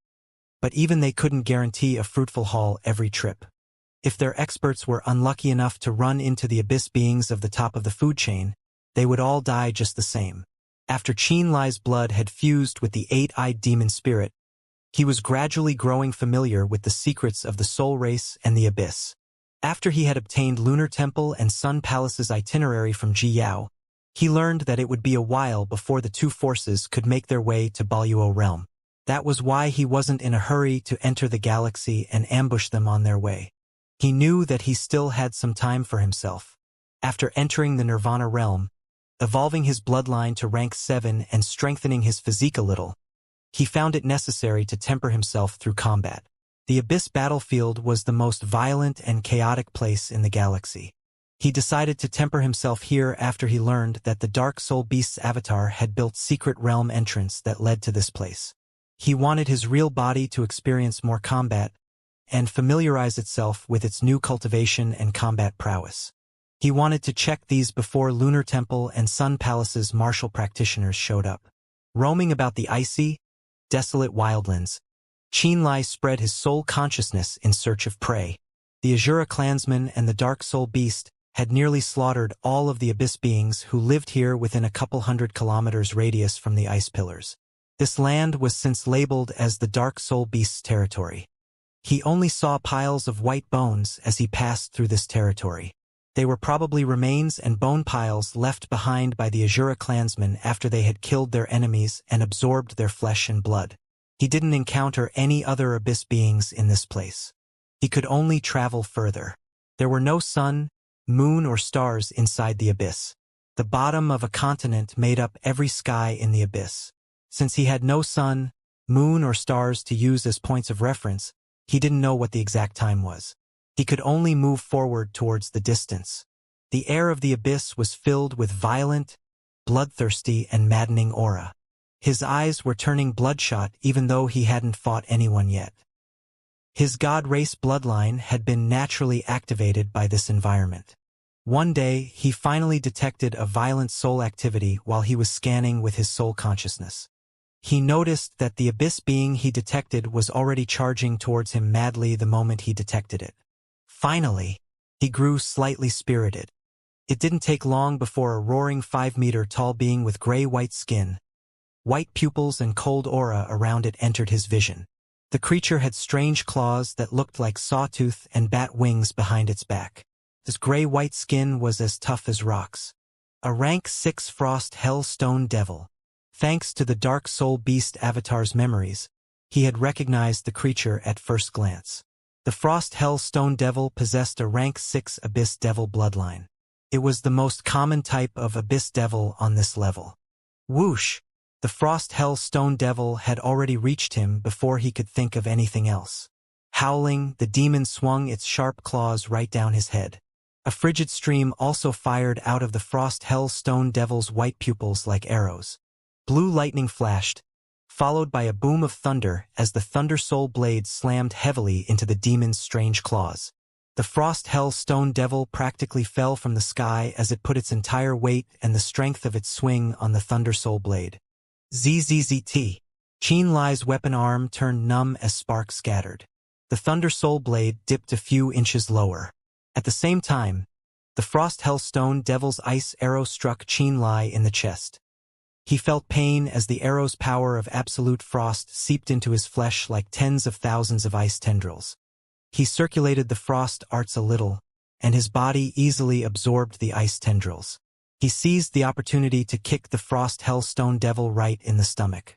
but even they couldn't guarantee a fruitful haul every trip. If their experts were unlucky enough to run into the abyss beings of the top of the food chain, they would all die just the same. After Xianxia's blood had fused with the eight-eyed demon spirit, he was gradually growing familiar with the secrets of the soul race and the abyss. After he had obtained Lunar Temple and Sun Palace's itinerary from Ji Yao, he learned that it would be a while before the two forces could make their way to Baluo realm. That was why he wasn't in a hurry to enter the galaxy and ambush them on their way. He knew that he still had some time for himself. After entering the Nirvana realm, evolving his bloodline to rank 7 and strengthening his physique a little, he found it necessary to temper himself through combat. The Abyss battlefield was the most violent and chaotic place in the galaxy. He decided to temper himself here after he learned that the Dark Soul Beast's avatar had built secret realm entrance that led to this place. He wanted his real body to experience more combat and familiarize itself with its new cultivation and combat prowess. He wanted to check these before Lunar Temple and Sun Palace's martial practitioners showed up. Roaming about the icy, desolate wildlands, Xianxia spread his soul consciousness in search of prey. The Azura clansmen and the Dark Soul Beast had nearly slaughtered all of the Abyss beings who lived here within a couple 100 kilometers radius from the ice pillars. This land was since labeled as the Dark Soul Beast's territory. He only saw piles of white bones as he passed through this territory. They were probably remains and bone piles left behind by the Azura clansmen after they had killed their enemies and absorbed their flesh and blood. He didn't encounter any other Abyss beings in this place. He could only travel further. There were no sun, moon, or stars inside the Abyss. The bottom of a continent made up every sky in the Abyss. Since he had no sun, moon, or stars to use as points of reference, he didn't know what the exact time was. He could only move forward towards the distance. The air of the Abyss was filled with violent, bloodthirsty, and maddening aura. His eyes were turning bloodshot even though he hadn't fought anyone yet. His god race bloodline had been naturally activated by this environment. One day, he finally detected a violent soul activity while he was scanning with his soul consciousness. He noticed that the Abyss being he detected was already charging towards him madly the moment he detected it. Finally, he grew slightly spirited. It didn't take long before a roaring 5-meter-tall being with gray-white skin, white pupils, and cold aura around it entered his vision. The creature had strange claws that looked like sawtooth and bat wings behind its back. His gray-white skin was as tough as rocks. A rank 6 Frost Hell Stone Devil. Thanks to the Dark Soul Beast avatar's memories, he had recognized the creature at first glance. The Frost Hell Stone Devil possessed a rank 6 Abyss Devil bloodline. It was the most common type of Abyss Devil on this level. Whoosh! The Frost Hell Stone Devil had already reached him before he could think of anything else. Howling, the demon swung its sharp claws right down his head. A frigid stream also fired out of the Frost Hell Stone Devil's white pupils like arrows. Blue lightning flashed, followed by a boom of thunder as the Thunder Soul blade slammed heavily into the demon's strange claws. The Frost Hell Stone Devil practically fell from the sky as it put its entire weight and the strength of its swing on the Thunder Soul blade. ZZZT. Xianxia's weapon arm turned numb as sparks scattered. The Thunder Soul blade dipped a few inches lower. At the same time, the Frost Hell Stone Devil's ice arrow struck Xianxia in the chest. He felt pain as the arrow's power of absolute frost seeped into his flesh like tens of thousands of ice tendrils. He circulated the frost arts a little, and his body easily absorbed the ice tendrils. He seized the opportunity to kick the Frost Hell Stone Devil right in the stomach.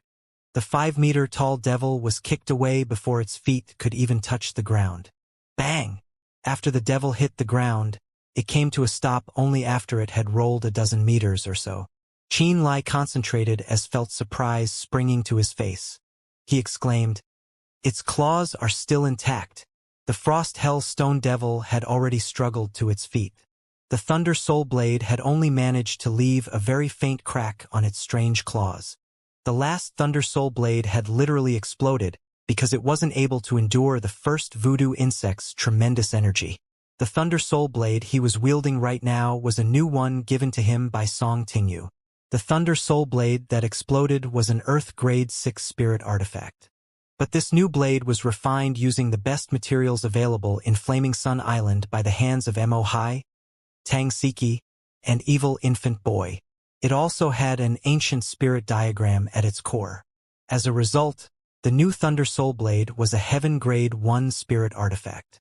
The 5-meter-tall devil was kicked away before its feet could even touch the ground. Bang! After the devil hit the ground, it came to a stop only after it had rolled a dozen meters or so. Qianlai concentrated as felt surprise springing to his face. He exclaimed, "Its claws are still intact." The Frost Hell Stone Devil had already struggled to its feet. The Thunder Soul Blade had only managed to leave a very faint crack on its strange claws. The last Thunder Soul Blade had literally exploded because it wasn't able to endure the first voodoo insect's tremendous energy. The Thunder Soul Blade he was wielding right now was a new one given to him by Song Tingyu. The Thunder Soul Blade that exploded was an Earth Grade 6 spirit artifact. But this new blade was refined using the best materials available in Flaming Sun Island by the hands of Mo Hai, Tang Siki, and Evil Infant Boy. It also had an ancient spirit diagram at its core. As a result, the new Thunder Soul Blade was a Heaven Grade 1 spirit artifact.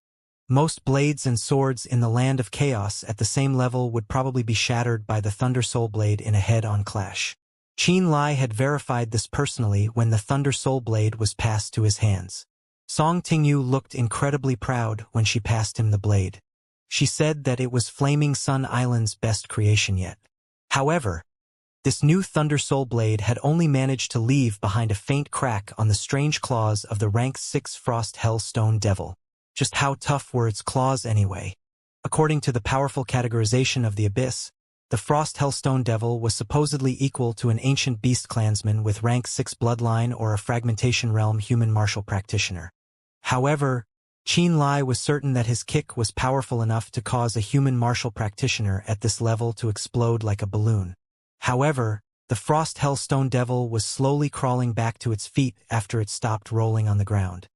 Most blades and swords in the Land of Chaos at the same level would probably be shattered by the Thunder Soul Blade in a head-on clash. Qianlai had verified this personally when the Thunder Soul Blade was passed to his hands. Song Tingyu looked incredibly proud when she passed him the blade. She said that it was Flaming Sun Island's best creation yet. However, this new Thunder Soul Blade had only managed to leave behind a faint crack on the strange claws of the rank 6 Frost Hell Stone Devil. Just how tough were its claws anyway? According to the powerful categorization of the Abyss, the Frost Hellstone Devil was supposedly equal to an ancient beast clansman with rank 6 bloodline or a fragmentation realm human martial practitioner. However, Qianlai was certain that his kick was powerful enough to cause a human martial practitioner at this level to explode like a balloon. However, the Frost Hellstone Devil was slowly crawling back to its feet after it stopped rolling on the ground.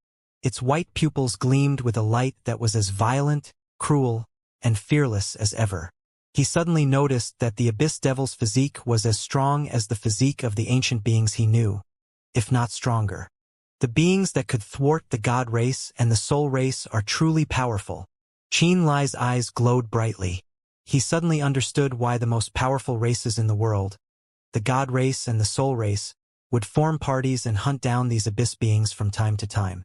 Its white pupils gleamed with a light that was as violent, cruel, and fearless as ever. He suddenly noticed that the Abyss Devil's physique was as strong as the physique of the ancient beings he knew, if not stronger. The beings that could thwart the God race and the Soul race are truly powerful. Qianlai's eyes glowed brightly. He suddenly understood why the most powerful races in the world, the God race and the Soul race, would form parties and hunt down these Abyss beings from time to time.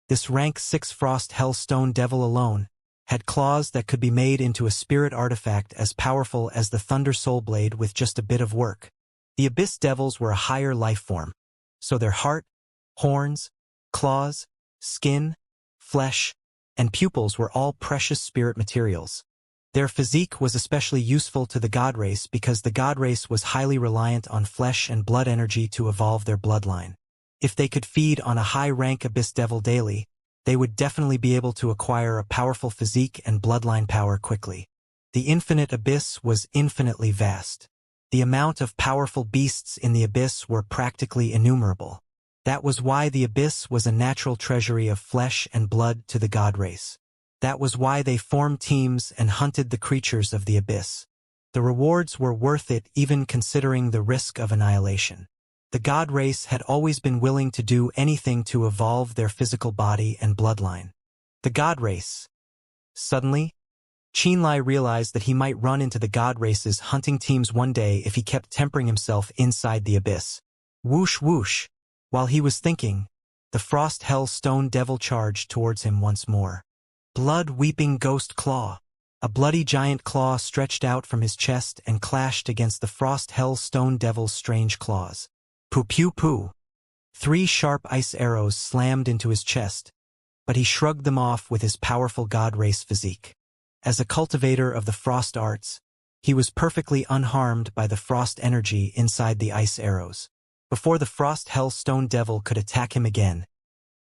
This rank 6 Frost Hellstone Devil alone had claws that could be made into a spirit artifact as powerful as the Thunder Soul Blade with just a bit of work. The Abyss Devils were a higher life form, so their heart, horns, claws, skin, flesh, and pupils were all precious spirit materials. Their physique was especially useful to the God race because the God race was highly reliant on flesh and blood energy to evolve their bloodline. If they could feed on a high-rank Abyss Devil daily, they would definitely be able to acquire a powerful physique and bloodline power quickly. The infinite Abyss was infinitely vast. The amount of powerful beasts in the Abyss were practically innumerable. That was why the Abyss was a natural treasury of flesh and blood to the God race. That was why they formed teams and hunted the creatures of the Abyss. The rewards were worth it even considering the risk of annihilation. The God race had always been willing to do anything to evolve their physical body and bloodline. The God race. Suddenly, Qianlai realized that he might run into the God race's hunting teams one day if he kept tempering himself inside the Abyss. Whoosh whoosh. While he was thinking, the Frost Hell Stone Devil charged towards him once more. Blood-weeping ghost claw. A bloody giant claw stretched out from his chest and clashed against the Frost Hell Stone Devil's strange claws. Poo-pew-poo. 3 sharp ice arrows slammed into his chest, but he shrugged them off with his powerful God race physique. As a cultivator of the frost arts, he was perfectly unharmed by the frost energy inside the ice arrows. Before the Frost Hell Stone Devil could attack him again,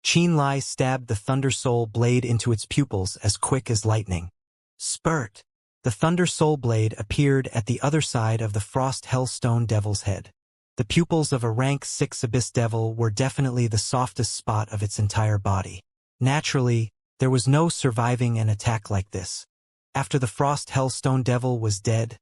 Qianlai stabbed the Thunder Soul Blade into its pupils as quick as lightning. Spurt! The Thunder Soul Blade appeared at the other side of the Frost Hell Stone Devil's head. The pupils of a rank 6 Abyss Devil were definitely the softest spot of its entire body. Naturally, there was no surviving an attack like this. After the Frost Hellstone Devil was dead,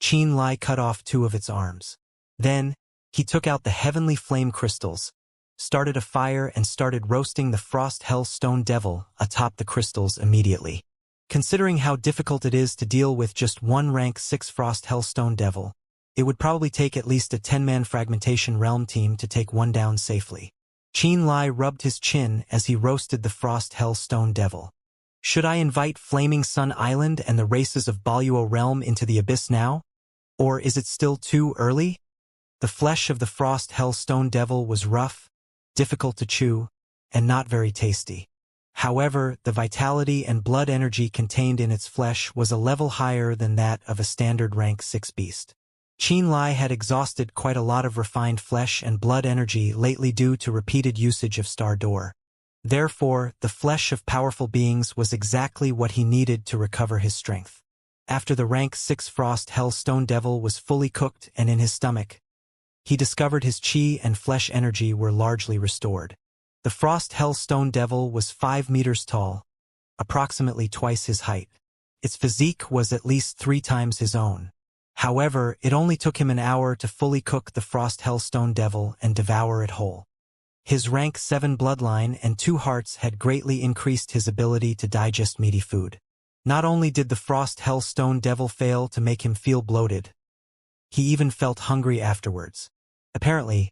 Qianlai cut off 2 of its arms. Then, he took out the heavenly flame crystals, started a fire and started roasting the Frost Hellstone Devil atop the crystals immediately. Considering how difficult it is to deal with just one rank 6 Frost Hellstone Devil, it would probably take at least a 10-man fragmentation realm team to take one down safely. Qianlai rubbed his chin as he roasted the Frost Hellstone Devil. Should I invite Flaming Sun Island and the races of Boluo Realm into the abyss now? Or is it still too early? The flesh of the Frost Hell Stone Devil was rough, difficult to chew, and not very tasty. However, the vitality and blood energy contained in its flesh was a level higher than that of a standard rank 6 beast. Qin Lai had exhausted quite a lot of refined flesh and blood energy lately due to repeated usage of Star Door. Therefore, the flesh of powerful beings was exactly what he needed to recover his strength. After the rank 6 Frost Hell Stone Devil was fully cooked and in his stomach, he discovered his chi and flesh energy were largely restored. The Frost Hell Stone Devil was 5 meters tall, approximately twice his height. Its physique was at least 3 times his own. However, it only took him an hour to fully cook the Frost Hell Stone Devil and devour it whole. His rank 7 bloodline and 2 hearts had greatly increased his ability to digest meaty food. Not only did the Frost Hell Stone Devil fail to make him feel bloated, he even felt hungry afterwards. Apparently,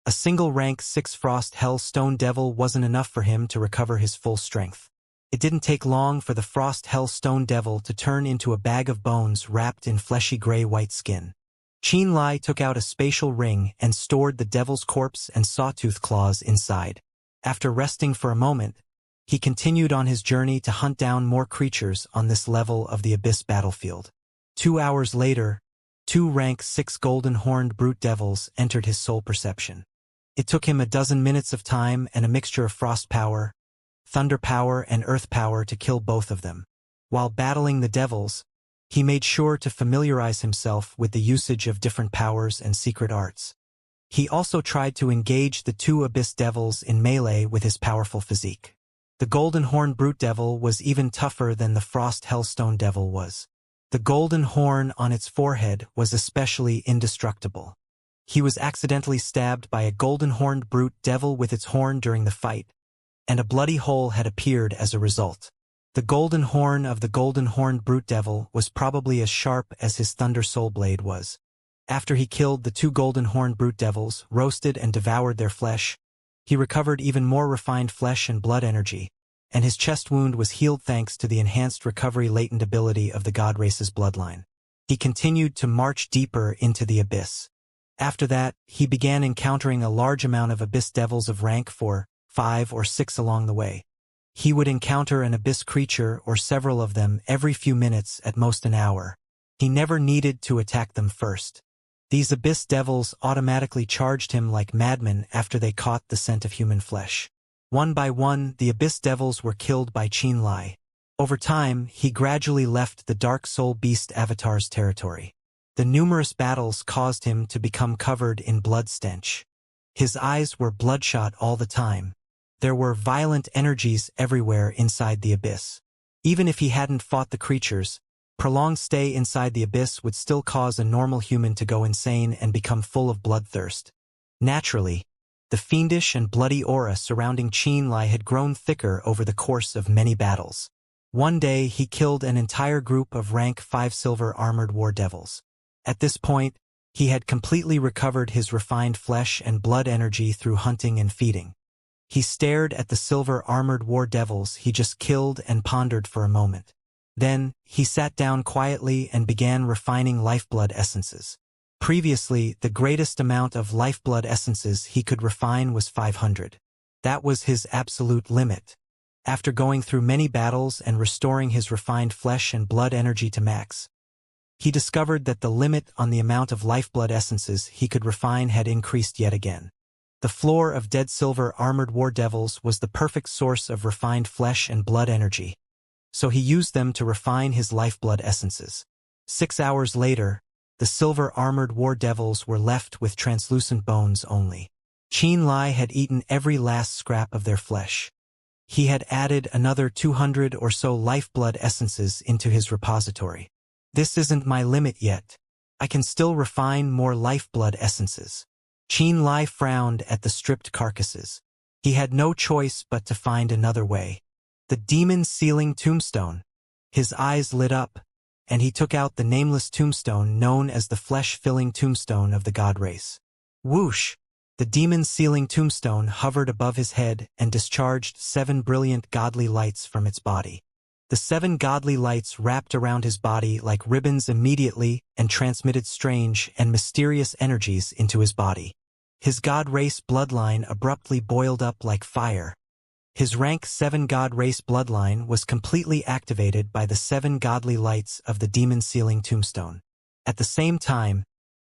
a single rank 6 Frost Hell Stone Devil wasn't enough for him to recover his full strength. It didn't take long for the Frost Hell Stone Devil to turn into a bag of bones wrapped in fleshy gray-white skin. Qin Lai took out a spatial ring and stored the devil's corpse and sawtooth claws inside. After resting for a moment, he continued on his journey to hunt down more creatures on this level of the Abyss battlefield. 2 hours later, 2 rank 6 golden-horned brute devils entered his soul perception. It took him a dozen minutes of time and a mixture of frost power, thunder power, and earth power to kill both of them. While battling the devils, he made sure to familiarize himself with the usage of different powers and secret arts. He also tried to engage the 2 abyss devils in melee with his powerful physique. The golden horn brute devil was even tougher than the Frost Hellstone devil was. The golden horn on its forehead was especially indestructible. He was accidentally stabbed by a golden-horned brute devil with its horn during the fight, and a bloody hole had appeared as a result. The golden horn of the golden-horned brute devil was probably as sharp as his thunder soul blade was. After he killed the 2 golden-horned brute devils, roasted and devoured their flesh, he recovered even more refined flesh and blood energy, and his chest wound was healed thanks to the enhanced recovery latent ability of the god race's bloodline. He continued to march deeper into the abyss. After that, he began encountering a large amount of abyss devils of rank 4, 5, or 6 along the way. He would encounter an abyss creature or several of them every few minutes, at most an hour. He never needed to attack them first. These abyss devils automatically charged him like madmen after they caught the scent of human flesh. One by one, the abyss devils were killed by Qin Lai. Over time, he gradually left the Dark Soul Beast Avatar's territory. The numerous battles caused him to become covered in blood stench. His eyes were bloodshot all the time. There were violent energies everywhere inside the abyss. Even if he hadn't fought the creatures, prolonged stay inside the abyss would still cause a normal human to go insane and become full of bloodthirst. Naturally, the fiendish and bloody aura surrounding Qin Lai had grown thicker over the course of many battles. One day he killed an entire group of rank 5 silver armored war devils. At this point, he had completely recovered his refined flesh and blood energy through hunting and feeding. He stared at the silver armored war devils he just killed and pondered for a moment. Then, he sat down quietly and began refining lifeblood essences. Previously, the greatest amount of lifeblood essences he could refine was 500. That was his absolute limit. After going through many battles and restoring his refined flesh and blood energy to max, he discovered that the limit on the amount of lifeblood essences he could refine had increased yet again. The floor of dead silver armored war devils was the perfect source of refined flesh and blood energy, so he used them to refine his lifeblood essences. 6 hours later, the silver armored war devils were left with translucent bones only. Qin Lai had eaten every last scrap of their flesh. He had added another 200 or so lifeblood essences into his repository. This isn't my limit yet. I can still refine more lifeblood essences. Qin Lai frowned at the stripped carcasses. He had no choice but to find another way. The demon sealing tombstone. His eyes lit up, and he took out the nameless tombstone known as the flesh-filling tombstone of the god race. Whoosh! The demon sealing tombstone hovered above his head and discharged 7 brilliant godly lights from its body. The 7 godly lights wrapped around his body like ribbons immediately and transmitted strange and mysterious energies into his body. His god race bloodline abruptly boiled up like fire. His rank 7 god race bloodline was completely activated by the 7 godly lights of the demon sealing tombstone. At the same time,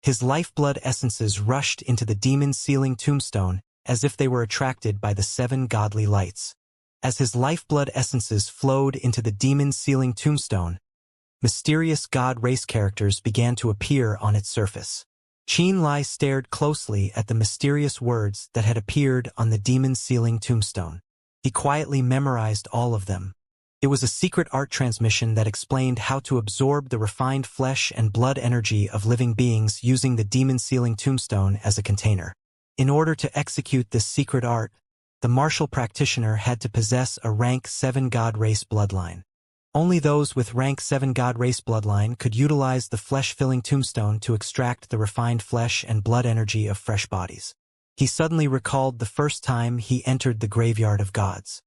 his lifeblood essences rushed into the demon sealing tombstone as if they were attracted by the 7 godly lights. As his lifeblood essences flowed into the demon sealing tombstone, mysterious god race characters began to appear on its surface. Qianlai stared closely at the mysterious words that had appeared on the demon sealing tombstone. He quietly memorized all of them. It was a secret art transmission that explained how to absorb the refined flesh and blood energy of living beings using the demon sealing tombstone as a container. In order to execute this secret art, the martial practitioner had to possess a rank 7 god race bloodline. Only those with rank 7 god race bloodline could utilize the flesh-filling tombstone to extract the refined flesh and blood energy of fresh bodies. He suddenly recalled the first time he entered the graveyard of gods.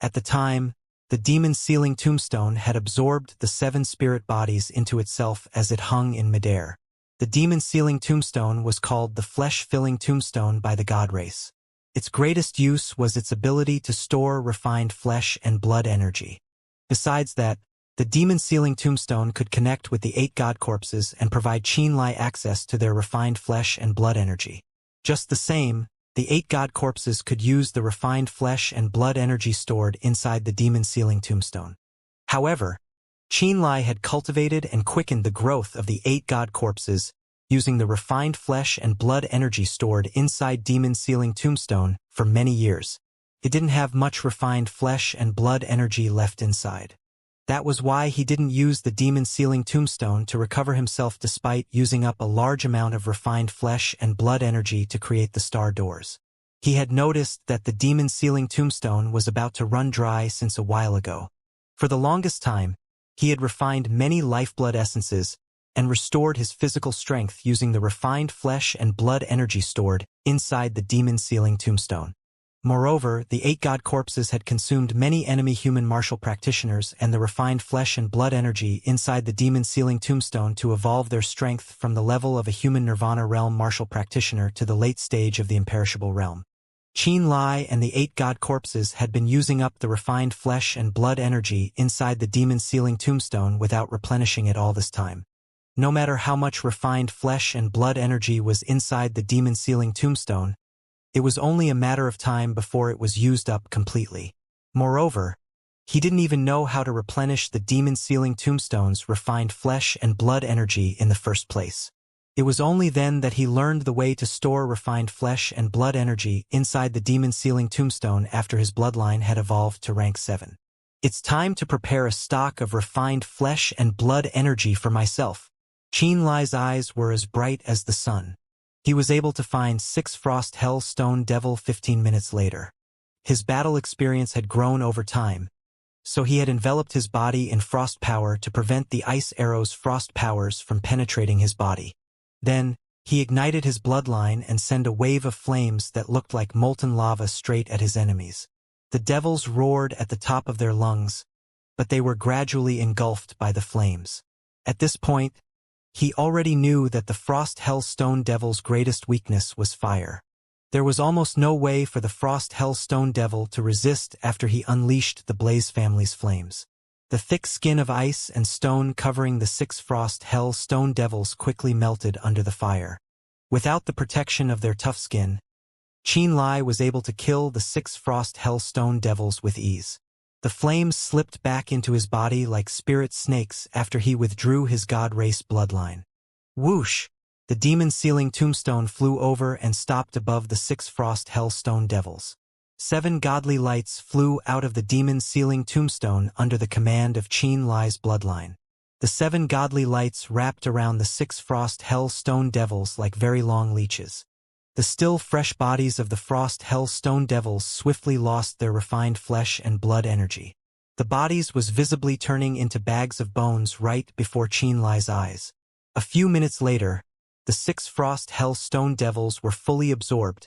At the time, the demon sealing tombstone had absorbed the 7 spirit bodies into itself as it hung in midair. The demon sealing tombstone was called the flesh-filling tombstone by the god race. Its greatest use was its ability to store refined flesh and blood energy. Besides that, the demon sealing tombstone could connect with the 8 god corpses and provide Qianlai access to their refined flesh and blood energy. Just the same, the 8 god corpses could use the refined flesh and blood energy stored inside the demon sealing tombstone. However, Qianlai had cultivated and quickened the growth of the 8 god corpses using the refined flesh and blood energy stored inside demon sealing tombstone for many years. It didn't have much refined flesh and blood energy left inside. That was why he didn't use the demon sealing tombstone to recover himself despite using up a large amount of refined flesh and blood energy to create the star doors. He had noticed that the demon sealing tombstone was about to run dry since a while ago. For the longest time, he had refined many lifeblood essences and restored his physical strength using the refined flesh and blood energy stored inside the demon sealing tombstone. Moreover, the 8 god corpses had consumed many enemy human martial practitioners and the refined flesh and blood energy inside the demon sealing tombstone to evolve their strength from the level of a human nirvana realm martial practitioner to the late stage of the imperishable realm. Qianlai and the 8 god corpses had been using up the refined flesh and blood energy inside the demon sealing tombstone without replenishing it all this time. No matter how much refined flesh and blood energy was inside the demon sealing tombstone, it was only a matter of time before it was used up completely. Moreover, he didn't even know how to replenish the demon sealing tombstone's refined flesh and blood energy in the first place. It was only then that he learned the way to store refined flesh and blood energy inside the demon sealing tombstone after his bloodline had evolved to rank 7. It's time to prepare a stock of refined flesh and blood energy for myself. Qianlai's eyes were as bright as the sun. He was able to find 6 Frost Hell Stone Devil 15 minutes later. His battle experience had grown over time, so he had enveloped his body in frost power to prevent the ice arrow's frost powers from penetrating his body. Then, he ignited his bloodline and sent a wave of flames that looked like molten lava straight at his enemies. The devils roared at the top of their lungs, but they were gradually engulfed by the flames. At this point, he already knew that the Frost Hell Stone Devil's greatest weakness was fire. There was almost no way for the Frost Hell Stone Devil to resist after he unleashed the Blaze family's flames. The thick skin of ice and stone covering the 6 Frost Hell Stone Devils quickly melted under the fire. Without the protection of their tough skin, Qianlai was able to kill the 6 Frost Hell Stone Devils with ease. The flames slipped back into his body like spirit snakes after he withdrew his god race bloodline. Whoosh! The demon sealing tombstone flew over and stopped above the 6 Frost Hell Stone Devils. 7 godly lights flew out of the demon sealing tombstone under the command of Qianlai's bloodline. The 7 godly lights wrapped around the 6 Frost Hell Stone Devils like very long leeches. The still fresh bodies of the Frost Hell Stone Devils swiftly lost their refined flesh and blood energy. The bodies was visibly turning into bags of bones right before Qianlai's eyes. A few minutes later, the 6 Frost Hell Stone Devils were fully absorbed,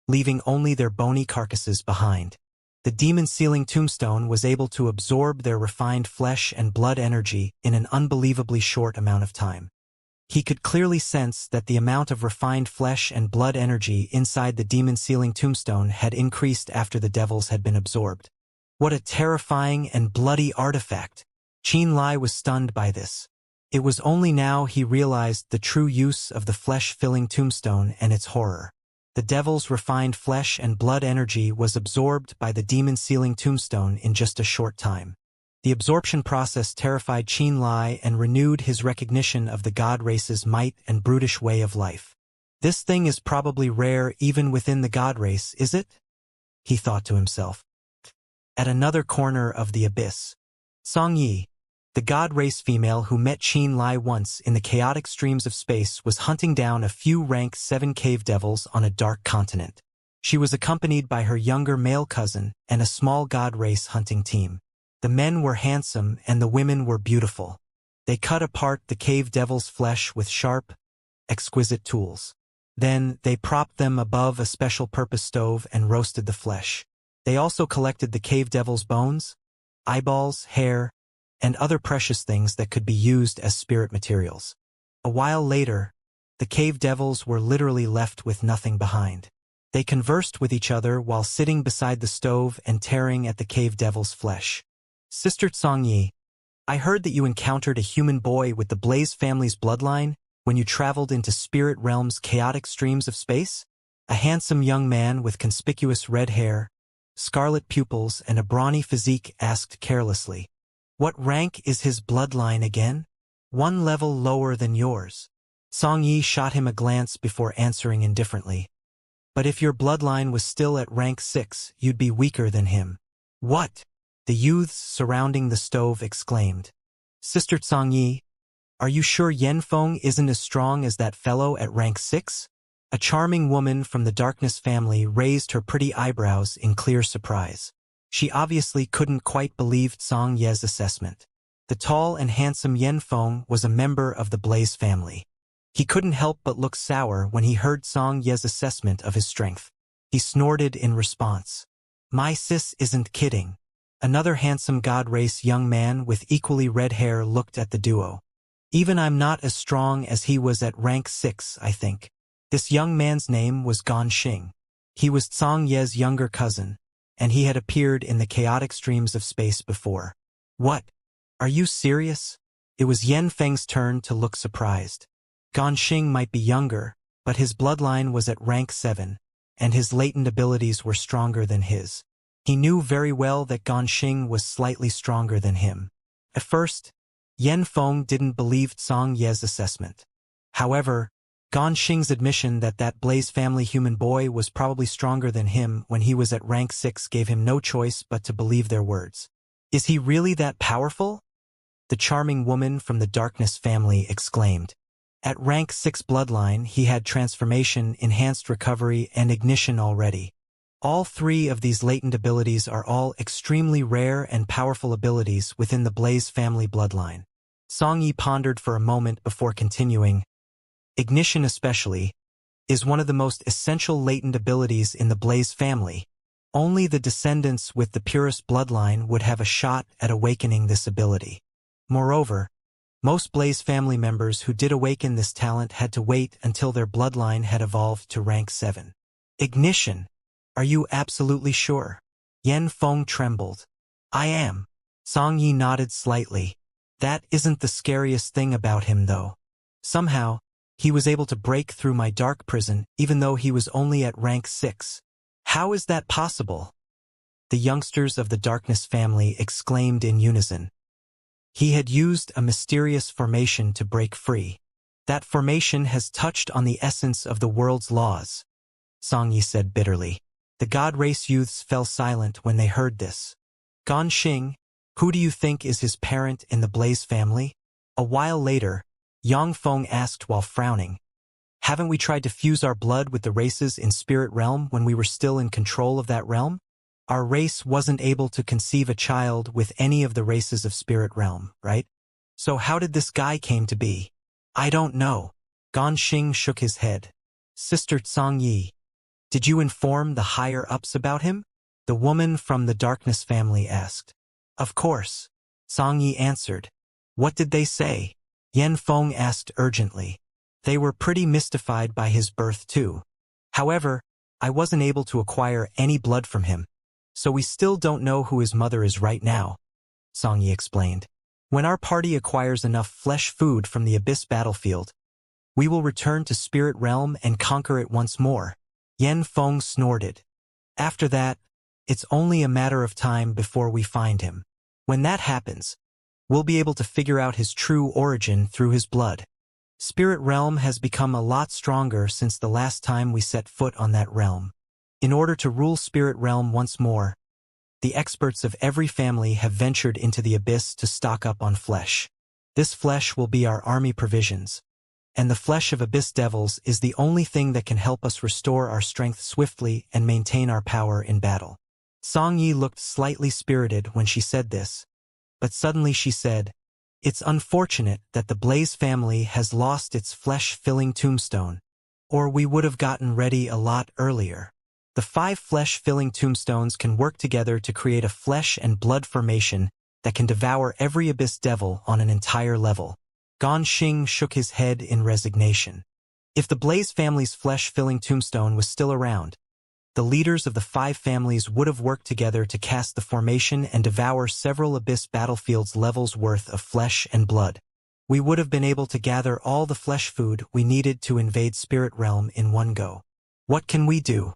leaving only their bony carcasses behind. The demon-sealing tombstone was able to absorb their refined flesh and blood energy in an unbelievably short amount of time. He could clearly sense that the amount of refined flesh and blood energy inside the demon-sealing tombstone had increased after the devils had been absorbed. What a terrifying and bloody artifact! Qianlai was stunned by this. It was only now he realized the true use of the flesh-filling tombstone and its horror. The devil's refined flesh and blood energy was absorbed by the demon-sealing tombstone in just a short time. The absorption process terrified Qianlai and renewed his recognition of the god race's might and brutish way of life. This thing is probably rare even within the god race, is it? He thought to himself. At another corner of the abyss, Xianxia, the god race female who met Qianlai once in the chaotic streams of space, was hunting down a few rank 7 cave devils on a dark continent. She was accompanied by her younger male cousin and a small god race hunting team. The men were handsome and the women were beautiful. They cut apart the cave devil's flesh with sharp, exquisite tools. Then they propped them above a special-purpose stove and roasted the flesh. They also collected the cave devil's bones, eyeballs, hair, and other precious things that could be used as spirit materials. A while later, the cave devils were literally left with nothing behind. They conversed with each other while sitting beside the stove and tearing at the cave devil's flesh. Sister Xianxia, I heard that you encountered a human boy with the Blaze family's bloodline when you traveled into Spirit Realm's chaotic streams of space? A handsome young man with conspicuous red hair, scarlet pupils, and a brawny physique asked carelessly. What rank is his bloodline again? 1 level lower than yours. Xianxia shot him a glance before answering indifferently. But if your bloodline was still at rank 6, you'd be weaker than him. What? The youths surrounding the stove exclaimed. Sister Xianxia, are you sure Yanfeng isn't as strong as that fellow at rank 6? A charming woman from the Darkness family raised her pretty eyebrows in clear surprise. She obviously couldn't quite believe Xianxia's assessment. The tall and handsome Yanfeng was a member of the Blaze family. He couldn't help but look sour when he heard Xianxia's assessment of his strength. He snorted in response. My sis isn't kidding. Another handsome god race young man with equally red hair looked at the duo. Even I'm not as strong as he was at rank 6, I think. This young man's name was Ganxing. He was Xianxia's younger cousin, and he had appeared in the chaotic streams of space before. What? Are you serious? It was Yanfeng's turn to look surprised. Ganxing might be younger, but his bloodline was at rank 7, and his latent abilities were stronger than his. He knew very well that Ganxing was slightly stronger than him. At first, Yanfeng didn't believe Xianxia's assessment. However, Ganxing's admission that that Blaze family human boy was probably stronger than him when he was at rank 6 gave him no choice but to believe their words. Is he really that powerful? The charming woman from the Darkness family exclaimed. At rank 6 bloodline, he had transformation, enhanced recovery, and ignition already. All 3 of these latent abilities are all extremely rare and powerful abilities within the Blaze family bloodline. Xianxia pondered for a moment before continuing. Ignition especially is one of the most essential latent abilities in the Blaze family. Only the descendants with the purest bloodline would have a shot at awakening this ability. Moreover, most Blaze family members who did awaken this talent had to wait until their bloodline had evolved to rank 7. Ignition. Are you absolutely sure? Yanfeng trembled. I am. Xianxia nodded slightly. That isn't the scariest thing about him though. Somehow, he was able to break through my dark prison even though he was only at rank 6. How is that possible? The youngsters of the Darkness family exclaimed in unison. He had used a mysterious formation to break free. That formation has touched on the essence of the world's laws, Xianxia said bitterly. The god race youths fell silent when they heard this. Ganxing, who do you think is his parent in the Blaze family? A while later, Yanfeng asked while frowning. Haven't we tried to fuse our blood with the races in Spirit Realm when we were still in control of that realm? Our race wasn't able to conceive a child with any of the races of Spirit Realm, right? So how did this guy came to be? I don't know. Ganxing shook his head. Sister Xianxia, did you inform the higher-ups about him? The woman from the Darkness family asked. Of course. Song Yi answered. What did they say? Yan Feng asked urgently. They were pretty mystified by his birth too. However, I wasn't able to acquire any blood from him, so we still don't know who his mother is right now, Song Yi explained. When our party acquires enough flesh food from the Abyss battlefield, we will return to Spirit Realm and conquer it once more. Yan Feng snorted. After that, it's only a matter of time before we find him. When that happens, we'll be able to figure out his true origin through his blood. Spirit Realm has become a lot stronger since the last time we set foot on that realm. In order to rule Spirit Realm once more, the experts of every family have ventured into the Abyss to stock up on flesh. This flesh will be our army provisions, and the flesh of Abyss devils is the only thing that can help us restore our strength swiftly and maintain our power in battle. Song Yi looked slightly spirited when she said this, but suddenly she said, It's unfortunate that the Blaze family has lost its flesh-filling tombstone, or we would have gotten ready a lot earlier. The 5 flesh-filling tombstones can work together to create a flesh and blood formation that can devour every Abyss devil on an entire level. Gan Xing shook his head in resignation. If the Blaze family's flesh-filling tombstone was still around, the leaders of the 5 families would have worked together to cast the formation and devour several Abyss battlefields levels worth of flesh and blood. We would have been able to gather all the flesh food we needed to invade Spirit Realm in one go. What can we do?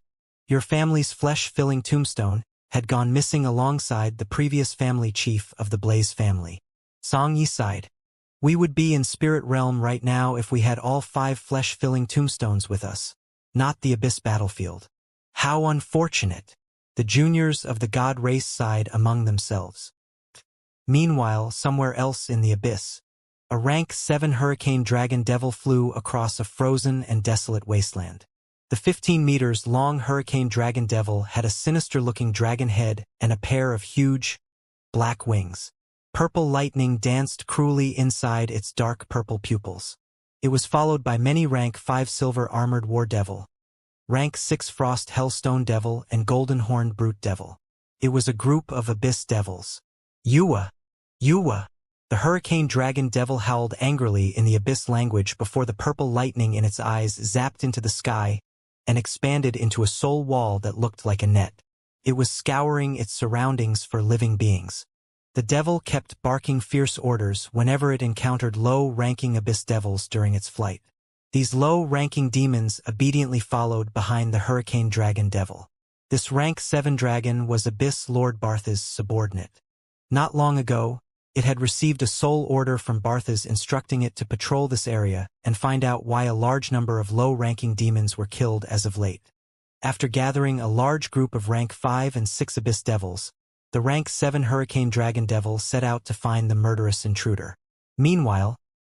Your family's flesh-filling tombstone had gone missing alongside the previous family chief of the Blaze family. Song Yi sighed. We would be in Spirit Realm right now if we had all 5 flesh-filling tombstones with us, not the Abyss battlefield. How unfortunate! The juniors of the god race sighed among themselves. Meanwhile, somewhere else in the Abyss, a rank 7 hurricane dragon devil flew across a frozen and desolate wasteland. The 15 meters long hurricane dragon devil had a sinister-looking dragon head and a pair of huge, black wings. Purple lightning danced cruelly inside its dark purple pupils. It was followed by many rank 5 silver armored war devil, rank 6 frost hellstone devil and golden horned brute devil. It was a group of Abyss devils. Yuwa! Yuwa! The hurricane dragon devil howled angrily in the Abyss language before the purple lightning in its eyes zapped into the sky and expanded into a soul wall that looked like a net. It was scouring its surroundings for living beings. The devil kept barking fierce orders whenever it encountered low-ranking Abyss devils during its flight. These low-ranking demons obediently followed behind the hurricane dragon devil. This rank 7 dragon was Abyss Lord Bartha's subordinate. Not long ago, it had received a soul order from Bartha's instructing it to patrol this area and find out why a large number of low-ranking demons were killed as of late. After gathering a large group of rank 5 and 6 Abyss devils, the rank 7 hurricane dragon devil set out to find the murderous intruder. Meanwhile,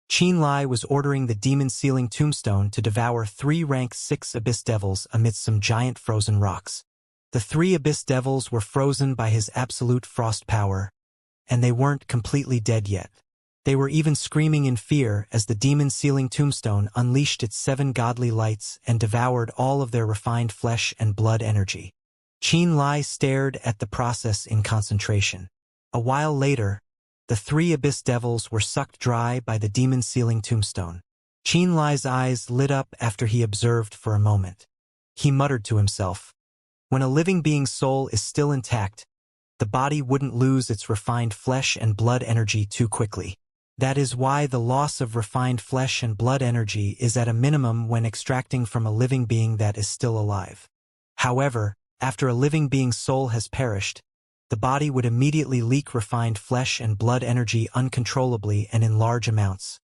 Qin Lai was ordering the demon-sealing tombstone to devour 3 rank 6 Abyss devils amidst some giant frozen rocks. The 3 Abyss devils were frozen by his absolute frost power, and they weren't completely dead yet. They were even screaming in fear as the demon-sealing tombstone unleashed its 7 godly lights and devoured all of their refined flesh and blood energy. Qin Lai stared at the process in concentration. A while later, the 3 Abyss devils were sucked dry by the demon-sealing tombstone. Qin Lai's eyes lit up after he observed for a moment. He muttered to himself, "When a living being's soul is still intact, the body wouldn't lose its refined flesh and blood energy too quickly. That is why the loss of refined flesh and blood energy is at a minimum when extracting from a living being that is still alive. However, after a living being's soul has perished, the body would immediately leak refined flesh and blood energy uncontrollably and in large amounts."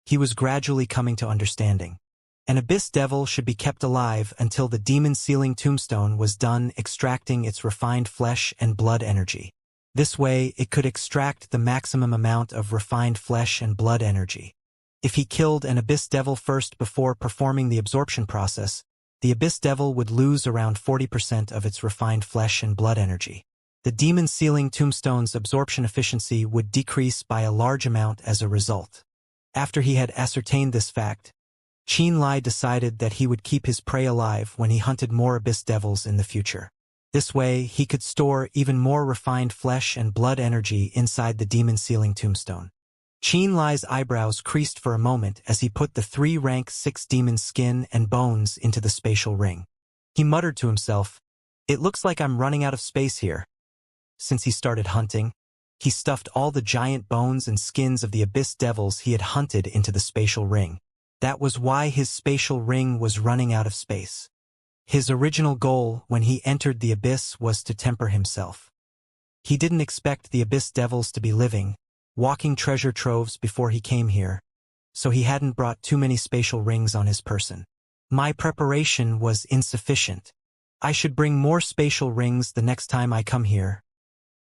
He was gradually coming to understanding. An Abyss devil should be kept alive until the demon-sealing tombstone was done extracting its refined flesh and blood energy. This way, it could extract the maximum amount of refined flesh and blood energy. If he killed an Abyss devil first before performing the absorption process, the Abyss devil would lose around 40% of its refined flesh and blood energy. The demon-sealing tombstone's absorption efficiency would decrease by a large amount as a result. After he had ascertained this fact, Qin Lai decided that he would keep his prey alive when he hunted more Abyss devils in the future. This way, he could store even more refined flesh and blood energy inside the demon sealing tombstone. Qin Lai's eyebrows creased for a moment as he put the 3 rank 6 demon skin and bones into the spatial ring. He muttered to himself, "It looks like I'm running out of space here." Since he started hunting, he stuffed all the giant bones and skins of the abyss devils he had hunted into the spatial ring. That was why his spatial ring was running out of space. His original goal when he entered the abyss was to temper himself. He didn't expect the abyss devils to be living, walking treasure troves before he came here, so he hadn't brought too many spatial rings on his person. My preparation was insufficient. I should bring more spatial rings the next time I come here,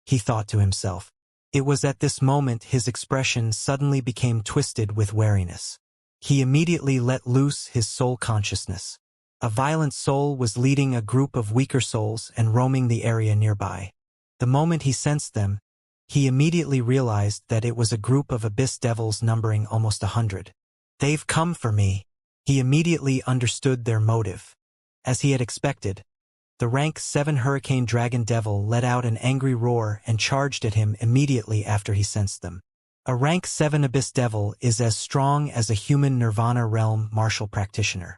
he thought to himself. It was at this moment his expression suddenly became twisted with wariness. He immediately let loose his soul consciousness. A violent soul was leading a group of weaker souls and roaming the area nearby. The moment he sensed them, he immediately realized that it was a group of abyss devils numbering almost 100. They've come for me. He immediately understood their motive. As he had expected, the rank 7 Hurricane Dragon Devil let out an angry roar and charged at him immediately after he sensed them. A rank 7 Abyss Devil is as strong as a human Nirvana realm martial practitioner.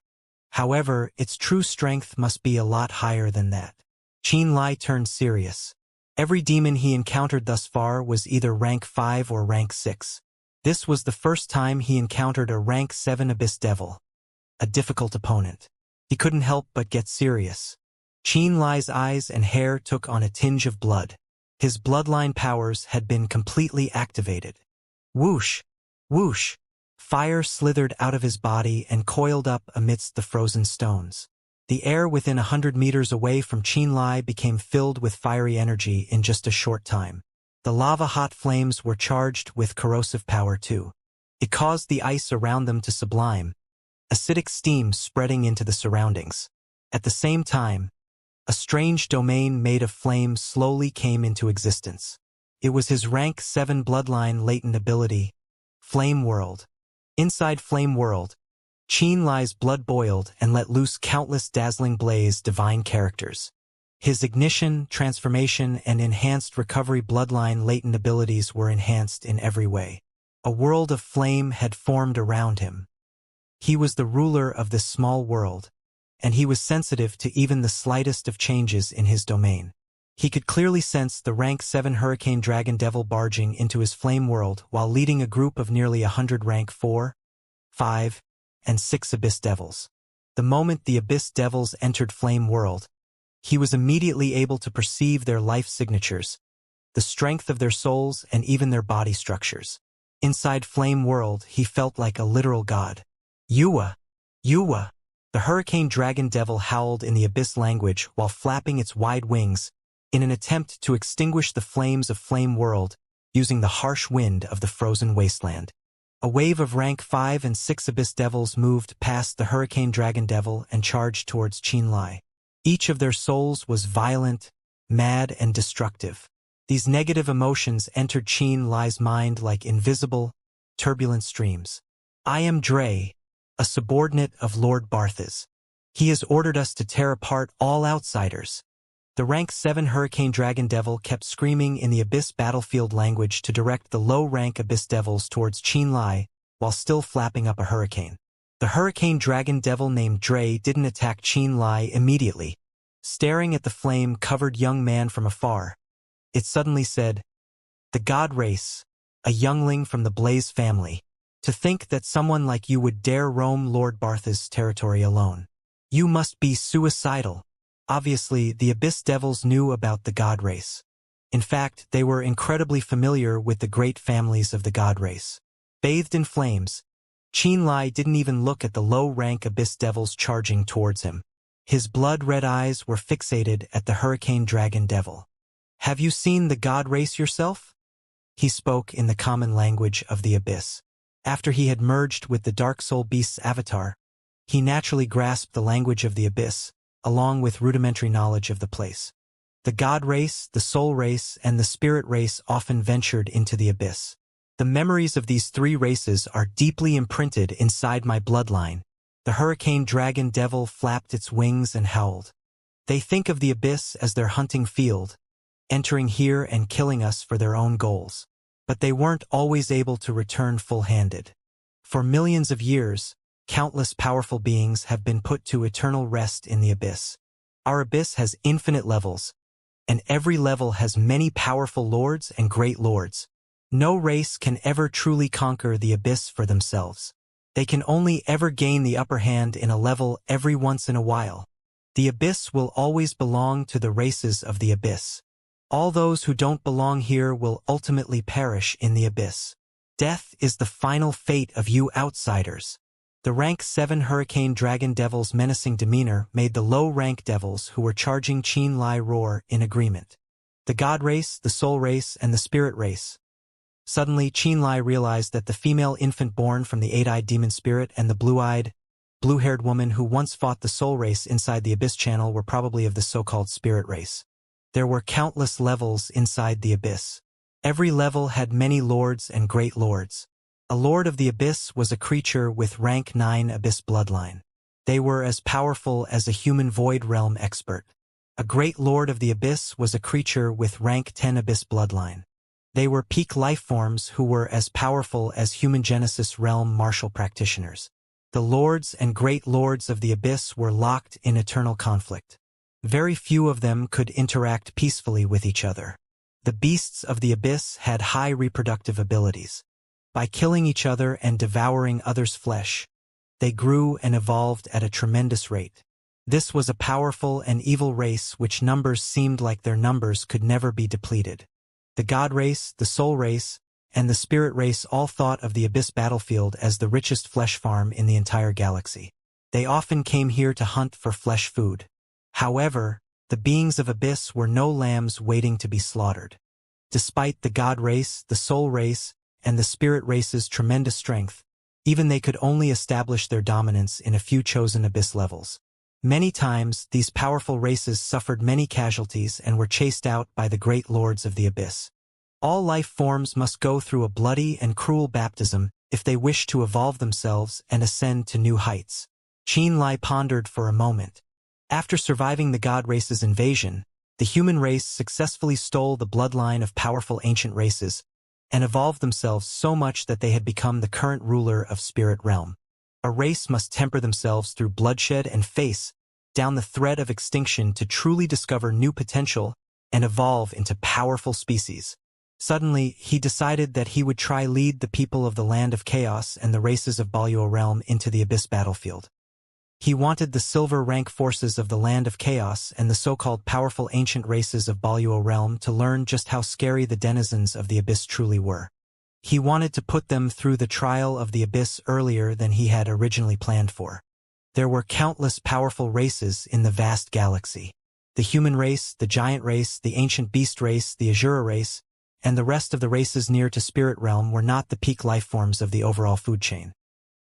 However, its true strength must be a lot higher than that. Qin Lai turned serious. Every demon he encountered thus far was either rank 5 or rank 6. This was the first time he encountered a rank 7 Abyss Devil. A difficult opponent. He couldn't help but get serious. Qin Lai's eyes and hair took on a tinge of blood. His bloodline powers had been completely activated. Whoosh! Whoosh! Fire slithered out of his body and coiled up amidst the frozen stones. The air within 100 meters away from Qin Lai became filled with fiery energy in just a short time. The lava-hot flames were charged with corrosive power too. It caused the ice around them to sublime, acidic steam spreading into the surroundings. At the same time, a strange domain made of flame slowly came into existence. It was his rank 7 bloodline latent ability, Flame World. Inside Flame World, Qin Lai's blood boiled and let loose countless dazzling blaze divine characters. His ignition, transformation, and enhanced recovery bloodline latent abilities were enhanced in every way. A world of flame had formed around him. He was the ruler of this small world, and he was sensitive to even the slightest of changes in his domain. He could clearly sense the rank 7 Hurricane Dragon Devil barging into his flame world while leading a group of nearly 100 rank 4, 5, and 6 Abyss Devils. The moment the Abyss Devils entered Flame World, he was immediately able to perceive their life signatures, the strength of their souls, and even their body structures. Inside Flame World, he felt like a literal god. Yua! Yua! The Hurricane Dragon Devil howled in the Abyss language while flapping its wide wings, in an attempt to extinguish the flames of Flame World using the harsh wind of the frozen wasteland. A wave of rank 5 and 6 Abyss Devils moved past the Hurricane Dragon Devil and charged towards Qin Lai. Each of their souls was violent, mad, and destructive. These negative emotions entered Qin Lai's mind like invisible, turbulent streams. I am Dre, a subordinate of Lord Barthes. He has ordered us to tear apart all outsiders. The rank 7 Hurricane Dragon Devil kept screaming in the Abyss battlefield language to direct the low-rank Abyss Devils towards Qin Lai, while still flapping up a hurricane. The Hurricane Dragon Devil named Dre didn't attack Qin Lai immediately. Staring at the flame-covered young man from afar, it suddenly said, "The God Race, a youngling from the Blaze family. To think that someone like you would dare roam Lord Barthes' territory alone. You must be suicidal." Obviously, the Abyss Devils knew about the God Race. In fact, they were incredibly familiar with the great families of the God Race. Bathed in flames, Qin Lai didn't even look at the low-rank Abyss Devils charging towards him. His blood-red eyes were fixated at the Hurricane Dragon Devil. "Have you seen the God Race yourself?" He spoke in the common language of the Abyss. After he had merged with the Dark Soul Beast's avatar, he naturally grasped the language of the Abyss, along with rudimentary knowledge of the place. The God Race, the Soul Race, and the Spirit Race often ventured into the Abyss. The memories of these 3 races are deeply imprinted inside my bloodline. The Hurricane Dragon Devil flapped its wings and howled. They think of the abyss as their hunting field, entering here and killing us for their own goals. But they weren't always able to return full-handed. For millions of years, countless powerful beings have been put to eternal rest in the abyss. Our abyss has infinite levels, and every level has many powerful lords and great lords. No race can ever truly conquer the abyss for themselves. They can only ever gain the upper hand in a level every once in a while. The abyss will always belong to the races of the abyss. All those who don't belong here will ultimately perish in the abyss. Death is the final fate of you outsiders. The rank 7 Hurricane Dragon Devil's menacing demeanor made the low-rank devils who were charging Qin Lai roar in agreement. The God race, the Soul race, and the Spirit race. Suddenly, Qin Lai realized that the female infant born from the 8-eyed demon spirit and the blue-eyed, blue-haired woman who once fought the Soul race inside the Abyss Channel were probably of the so-called Spirit race. There were countless levels inside the Abyss. Every level had many lords and great lords. A Lord of the Abyss was a creature with rank 9 Abyss bloodline. They were as powerful as a human Void Realm expert. A Great Lord of the Abyss was a creature with rank 10 Abyss bloodline. They were peak lifeforms who were as powerful as human Genesis Realm martial practitioners. The Lords and Great Lords of the Abyss were locked in eternal conflict. Very few of them could interact peacefully with each other. The beasts of the Abyss had high reproductive abilities. By killing each other and devouring others' flesh, they grew and evolved at a tremendous rate. This was a powerful and evil race which numbers seemed like their numbers could never be depleted. The God race, the Soul race, and the Spirit race all thought of the Abyss battlefield as the richest flesh farm in the entire galaxy. They often came here to hunt for flesh food. However, the beings of Abyss were no lambs waiting to be slaughtered. Despite the God race, the Soul race, and the Spirit race's tremendous strength, even they could only establish their dominance in a few chosen Abyss levels. Many times, these powerful races suffered many casualties and were chased out by the great lords of the Abyss. All life forms must go through a bloody and cruel baptism if they wish to evolve themselves and ascend to new heights. Qin Lai pondered for a moment. After surviving the God race's invasion, the human race successfully stole the bloodline of powerful ancient races and evolved themselves so much that they had become the current ruler of Spirit Realm. A race must temper themselves through bloodshed and face down the threat of extinction to truly discover new potential and evolve into powerful species. Suddenly, he decided that he would try lead the people of the Land of Chaos and the races of Baliuo Realm into the Abyss battlefield. He wanted the silver rank forces of the Land of Chaos and the so-called powerful ancient races of Baliuo Realm to learn just how scary the denizens of the Abyss truly were. He wanted to put them through the trial of the Abyss earlier than he had originally planned for. There were countless powerful races in the vast galaxy. The human race, the giant race, the ancient beast race, the Azura race, and the rest of the races near to Spirit Realm were not the peak lifeforms of the overall food chain.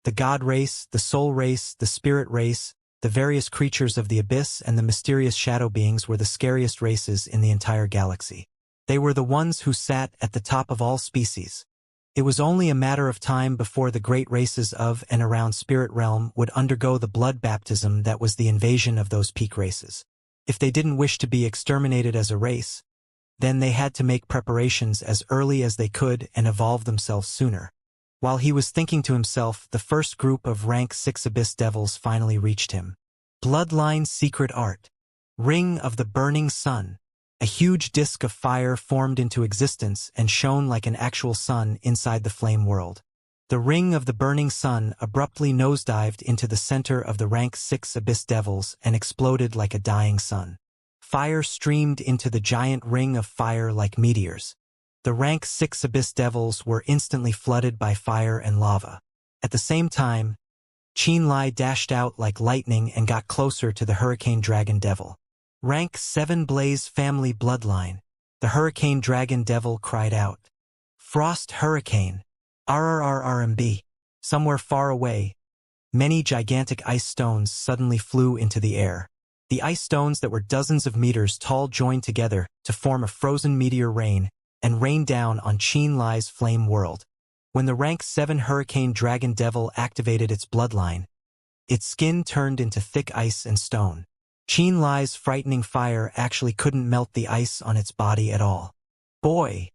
The God race, the Soul race, the Spirit race, the various creatures of the Abyss, and the mysterious shadow beings were the scariest races in the entire galaxy. They were the ones who sat at the top of all species. It was only a matter of time before the great races of and around Spirit Realm would undergo the blood baptism that was the invasion of those peak races. If they didn't wish to be exterminated as a race, then they had to make preparations as early as they could and evolve themselves sooner. While he was thinking to himself, the first group of rank 6 Abyss Devils finally reached him. Bloodline Secret Art. Ring of the Burning Sun. A huge disk of fire formed into existence and shone like an actual sun inside the flame world. The Ring of the Burning Sun abruptly nosedived into the center of the rank 6 Abyss Devils and exploded like a dying sun. Fire streamed into the giant ring of fire like meteors. The rank 6 Abyss Devils were instantly flooded by fire and lava. At the same time, Qin Lai dashed out like lightning and got closer to the Hurricane Dragon Devil. Rank 7 Blaze Family Bloodline. The Hurricane Dragon Devil cried out. Frost Hurricane. RRRRMB. Somewhere far away, many gigantic ice stones suddenly flew into the air. The ice stones that were dozens of meters tall joined together to form a frozen meteor rain and rained down on Qin Lai's flame world. When the rank 7 Hurricane Dragon Devil activated its bloodline, its skin turned into thick ice and stone. Qin Lai's frightening fire actually couldn't melt the ice on its body at all. Boy!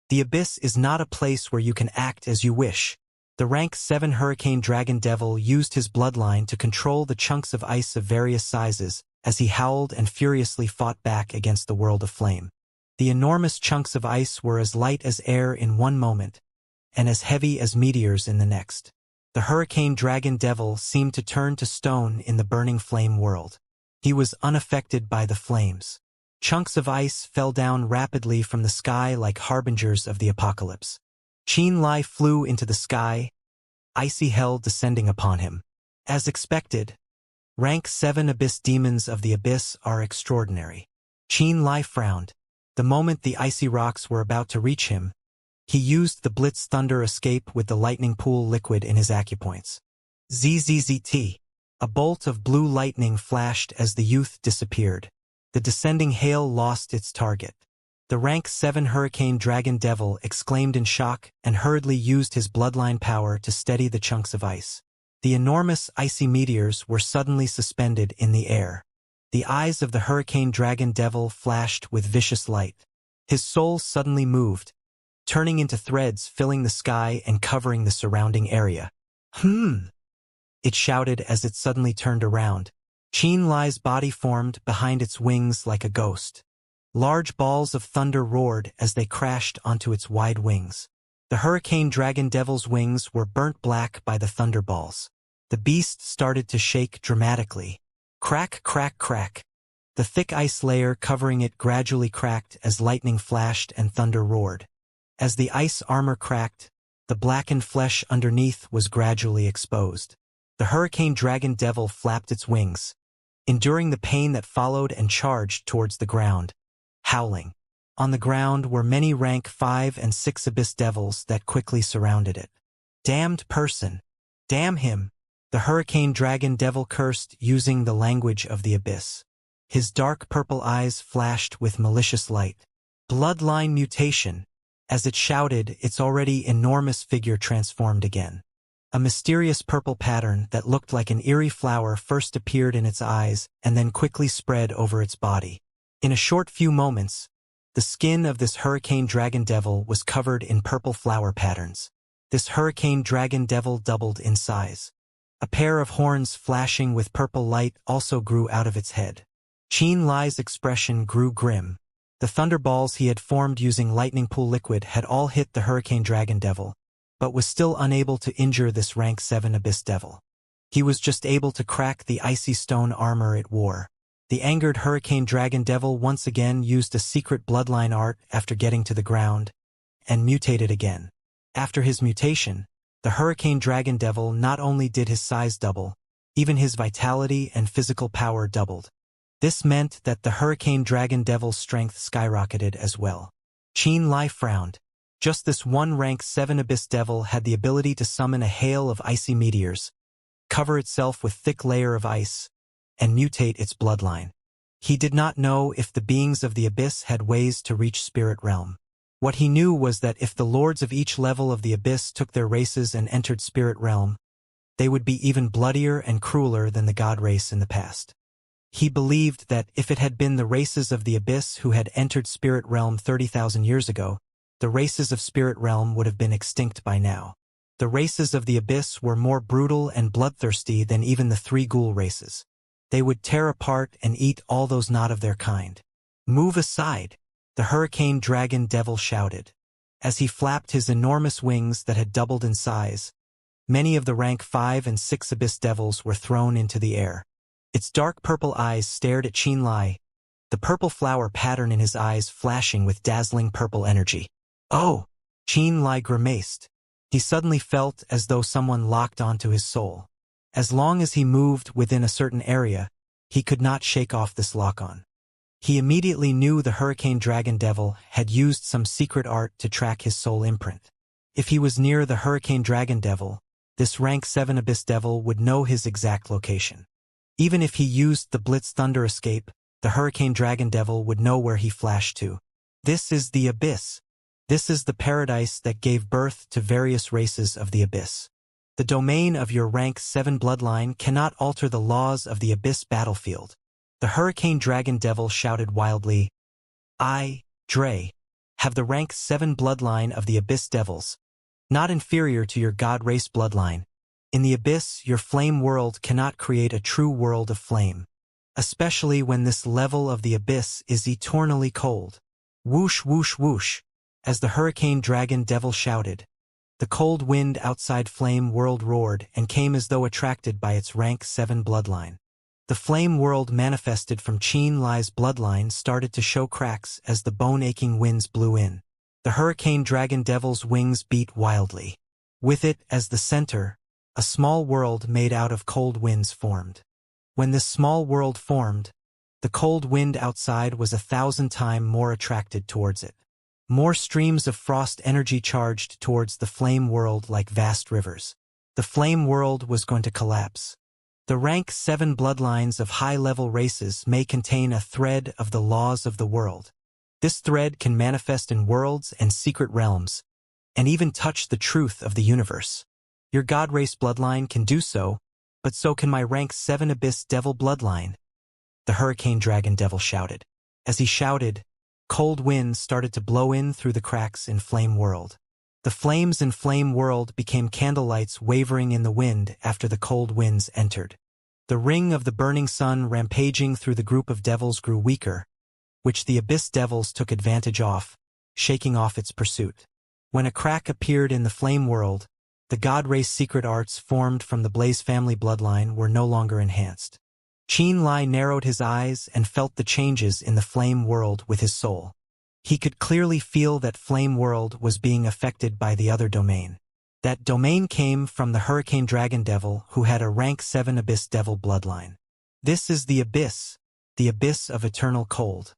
The Abyss is not a place where you can act as you wish. The rank 7 Hurricane Dragon Devil used his bloodline to control the chunks of ice of various sizes as he howled and furiously fought back against the world of flame. The enormous chunks of ice were as light as air in one moment, and as heavy as meteors in the next. The Hurricane Dragon Devil seemed to turn to stone in the burning flame world. He was unaffected by the flames. Chunks of ice fell down rapidly from the sky like harbingers of the apocalypse. Qin Lai flew into the sky, icy hell descending upon him. As expected, rank 7 Abyss demons of the Abyss are extraordinary. Qin Lai frowned. The moment the icy rocks were about to reach him, he used the Blitz Thunder escape with the lightning pool liquid in his acupoints. ZZZT. A bolt of blue lightning flashed as the youth disappeared. The descending hail lost its target. The rank 7 Hurricane Dragon Devil exclaimed in shock and hurriedly used his bloodline power to steady the chunks of ice. The enormous icy meteors were suddenly suspended in the air. The eyes of the Hurricane Dragon Devil flashed with vicious light. His soul suddenly moved, turning into threads filling the sky and covering the surrounding area. It shouted as it suddenly turned around. Qin Lai's body formed behind its wings like a ghost. Large balls of thunder roared as they crashed onto its wide wings. The Hurricane Dragon Devil's wings were burnt black by the thunderballs. The beast started to shake dramatically. Crack, crack, crack. The thick ice layer covering it gradually cracked as lightning flashed and thunder roared. As the ice armor cracked, the blackened flesh underneath was gradually exposed. The Hurricane Dragon Devil flapped its wings, enduring the pain that followed and charged towards the ground, howling. On the ground were many rank 5 and 6 Abyss Devils that quickly surrounded it. Damned person! Damn him! The Hurricane Dragon Devil cursed using the language of the Abyss. His dark purple eyes flashed with malicious light. Bloodline mutation! As it shouted, its already enormous figure transformed again. A mysterious purple pattern that looked like an eerie flower first appeared in its eyes and then quickly spread over its body. In a short few moments, the skin of this Hurricane Dragon Devil was covered in purple flower patterns. This Hurricane Dragon Devil doubled in size. A pair of horns flashing with purple light also grew out of its head. Qin Lai's expression grew grim. The thunderballs he had formed using lightning pool liquid had all hit the Hurricane Dragon Devil, but was still unable to injure this rank 7 Abyss Devil. He was just able to crack the icy stone armor it wore. The angered Hurricane Dragon Devil once again used a secret bloodline art after getting to the ground, and mutated again. After his mutation, the Hurricane Dragon Devil not only did his size double, even his vitality and physical power doubled. This meant that the Hurricane Dragon Devil's strength skyrocketed as well. Qin Lai frowned. Just this one rank 7 Abyss Devil had the ability to summon a hail of icy meteors, cover itself with thick layer of ice, and mutate its bloodline. He did not know if the beings of the Abyss had ways to reach Spirit Realm. What he knew was that if the lords of each level of the Abyss took their races and entered Spirit Realm, they would be even bloodier and crueler than the God race in the past. He believed that if it had been the races of the Abyss who had entered Spirit Realm 30,000 years ago, the races of Spirit Realm would have been extinct by now. The races of the Abyss were more brutal and bloodthirsty than even the 3 ghoul races. They would tear apart and eat all those not of their kind. Move aside, the Hurricane Dragon Devil shouted. As he flapped his enormous wings that had doubled in size, many of the rank 5 and 6 Abyss Devils were thrown into the air. Its dark purple eyes stared at Qin Lai, the purple flower pattern in his eyes flashing with dazzling purple energy. Oh! Qin Lai grimaced. He suddenly felt as though someone locked onto his soul. As long as he moved within a certain area, he could not shake off this lock-on. He immediately knew the Hurricane Dragon Devil had used some secret art to track his soul imprint. If he was near the Hurricane Dragon Devil, this rank 7 Abyss Devil would know his exact location. Even if he used the Blitz Thunder escape, the Hurricane Dragon Devil would know where he flashed to. This is the Abyss. This is the paradise that gave birth to various races of the Abyss. The domain of your rank 7 bloodline cannot alter the laws of the Abyss battlefield. The Hurricane Dragon Devil shouted wildly, I, Dre, have the rank 7 bloodline of the Abyss Devils, not inferior to your God race bloodline. In the Abyss, your flame world cannot create a true world of flame, especially when this level of the Abyss is eternally cold. Whoosh whoosh whoosh, as the Hurricane Dragon Devil shouted. The cold wind outside Flame World roared and came as though attracted by its rank 7 bloodline. The Flame World manifested from Xianxia's bloodline started to show cracks as the bone-aching winds blew in. The Hurricane Dragon Devil's wings beat wildly. With it as the center, a small world made out of cold winds formed. When this small world formed, the cold wind outside was 1,000 times more attracted towards it. More streams of frost energy charged towards the flame world like vast rivers. The flame world was going to collapse. The rank 7 bloodlines of high-level races may contain a thread of the laws of the world. This thread can manifest in worlds and secret realms, and even touch the truth of the universe. Your God race bloodline can do so, but so can my rank 7 Abyss Devil bloodline. The Hurricane Dragon Devil shouted. As he shouted, cold winds started to blow in through the cracks in Flame World. The flames in Flame World became candlelights wavering in the wind after the cold winds entered. The ring of the burning sun rampaging through the group of devils grew weaker, which the Abyss Devils took advantage of, shaking off its pursuit. When a crack appeared in the Flame World, the God race secret arts formed from the Blaze family bloodline were no longer enhanced. Xianxia narrowed his eyes and felt the changes in the Flame World with his soul. He could clearly feel that Flame World was being affected by the other domain. That domain came from the Hurricane Dragon Devil who had a rank 7 Abyss Devil bloodline. This is the Abyss of eternal cold.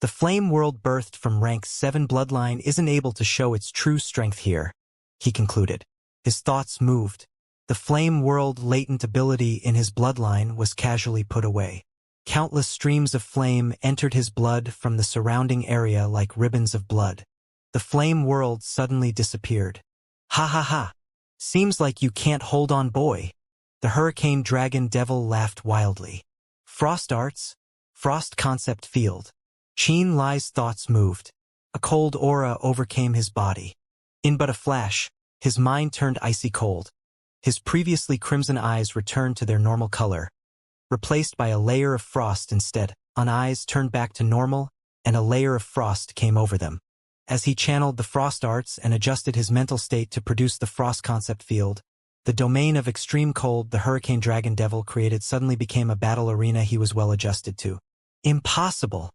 The Flame World birthed from rank 7 bloodline isn't able to show its true strength here, he concluded. His thoughts moved. The Flame World latent ability in his bloodline was casually put away. Countless streams of flame entered his blood from the surrounding area like ribbons of blood. The Flame World suddenly disappeared. Ha ha ha! Seems like you can't hold on, boy. The Hurricane Dragon Devil laughed wildly. Frost arts? Frost concept field. Xianxia's thoughts moved. A cold aura overcame his body. In but a flash, his mind turned icy cold. His previously crimson eyes returned to their normal color, replaced by a layer of frost instead. Eyes turned back to normal, and a layer of frost came over them. As he channeled the frost arts and adjusted his mental state to produce the frost concept field, the domain of extreme cold the Hurricane Dragon Devil created suddenly became a battle arena he was well adjusted to. Impossible!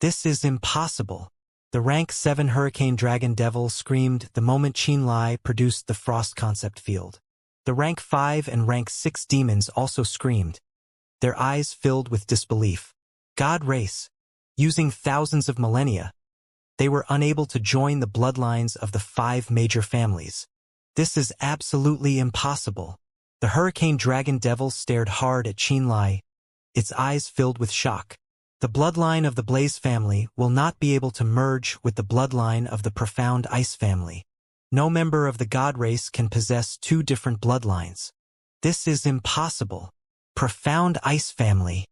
This is impossible! The rank 7 Hurricane Dragon Devil screamed the moment Xianxia produced the frost concept field. The rank 5 and rank 6 demons also screamed, their eyes filled with disbelief. God race. Using thousands of millennia, they were unable to join the bloodlines of the 5 major families. This is absolutely impossible. The Hurricane Dragon Devil stared hard at Xianxia, its eyes filled with shock. The bloodline of the Blaze family will not be able to merge with the bloodline of the Profound Ice family. No member of the God race can possess 2 different bloodlines. This is impossible. Profound Ice family.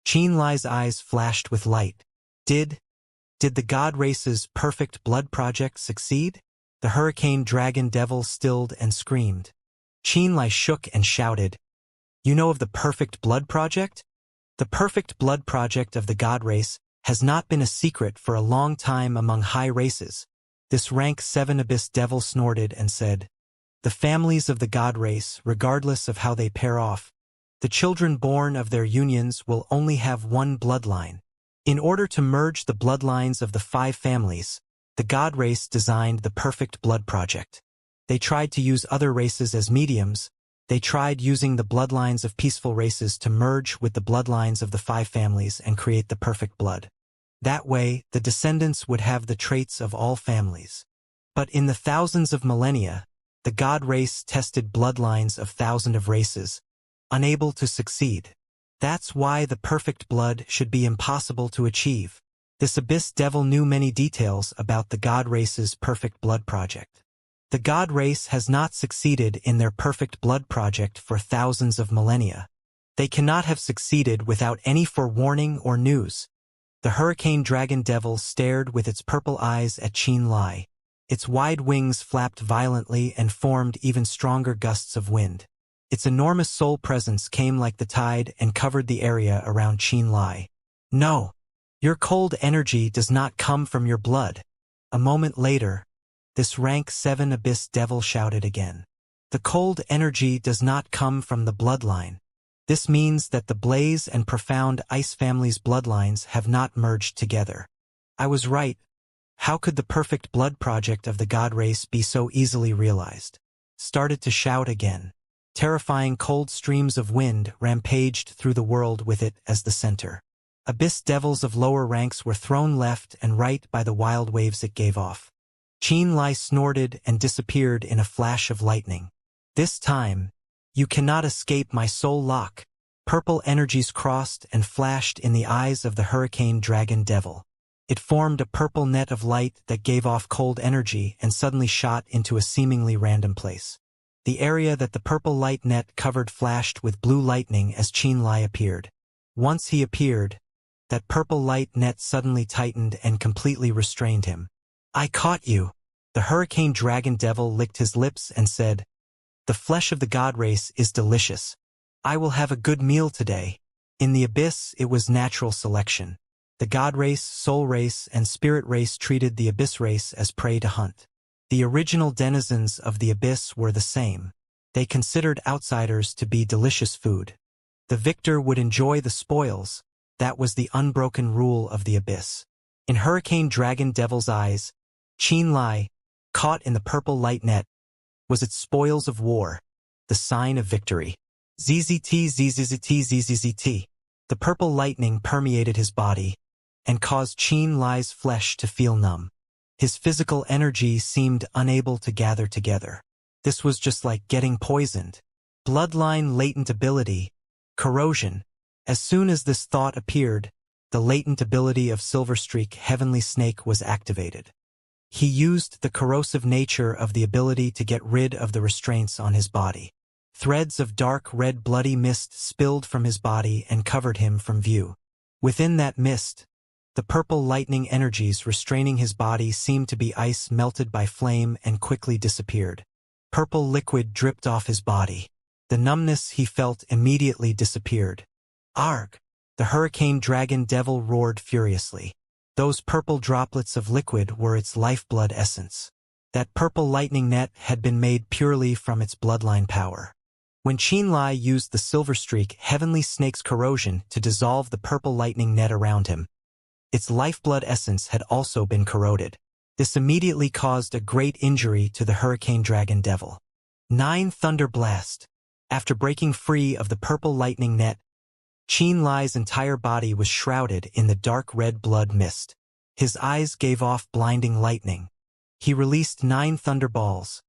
Xianxia's eyes flashed with light. Did the God race's perfect blood project succeed? The Hurricane Dragon Devil stilled and screamed. Xianxia shook and shouted, You know of the perfect blood project? The perfect blood project of the God race has not been a secret for a long time among high races. This rank 7 Abyss Devil snorted and said, The families of the God race, regardless of how they pair off, the children born of their unions will only have one bloodline. In order to merge the bloodlines of the 5 families, the God race designed the perfect blood project. They tried to use other races as mediums. They tried using the bloodlines of peaceful races to merge with the bloodlines of the 5 families and create the perfect blood. That way, the descendants would have the traits of all families. But in the thousands of millennia, the God race tested bloodlines of thousands of races, unable to succeed. That's why the perfect blood should be impossible to achieve. This Abyss Devil knew many details about the God race's perfect blood project. The God race has not succeeded in their perfect blood project for thousands of millennia. They cannot have succeeded without any forewarning or news. The Hurricane Dragon Devil stared with its purple eyes at Qin Lai. Its wide wings flapped violently and formed even stronger gusts of wind. Its enormous soul presence came like the tide and covered the area around Qin Lai. No! Your cold energy does not come from your blood. A moment later, this rank 7 Abyss Devil shouted again. The cold energy does not come from the bloodline. This means that the Blaze and Profound Ice family's bloodlines have not merged together. I was right. How could the perfect blood project of the god race be so easily realized? Started to shout again. Terrifying cold streams of wind rampaged through the world with it as the center. Abyss devils of lower ranks were thrown left and right by the wild waves it gave off. Qin Lai snorted and disappeared in a flash of lightning. This time, you cannot escape my soul lock. Purple energies crossed and flashed in the eyes of the Hurricane Dragon Devil. It formed a purple net of light that gave off cold energy and suddenly shot into a seemingly random place. The area that the purple light net covered flashed with blue lightning as Qin Lai appeared. Once he appeared, that purple light net suddenly tightened and completely restrained him. I caught you. The Hurricane Dragon Devil licked his lips and said, The flesh of the god race is delicious. I will have a good meal today. In the Abyss, it was natural selection. The god race, soul race, and spirit race treated the Abyss race as prey to hunt. The original denizens of the Abyss were the same. They considered outsiders to be delicious food. The victor would enjoy the spoils. That was the unbroken rule of the Abyss. In Hurricane Dragon Devil's eyes, Qin Lai, caught in the purple light net, was its spoils of war, the sign of victory. ZZT, ZZZT, ZZZT. The purple lightning permeated his body and caused Qin Lai's flesh to feel numb. His physical energy seemed unable to gather together. This was just like getting poisoned. Bloodline latent ability, corrosion. As soon as this thought appeared, the latent ability of Silverstreak Heavenly Snake was activated. He used the corrosive nature of the ability to get rid of the restraints on his body. Threads of dark red bloody mist spilled from his body and covered him from view. Within that mist, the purple lightning energies restraining his body seemed to be ice melted by flame and quickly disappeared. Purple liquid dripped off his body. The numbness he felt immediately disappeared. Arg! The Hurricane Dragon Devil roared furiously. Those purple droplets of liquid were its lifeblood essence. That purple lightning net had been made purely from its bloodline power. When Qin Lai used the Silverstreak Heavenly Snake's corrosion to dissolve the purple lightning net around him, its lifeblood essence had also been corroded. This immediately caused a great injury to the Hurricane Dragon Devil. 9 Thunder Blast. After breaking free of the purple lightning net, Qin Lai's entire body was shrouded in the dark red blood mist. His eyes gave off blinding lightning. He released 9 thunderballs,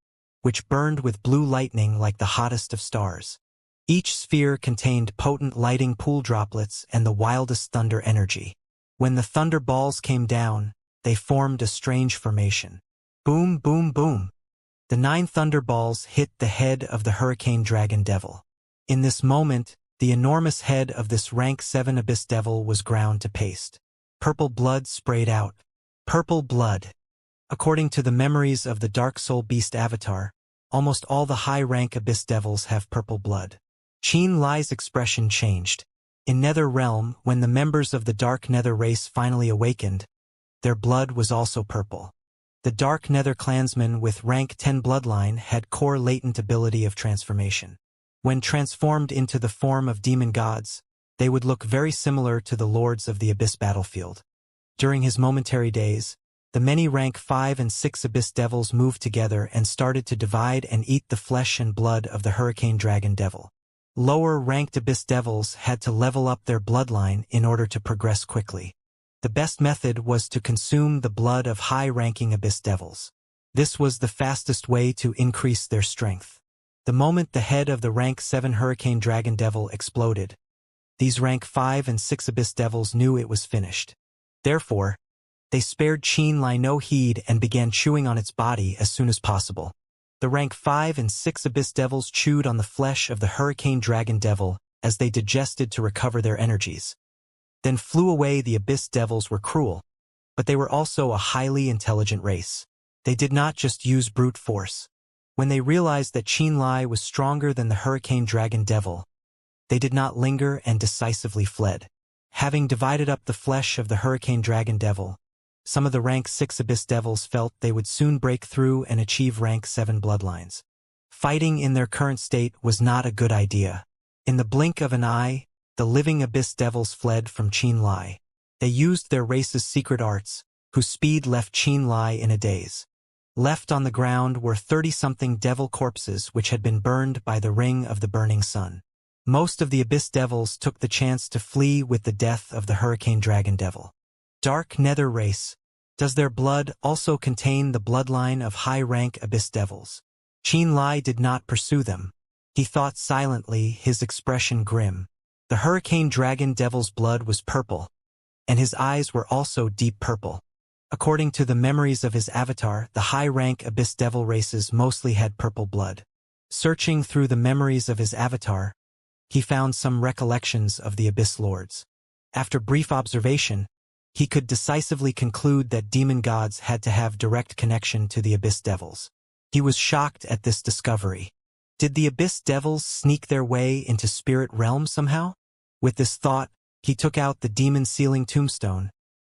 which burned with blue lightning like the hottest of stars. Each sphere contained potent lighting pool droplets and the wildest thunder energy. When the thunder balls came down, they formed a strange formation. Boom, boom, boom. The 9 thunder balls hit the head of the Hurricane Dragon Devil. In this moment, the enormous head of this rank 7 Abyss Devil was ground to paste. Purple blood sprayed out. Purple blood. According to the memories of the Dark Soul Beast avatar, almost all the high-rank Abyss Devils have purple blood. Qin Lai's expression changed. In Nether Realm, when the members of the Dark Nether race finally awakened, their blood was also purple. The Dark Nether clansmen with rank 10 bloodline had core latent ability of transformation. When transformed into the form of demon gods, they would look very similar to the lords of the Abyss battlefield. During his momentary days, the many rank 5 and 6 Abyss Devils moved together and started to divide and eat the flesh and blood of the Hurricane Dragon Devil. Lower-ranked Abyss Devils had to level up their bloodline in order to progress quickly. The best method was to consume the blood of high-ranking Abyss Devils. This was the fastest way to increase their strength. The moment the head of the rank 7 Hurricane Dragon Devil exploded, these rank 5 and 6 Abyss Devils knew it was finished. Therefore, they spared Qin Lai no heed and began chewing on its body as soon as possible. The rank 5 and 6 Abyss Devils chewed on the flesh of the Hurricane Dragon Devil as they digested to recover their energies. Then flew away. The Abyss Devils were cruel, but they were also a highly intelligent race. They did not just use brute force. When they realized that Qianlai was stronger than the Hurricane Dragon Devil, they did not linger and decisively fled. Having divided up the flesh of the Hurricane Dragon Devil, some of the rank 6 Abyss Devils felt they would soon break through and achieve rank 7 bloodlines. Fighting in their current state was not a good idea. In the blink of an eye, the living Abyss Devils fled from Qianlai. They used their race's secret arts, whose speed left Qianlai in a daze. Left on the ground were 30-something devil corpses which had been burned by the ring of the burning sun. Most of the Abyss Devils took the chance to flee with the death of the Hurricane Dragon Devil. Dark Nether Race. Does their blood also contain the bloodline of high-rank Abyss Devils? Qianlai did not pursue them. He thought silently, his expression grim. The Hurricane Dragon Devil's blood was purple, and his eyes were also deep purple. According to the memories of his avatar, the high-rank Abyss Devil races mostly had purple blood. Searching through the memories of his avatar, he found some recollections of the Abyss Lords. After brief observation, he could decisively conclude that demon gods had to have direct connection to the Abyss Devils. He was shocked at this discovery. Did the Abyss Devils sneak their way into spirit realm somehow? With this thought, he took out the demon sealing tombstone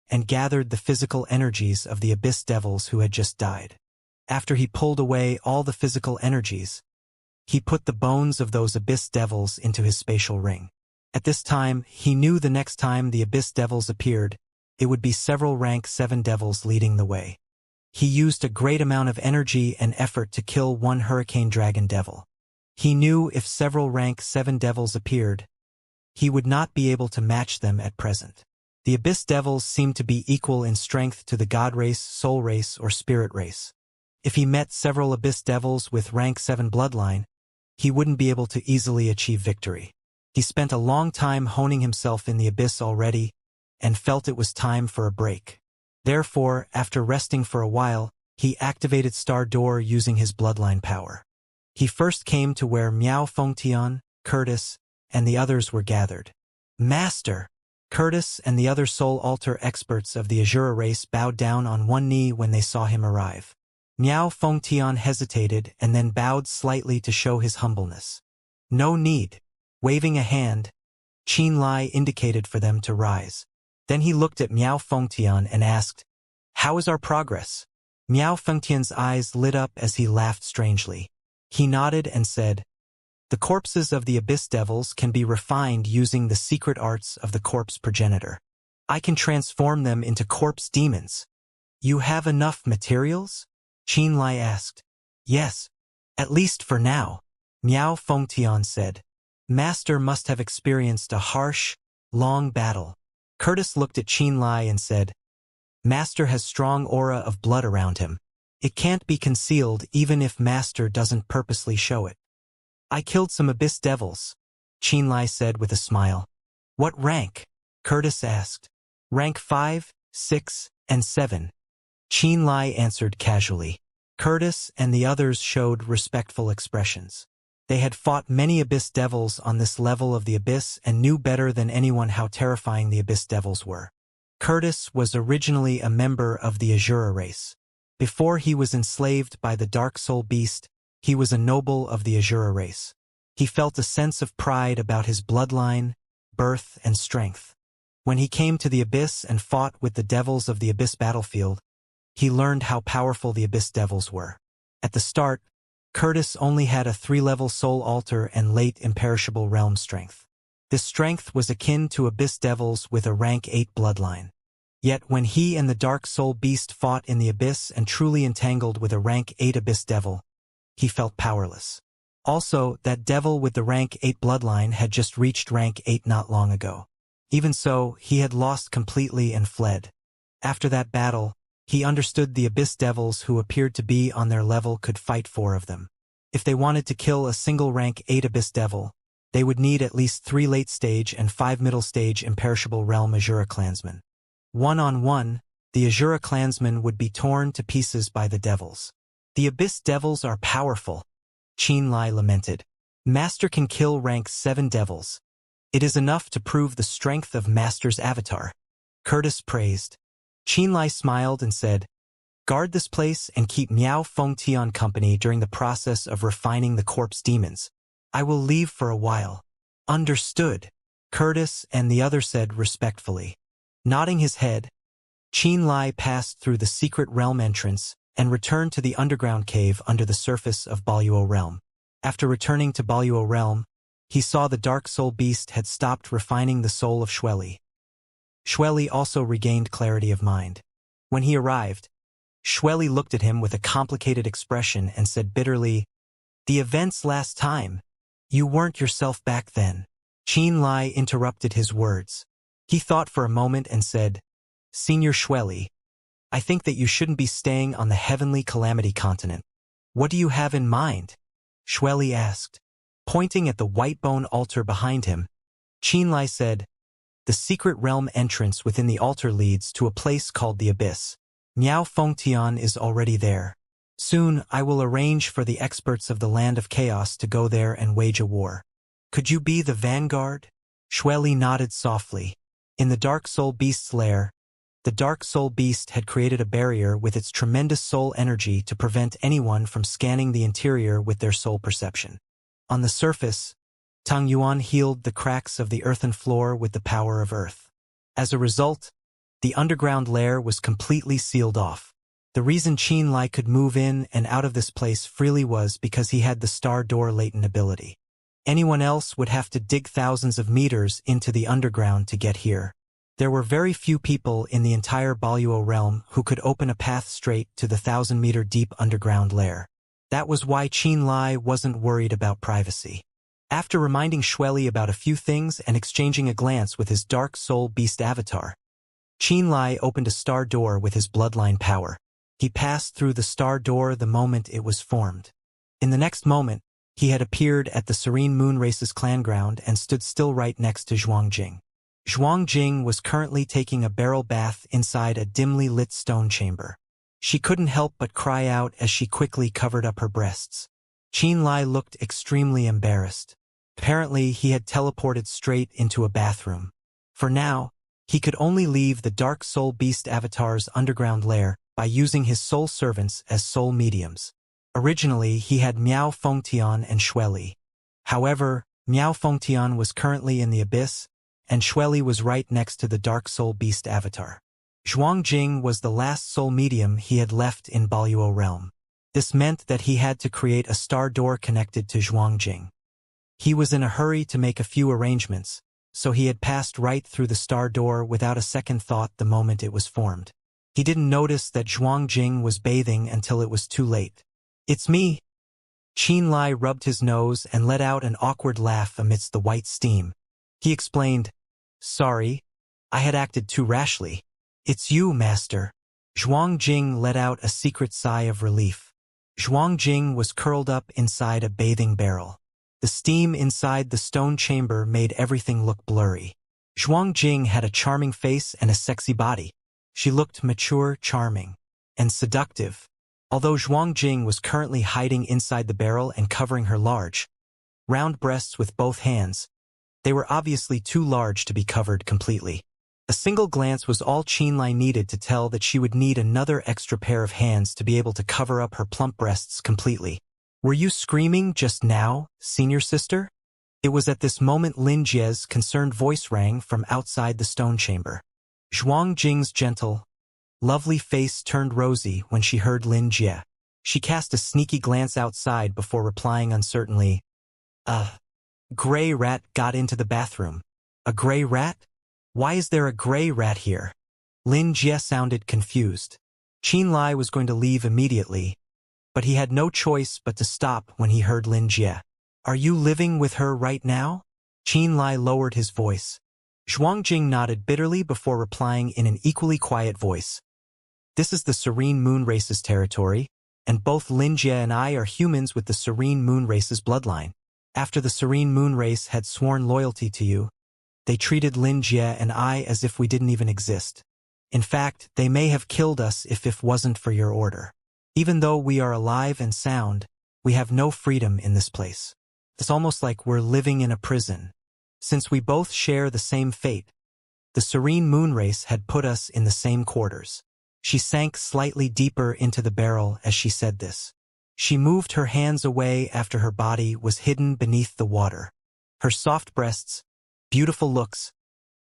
and gathered the physical energies of the Abyss Devils who had just died. After he pulled away all the physical energies, he put the bones of those Abyss Devils into his spatial ring. At this time, he knew the next time the Abyss Devils appeared, it would be several rank 7 devils leading the way. He used a great amount of energy and effort to kill one Hurricane Dragon Devil. He knew if several rank 7 devils appeared, he would not be able to match them at present. The Abyss Devils seemed to be equal in strength to the God Race, Soul Race, or Spirit Race. If he met several Abyss Devils with rank 7 bloodline, he wouldn't be able to easily achieve victory. He spent a long time honing himself in the Abyss already, and felt it was time for a break. Therefore, after resting for a while, he activated Star Door using his bloodline power. He first came to where Miao Fengtian, Curtis, and the others were gathered. Master! Curtis and the other soul altar experts of the Azura race bowed down on one knee when they saw him arrive. Miao Fengtian hesitated and then bowed slightly to show his humbleness. No need. Waving a hand, Qianlai indicated for them to rise. Then he looked at Miao Fengtian and asked, "How is our progress?" Miao Fengtian's eyes lit up as he laughed strangely. He nodded and said, "The corpses of the Abyss Devils can be refined using the secret arts of the corpse progenitor. I can transform them into corpse demons." "You have enough materials?" Qianlai asked. "Yes, at least for now," Miao Fengtian said. "Master must have experienced a harsh, long battle." Curtis looked at Qianlai and said, "Master has strong aura of blood around him. It can't be concealed even if Master doesn't purposely show it." "I killed some Abyss Devils," Qianlai said with a smile. "What rank?" Curtis asked. "Rank 5, 6, and 7. Qianlai answered casually. Curtis and the others showed respectful expressions. They had fought many Abyss Devils on this level of the Abyss and knew better than anyone how terrifying the Abyss Devils were. Curtis was originally a member of the Azura race. Before he was enslaved by the Dark Soul Beast, he was a noble of the Azura race. He felt a sense of pride about his bloodline, birth, and strength. When he came to the Abyss and fought with the devils of the Abyss battlefield, he learned how powerful the Abyss Devils were. At the start, Curtis only had a 3-level soul altar and late imperishable realm strength. This strength was akin to Abyss Devils with a rank 8 bloodline. Yet when he and the Dark Soul Beast fought in the Abyss and truly entangled with a rank 8 Abyss Devil, he felt powerless. Also, that devil with the rank 8 bloodline had just reached rank 8 not long ago. Even so, he had lost completely and fled. After that battle, he understood the Abyss Devils who appeared to be on their level could fight 4 of them. If they wanted to kill a single rank 8 Abyss Devil, they would need at least 3 late-stage and 5 middle-stage imperishable realm Azura clansmen. One-on-one, the Azura clansmen would be torn to pieces by the devils. "The Abyss Devils are powerful," Qianlai lamented. "Master can kill rank 7 devils, It is enough to prove the strength of Master's avatar. Curtis praised. Qinlai smiled and said, guard this place and keep Miao Fengtian company during the process of refining the corpse demons. I will leave for a while. Understood, Curtis and the other said respectfully. Nodding his head, Qinlai passed through the secret realm entrance and returned to the underground cave under the surface of Baluo realm. After returning to Baluo realm, he saw the dark soul beast had stopped refining the soul of Xueli. Xueli also regained clarity of mind. When he arrived, Xueli looked at him with a complicated expression and said bitterly, the events last time. You weren't yourself back then. Qinlai interrupted his words. He thought for a moment and said, Senior Xueli, I think that you shouldn't be staying on the heavenly calamity continent. What do you have in mind? Xueli asked. Pointing at the white bone altar behind him, Qinlai said, the secret realm entrance within the altar leads to a place called the Abyss. Miao Fengtian is already there. Soon I will arrange for the experts of the Land of Chaos to go there and wage a war. Could you be the vanguard? Xueli nodded softly. In the Dark Soul Beast's lair, the Dark Soul Beast had created a barrier with its tremendous soul energy to prevent anyone from scanning the interior with their soul perception. On the surface, Tang Yuan healed the cracks of the earthen floor with the power of earth. As a result, the underground lair was completely sealed off. The reason Qinlai could move in and out of this place freely was because he had the star door latent ability. Anyone else would have to dig thousands of meters into the underground to get here. There were very few people in the entire Baluo realm who could open a path straight to the 1,000-meter deep underground lair. That was why Qinlai wasn't worried about privacy. After reminding Xueli about a few things and exchanging a glance with his Dark Soul Beast avatar, Qinlai opened a star door with his bloodline power. He passed through the star door the moment it was formed. In the next moment, he had appeared at the Serene Moon Race's clan ground and stood still right next to Zhuangjing. Zhuangjing was currently taking a barrel bath inside a dimly lit stone chamber. She couldn't help but cry out as she quickly covered up her breasts. Qinlai looked extremely embarrassed. Apparently, he had teleported straight into a bathroom. For now, he could only leave the Dark Soul Beast avatar's underground lair by using his soul servants as soul mediums. Originally, he had Miao Fengtian and Xueli. However, Miao Fengtian was currently in the Abyss, and Xueli was right next to the Dark Soul Beast avatar. Zhuangjing was the last soul medium he had left in Baluo realm. This meant that he had to create a star door connected to Zhuangjing. He was in a hurry to make a few arrangements, so he had passed right through the star door without a second thought the moment it was formed. He didn't notice that Zhuangjing was bathing until it was too late. It's me. Qinlai rubbed his nose and let out an awkward laugh amidst the white steam. He explained, Sorry, I had acted too rashly. It's you, Master. Zhuangjing let out a secret sigh of relief. Zhuangjing was curled up inside a bathing barrel. The steam inside the stone chamber made everything look blurry. Zhuangjing had a charming face and a sexy body. She looked mature, charming, and seductive. Although Zhuangjing was currently hiding inside the barrel and covering her large, round breasts with both hands, they were obviously too large to be covered completely. A single glance was all Qinlai needed to tell that she would need another extra pair of hands to be able to cover up her plump breasts completely. Were you screaming just now, senior sister? It was at this moment Lin Jie's concerned voice rang from outside the stone chamber. Zhuangjing's gentle, lovely face turned rosy when she heard Lin Jie. She cast a sneaky glance outside before replying uncertainly, Gray rat got into the bathroom. A gray rat? Why is there a gray rat here? Lin Jie sounded confused. Qinlai was going to leave immediately, but he had no choice but to stop when he heard Lin Jie. Are you living with her right now? Qinlai lowered his voice. Zhuangjing nodded bitterly before replying in an equally quiet voice. This is the Serene Moon Race's territory, and both Lin Jie and I are humans with the Serene Moon Race's bloodline. After the Serene Moon Race had sworn loyalty to you, they treated Lin Jie and I as if we didn't even exist. In fact, they may have killed us if it wasn't for your order. Even though we are alive and sound, we have no freedom in this place. It's almost like we're living in a prison. Since we both share the same fate, the serene moon race had put us in the same quarters. She sank slightly deeper into the barrel as she said this. She moved her hands away after her body was hidden beneath the water. Her soft breasts, beautiful looks,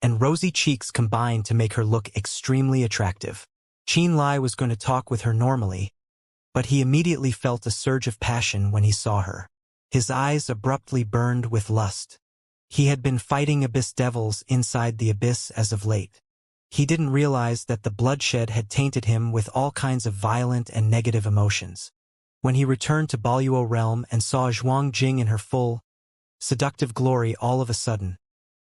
and rosy cheeks combined to make her look extremely attractive. Qin Lai was going to talk with her normally, but he immediately felt a surge of passion when he saw her. His eyes abruptly burned with lust. He had been fighting abyss devils inside the abyss as of late. He didn't realize that the bloodshed had tainted him with all kinds of violent and negative emotions. When he returned to Baluo realm and saw Zhuang Jing in her full, seductive glory all of a sudden,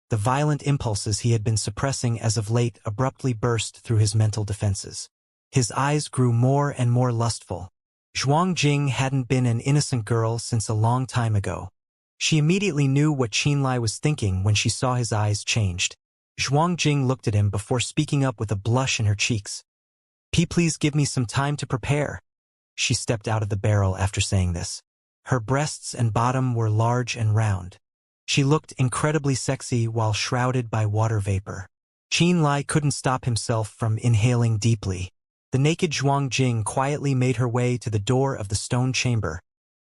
the violent impulses he had been suppressing as of late abruptly burst through his mental defenses. His eyes grew more and more lustful. Zhuang Jing hadn't been an innocent girl since a long time ago. She immediately knew what Qin Lai was thinking when she saw his eyes changed. Zhuang Jing looked at him before speaking up with a blush in her cheeks. Please give me some time to prepare." She stepped out of the barrel after saying this. Her breasts and bottom were large and round. She looked incredibly sexy while shrouded by water vapor. Qin Lai couldn't stop himself from inhaling deeply. The naked Zhuang Jing quietly made her way to the door of the stone chamber,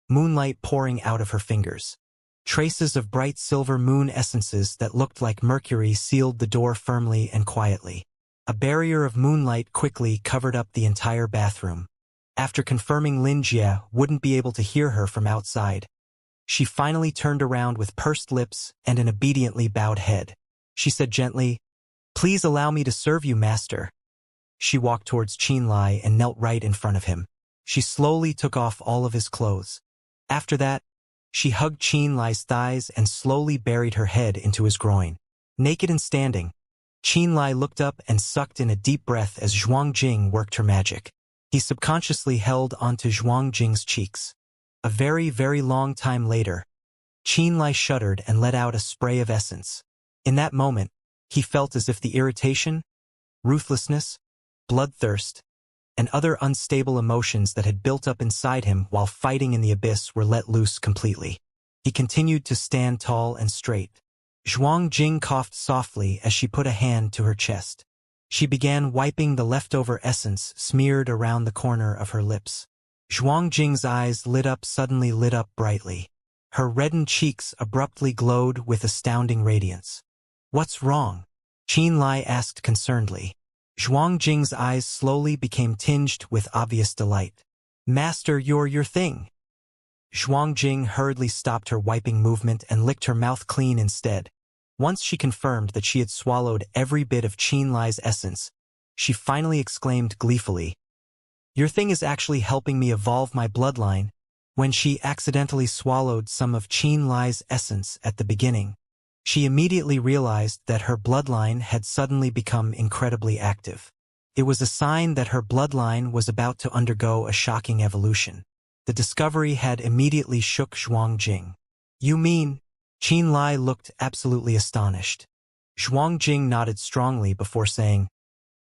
moonlight pouring out of her fingers. Traces of bright silver moon essences that looked like mercury sealed the door firmly and quietly. A barrier of moonlight quickly covered up the entire bathroom. After confirming Lin Jie wouldn't be able to hear her from outside, she finally turned around with pursed lips and an obediently bowed head. She said gently, "Please allow me to serve you, master." She walked towards Qin Lai and knelt right in front of him. She slowly took off all of his clothes. After that, she hugged Qin Lai's thighs and slowly buried her head into his groin. Naked and standing, Qin Lai looked up and sucked in a deep breath as Zhuang Jing worked her magic. He subconsciously held onto Zhuang Jing's cheeks. A very, very long time later, Qin Lai shuddered and let out a spray of essence. In that moment, he felt as if the irritation, ruthlessness, bloodthirst, and other unstable emotions that had built up inside him while fighting in the abyss were let loose completely. He continued to stand tall and straight. Zhuang Jing coughed softly as she put a hand to her chest. She began wiping the leftover essence smeared around the corner of her lips. Zhuang Jing's eyes suddenly lit up brightly. Her reddened cheeks abruptly glowed with astounding radiance. "What's wrong?" Qin Lai asked concernedly. Zhuang Jing's eyes slowly became tinged with obvious delight. "Master, you're your thing." Zhuang Jing hurriedly stopped her wiping movement and licked her mouth clean instead. Once she confirmed that she had swallowed every bit of Qin Lai's essence, she finally exclaimed gleefully, "Your thing is actually helping me evolve my bloodline." When she accidentally swallowed some of Qin Lai's essence at the beginning, she immediately realized that her bloodline had suddenly become incredibly active. It was a sign that her bloodline was about to undergo a shocking evolution. The discovery had immediately shook Zhuang Jing. "You mean?" Qin Lai looked absolutely astonished. Zhuang Jing nodded strongly before saying,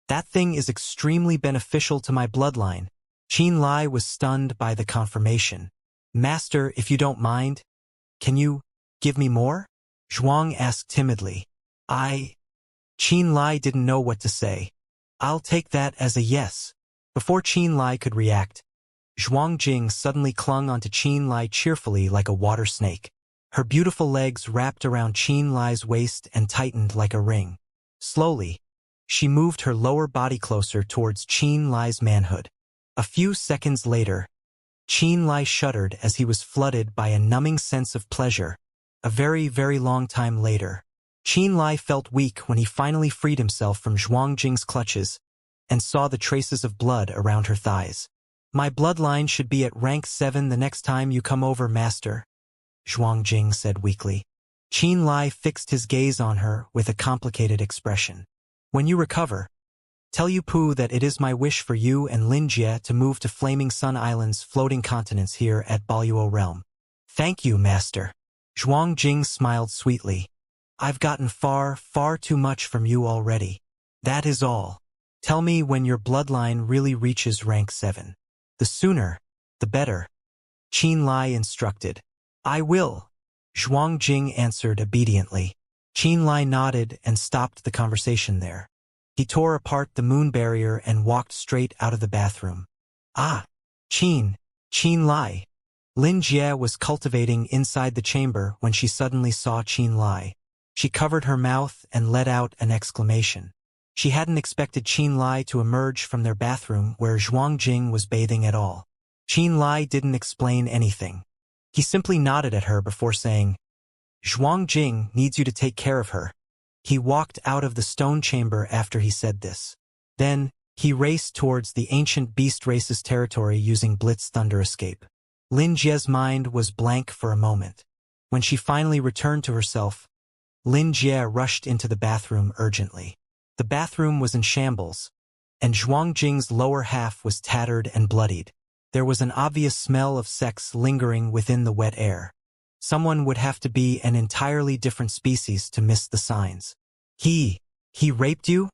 "That thing is extremely beneficial to my bloodline." Qin Lai was stunned by the confirmation. "Master, if you don't mind, can you give me more?" Zhuang asked timidly. Qin Lai didn't know what to say. "I'll take that as a yes." Before Qin Lai could react, Zhuang Jing suddenly clung onto Qin Lai cheerfully like a water snake. Her beautiful legs wrapped around Qin Lai's waist and tightened like a ring. Slowly, she moved her lower body closer towards Qin Lai's manhood. A few seconds later, Qin Lai shuddered as he was flooded by a numbing sense of pleasure. A very, very long time later, Qin Lai felt weak when he finally freed himself from Zhuang Jing's clutches and saw the traces of blood around her thighs. "My bloodline should be at rank 7 the next time you come over, master," Zhuang Jing said weakly. Qin Lai fixed his gaze on her with a complicated expression. "When you recover, tell Yu Pu that it is my wish for you and Lin Jie to move to Flaming Sun Island's floating continents here at Baluo Realm." "Thank you, master." Zhuang Jing smiled sweetly. "I've gotten far, far too much from you already. That is all. Tell me when your bloodline really reaches rank 7. The sooner, the better," Qin Lai instructed. "I will," Zhuang Jing answered obediently. Qin Lai nodded and stopped the conversation there. He tore apart the moon barrier and walked straight out of the bathroom. Ah! Qin Lai. Lin Jie was cultivating inside the chamber when she suddenly saw Qin Lai. She covered her mouth and let out an exclamation. She hadn't expected Qin Lai to emerge from their bathroom where Zhuang Jing was bathing at all. Qin Lai didn't explain anything. He simply nodded at her before saying, "Zhuang Jing needs you to take care of her." He walked out of the stone chamber after he said this. Then, he raced towards the ancient beast race's territory using Blitz Thunder Escape. Lin Jie's mind was blank for a moment. When she finally returned to herself, Lin Jie rushed into the bathroom urgently. The bathroom was in shambles, and Zhuang Jing's lower half was tattered and bloodied. There was an obvious smell of sex lingering within the wet air. Someone would have to be an entirely different species to miss the signs. He raped you?"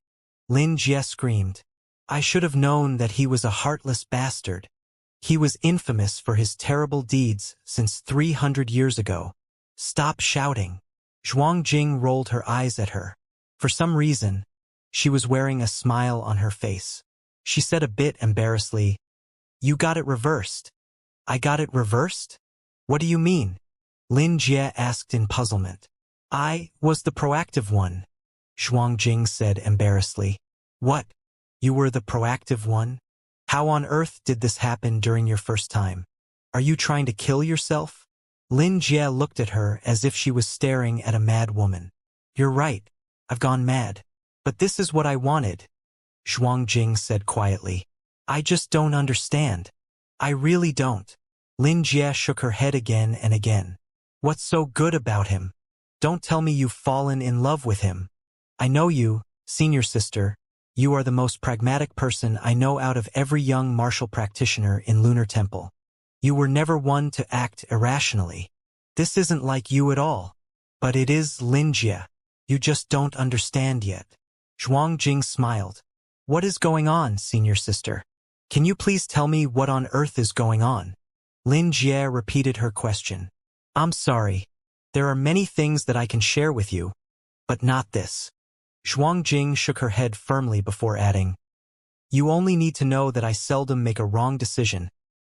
Lin Jie screamed. "I should have known that he was a heartless bastard. He was infamous for his terrible deeds since 300 years ago." "Stop shouting." Zhuang Jing rolled her eyes at her. For some reason, she was wearing a smile on her face. She said a bit embarrassedly, "You got it reversed." "I got it reversed? What do you mean?" Lin Jie asked in puzzlement. "I was the proactive one," Zhuang Jing said embarrassedly. "What? You were the proactive one? How on earth did this happen during your first time? Are you trying to kill yourself?" Lin Jie looked at her as if she was staring at a mad woman. "You're right. I've gone mad. But this is what I wanted," Zhuang Jing said quietly. "I just don't understand. I really don't." Lin Jie shook her head again and again. "What's so good about him? Don't tell me you've fallen in love with him. I know you, senior sister. You are the most pragmatic person I know out of every young martial practitioner in Lunar Temple. You were never one to act irrationally. This isn't like you at all. But it is, Lin Jie. You just don't understand yet." Zhuang Jing smiled. "What is going on, senior sister? Can you please tell me what on earth is going on?" Lin Jie repeated her question. "I'm sorry. There are many things that I can share with you, but not this." Zhuang Jing shook her head firmly before adding, "You only need to know that I seldom make a wrong decision,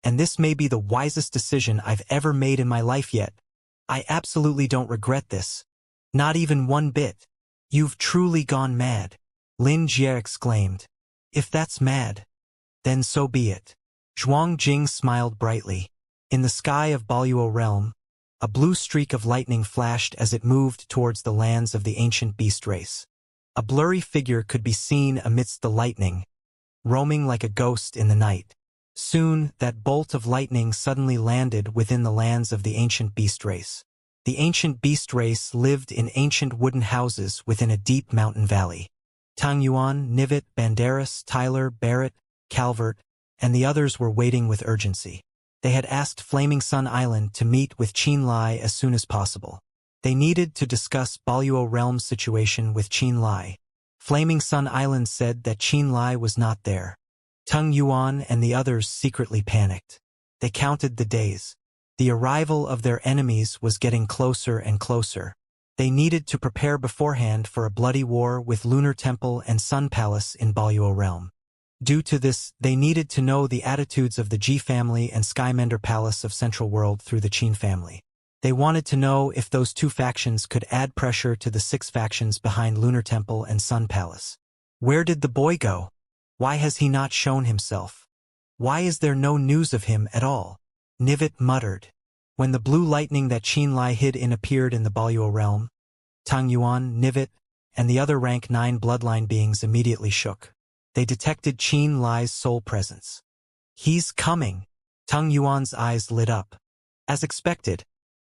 and this may be the wisest decision I've ever made in my life yet. I absolutely don't regret this. Not even one bit." "You've truly gone mad," Lin Jie exclaimed. "If that's mad, then so be it." Zhuang Jing smiled brightly. In the sky of Baluo Realm, a blue streak of lightning flashed as it moved towards the lands of the ancient beast race. A blurry figure could be seen amidst the lightning, roaming like a ghost in the night. Soon, that bolt of lightning suddenly landed within the lands of the ancient beast race. The ancient beast race lived in ancient wooden houses within a deep mountain valley. Tang Yuan, Nivit, Banderas, Tyler, Barrett, Calvert, and the others were waiting with urgency. They had asked Flaming Sun Island to meet with Qin Lai as soon as possible. They needed to discuss Baluo Realm's situation with Qin Lai. Flaming Sun Island said that Qin Lai was not there. Tang Yuan and the others secretly panicked. They counted the days. The arrival of their enemies was getting closer and closer. They needed to prepare beforehand for a bloody war with Lunar Temple and Sun Palace in Baluo Realm. Due to this, they needed to know the attitudes of the Ji family and Skymender Palace of Central World through the Qin family. They wanted to know if those two factions could add pressure to the 6 factions behind Lunar Temple and Sun Palace. Where did the boy go? Why has he not shown himself? Why is there no news of him at all? Nivit muttered. When the blue lightning that Qin Lai hid in appeared in the Baluo Realm, Tang Yuan, Nivit, and the other rank 9 bloodline beings immediately shook. They detected Qin Lai's soul presence. "He's coming." Tang Yuan's eyes lit up. As expected,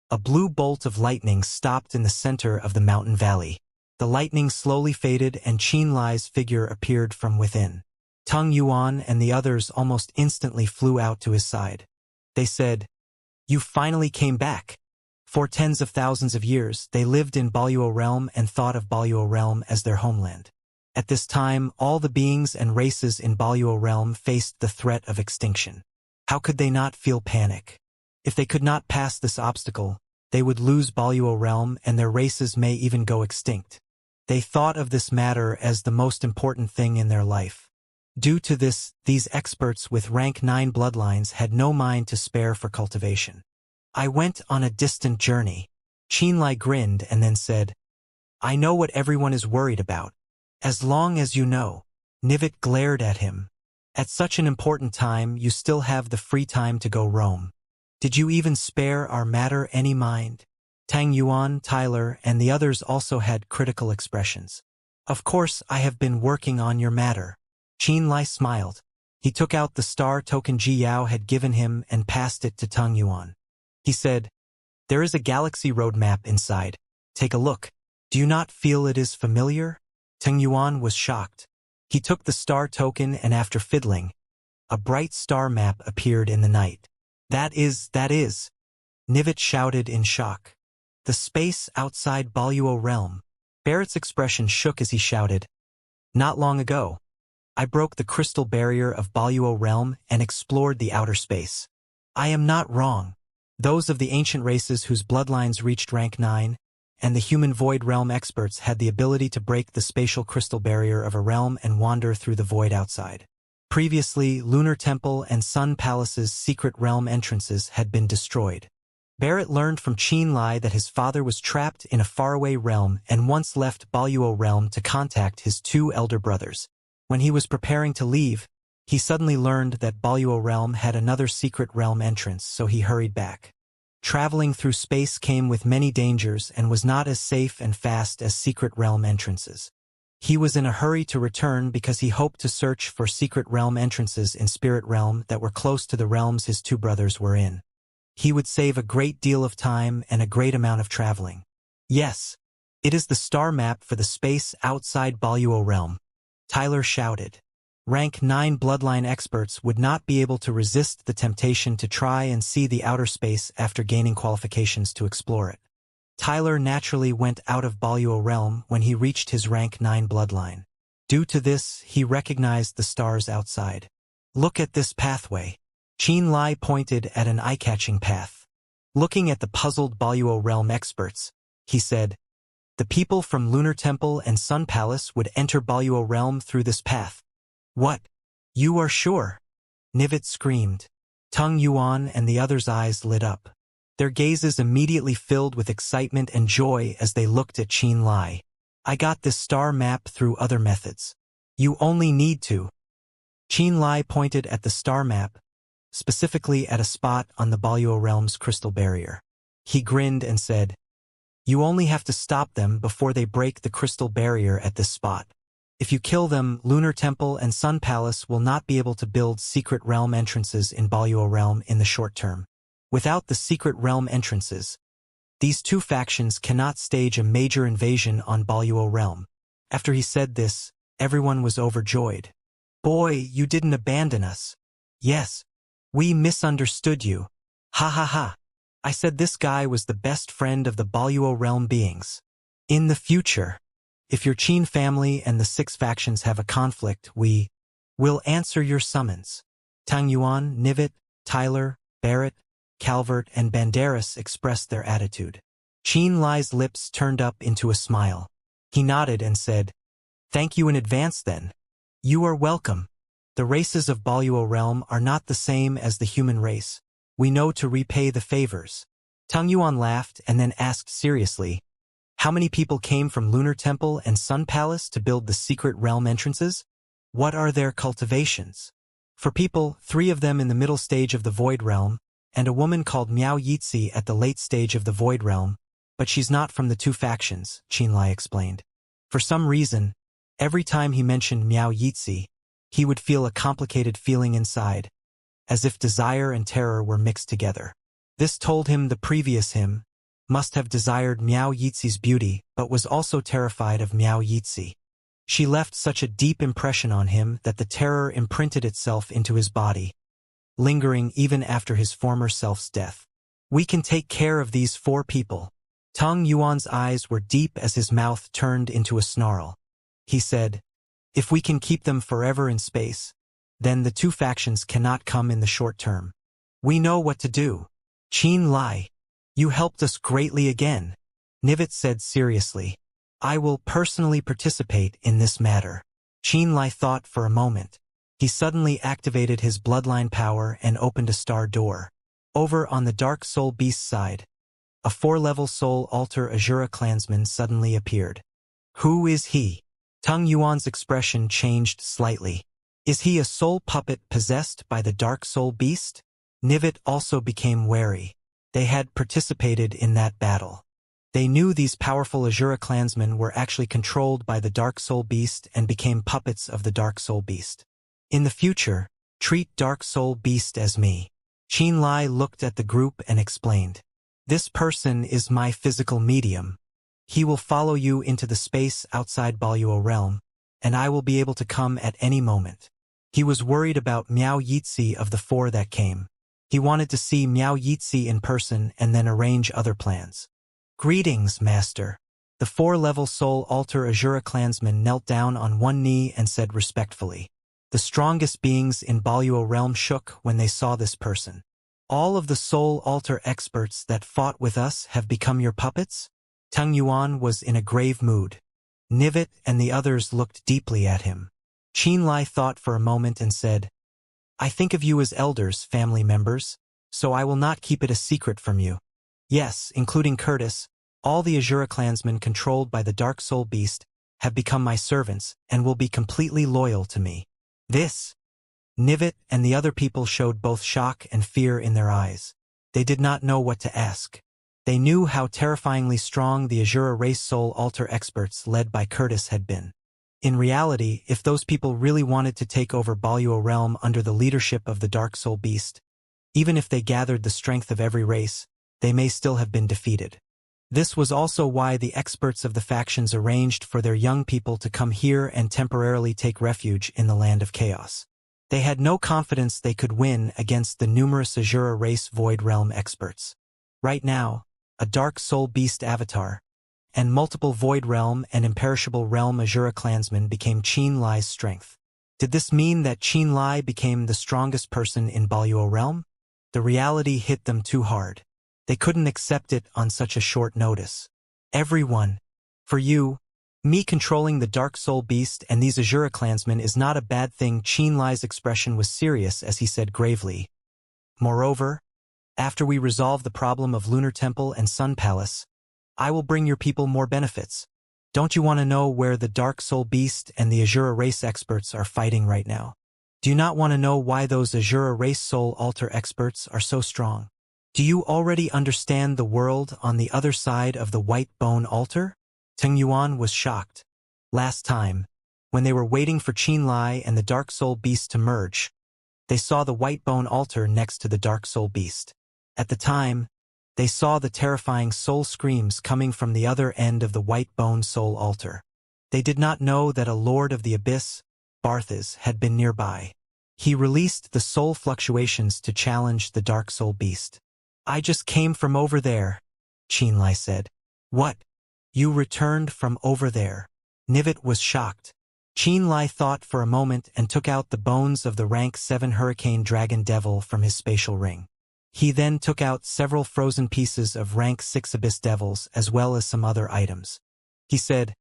a blue bolt of lightning stopped in the center of the mountain valley. The lightning slowly faded and Qin Lai's figure appeared from within. Tang Yuan and the others almost instantly flew out to his side. They said, "You finally came back." For tens of thousands of years, they lived in Baluo Realm and thought of Baluo Realm as their homeland. At this time, all the beings and races in Baluo Realm faced the threat of extinction. How could they not feel panic? If they could not pass this obstacle, they would lose Boluo realm and their races may even go extinct. They thought of this matter as the most important thing in their life. Due to this, these experts with rank 9 bloodlines had no mind to spare for cultivation. I went on a distant journey. Qianlai grinned and then said, I know what everyone is worried about. As long as you know. Nivit glared at him. At such an important time you still have the free time to go roam. Did you even spare our matter any mind? Tang Yuan, Tyler, and the others also had critical expressions. Of course I have been working on your matter. Qianlai smiled. He took out the star token Ji Yao had given him and passed it to Tang Yuan. He said, There is a galaxy roadmap inside. Take a look. Do you not feel it is familiar? Tang Yuan was shocked. He took the star token and after fiddling, a bright star map appeared in the night. That is. Nivit shouted in shock. The space outside Boluo realm. Barrett's expression shook as he shouted. Not long ago, I broke the crystal barrier of Boluo realm and explored the outer space. I am not wrong. Those of the ancient races whose bloodlines reached rank 9, and the human void realm experts had the ability to break the spatial crystal barrier of a realm and wander through the void outside. Previously, Lunar Temple and Sun Palace's secret realm entrances had been destroyed. Barrett learned from Qianlai that his father was trapped in a faraway realm and once left Boluo realm to contact his 2 elder brothers. When he was preparing to leave, he suddenly learned that Boluo realm had another secret realm entrance, so he hurried back. Traveling through space came with many dangers and was not as safe and fast as secret realm entrances. He was in a hurry to return because he hoped to search for secret realm entrances in spirit realm that were close to the realms his 2 brothers were in. He would save a great deal of time and a great amount of traveling. Yes, it is the star map for the space outside Boluo realm. Tyler shouted. Rank 9 bloodline experts would not be able to resist the temptation to try and see the outer space after gaining qualifications to explore it. Tyler naturally went out of Boluo realm when he reached his rank 9 bloodline. Due to this, he recognized the stars outside. Look at this pathway. Qianlai pointed at an eye-catching path. Looking at the puzzled Boluo realm experts, he said, The people from Lunar Temple and Sun Palace would enter Boluo realm through this path. What? You are sure? Nivit screamed. Tang Yuan and the others' eyes lit up. Their gazes immediately filled with excitement and joy as they looked at Qianlai. I got this star map through other methods. You only need to. Qianlai pointed at the star map, specifically at a spot on the Boluo realm's crystal barrier. He grinned and said, You only have to stop them before they break the crystal barrier at this spot. If you kill them, Lunar Temple and Sun Palace will not be able to build secret realm entrances in Boluo realm in the short term. Without the secret realm entrances, these 2 factions cannot stage a major invasion on Boluo realm. After he said this, everyone was overjoyed. Boy, you didn't abandon us. Yes. We misunderstood you. Ha ha ha. I said this guy was the best friend of the Boluo realm beings. In the future, if your Qin family and the 6 factions have a conflict, we will answer your summons. Tang Yuan, Nivit, Tyler, Barrett, Calvert, and Banderas expressed their attitude. Qianlai's lips turned up into a smile. He nodded and said, Thank you in advance then. You are welcome. The races of Boluo realm are not the same as the human race. We know to repay the favors. Tang Yuan laughed and then asked seriously, How many people came from Lunar Temple and Sun Palace to build the secret realm entrances? What are their cultivations? For people, 3 of them in the middle stage of the Void Realm, and a woman called Miao Yitzi at the late stage of the Void Realm, but she's not from the 2 factions, Qianlai explained. For some reason, every time he mentioned Miao Yitzi, he would feel a complicated feeling inside, as if desire and terror were mixed together. This told him the previous him must have desired Miao Yitzi's beauty, but was also terrified of Miao Yitzi. She left such a deep impression on him that the terror imprinted itself into his body, lingering even after his former self's death. We can take care of these 4 people. Tang Yuan's eyes were deep as his mouth turned into a snarl. He said, If we can keep them forever in space, then the 2 factions cannot come in the short term. We know what to do. Qianlai. You helped us greatly again, Nivet said seriously. I will personally participate in this matter. Qianlai thought for a moment. He suddenly activated his bloodline power and opened a star door. Over on the Dark Soul Beast side, a 4-level Soul Altar Azura clansman suddenly appeared. Who is he? Tung Yuan's expression changed slightly. Is he a soul puppet possessed by the Dark Soul Beast? Nivet also became wary. They had participated in that battle. They knew these powerful Azura clansmen were actually controlled by the Dark Soul Beast and became puppets of the Dark Soul Beast. In the future, treat Dark Soul Beast as me. Qianlai looked at the group and explained. This person is my physical medium. He will follow you into the space outside Baluo realm, and I will be able to come at any moment. He was worried about Miao Yitzi of the 4 that came. He wanted to see Miao Yitzi in person and then arrange other plans. Greetings, Master. The 4-level Soul Altar Azura clansman knelt down on one knee and said respectfully. The strongest beings in Baluo realm shook when they saw this person. All of the Soul Altar experts that fought with us have become your puppets? Tung Yuan was in a grave mood. Nivet and the others looked deeply at him. Qianlai thought for a moment and said, I think of you as elders, family members, so I will not keep it a secret from you. Yes, including Curtis, all the Azura clansmen controlled by the Dark Soul Beast have become my servants and will be completely loyal to me. This. Nivet and the other people showed both shock and fear in their eyes. They did not know what to ask. They knew how terrifyingly strong the Azura race Soul Altar experts led by Curtis had been. In reality, if those people really wanted to take over Baluo realm under the leadership of the Dark Soul Beast, even if they gathered the strength of every race, they may still have been defeated. This was also why the experts of the factions arranged for their young people to come here and temporarily take refuge in the Land of Chaos. They had no confidence they could win against the numerous Azura race Void Realm experts. Right now, a Dark Soul Beast avatar, and multiple Void Realm and Imperishable Realm Azura clansmen became Qianlai's strength. Did this mean that Qianlai became the strongest person in Baluo realm? The reality hit them too hard. They couldn't accept it on such a short notice. Everyone. For you, me controlling the Dark Soul Beast and these Azura clansmen is not a bad thing. Qianlai's expression was serious as he said gravely. Moreover, after we resolve the problem of Lunar Temple and Sun Palace, I will bring your people more benefits. Don't you want to know where the Dark Soul Beast and the Azura race experts are fighting right now? Do you not want to know why those Azura race Soul Altar experts are so strong? Do you already understand the world on the other side of the White Bone Altar? Tung Yuan was shocked. Last time, when they were waiting for Qianlai and the Dark Soul Beast to merge, they saw the White Bone Altar next to the Dark Soul Beast. At the time, they saw the terrifying soul screams coming from the other end of the White Bone Soul Altar. They did not know that a Lord of the Abyss, Barthas, had been nearby. He released the soul fluctuations to challenge the Dark Soul Beast. I just came from over there, Qianlai said. What? You returned from over there? Nivet was shocked. Qianlai thought for a moment and took out the bones of the rank 7 Hurricane Dragon Devil from his spatial ring. He then took out several frozen pieces of rank 6 Abyss Devils as well as some other items. He said,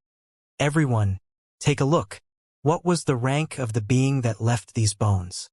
Everyone, take a look. What was the rank of the being that left these bones?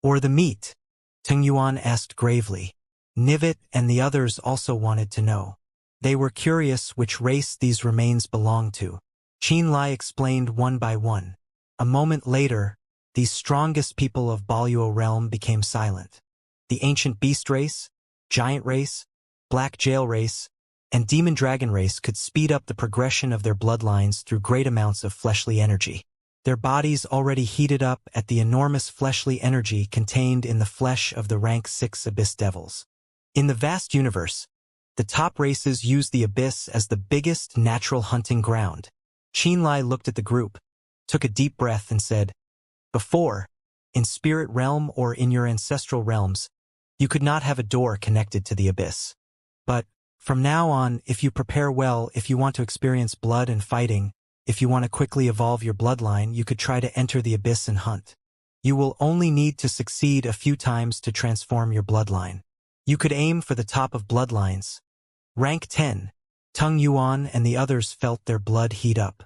Or the meat? Tung Yuan asked gravely. Nivet and the others also wanted to know. They were curious which race these remains belonged to. Qianlai explained one by one. A moment later, these strongest people of Baluo realm became silent. The Ancient Beast race, Giant race, Black Jail race, and Demon Dragon race could speed up the progression of their bloodlines through great amounts of fleshly energy. Their bodies already heated up at the enormous fleshly energy contained in the flesh of the rank 6 Abyss Devils. In the vast universe, the top races use the Abyss as the biggest natural hunting ground. Qianlai looked at the group, took a deep breath and said, Before, in Spirit Realm or in your ancestral realms, you could not have a door connected to the Abyss. But, from now on, if you prepare well, if you want to experience blood and fighting, if you want to quickly evolve your bloodline, you could try to enter the Abyss and hunt. You will only need to succeed a few times to transform your bloodline. You could aim for the top of bloodlines, Rank 10. Tung Yuan and the others felt their blood heat up.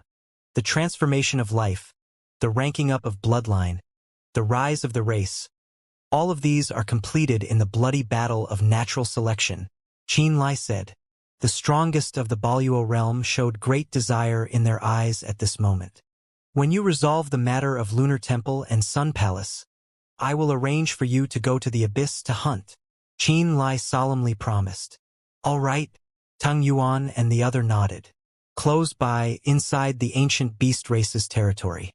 The transformation of life, the ranking up of bloodline, the rise of the race, all of these are completed in the bloody battle of natural selection, Qin Lai said. The strongest of the Baluo realm showed great desire in their eyes at this moment. When you resolve the matter of Lunar Temple and Sun Palace, I will arrange for you to go to the abyss to hunt, Qin Lai solemnly promised. All right, Tung Yuan and the other nodded. Close by, inside the ancient beast race's territory.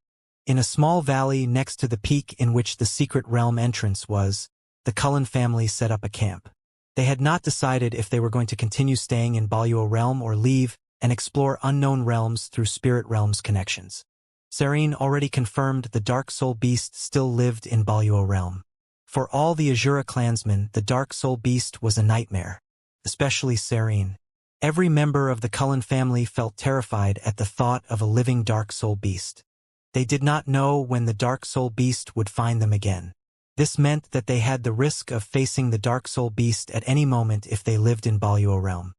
In a small valley next to the peak in which the secret realm entrance was, the Cullen family set up a camp. They had not decided if they were going to continue staying in Baluo realm or leave and explore unknown realms through spirit realms connections. Serene already confirmed the Dark Soul Beast still lived in Baluo realm. For all the Azura clansmen, the Dark Soul Beast was a nightmare, especially Serene. Every member of the Cullen family felt terrified at the thought of a living Dark Soul Beast. They did not know when the Dark Soul Beast would find them again. This meant that they had the risk of facing the Dark Soul Beast at any moment if they lived in Baluo realm.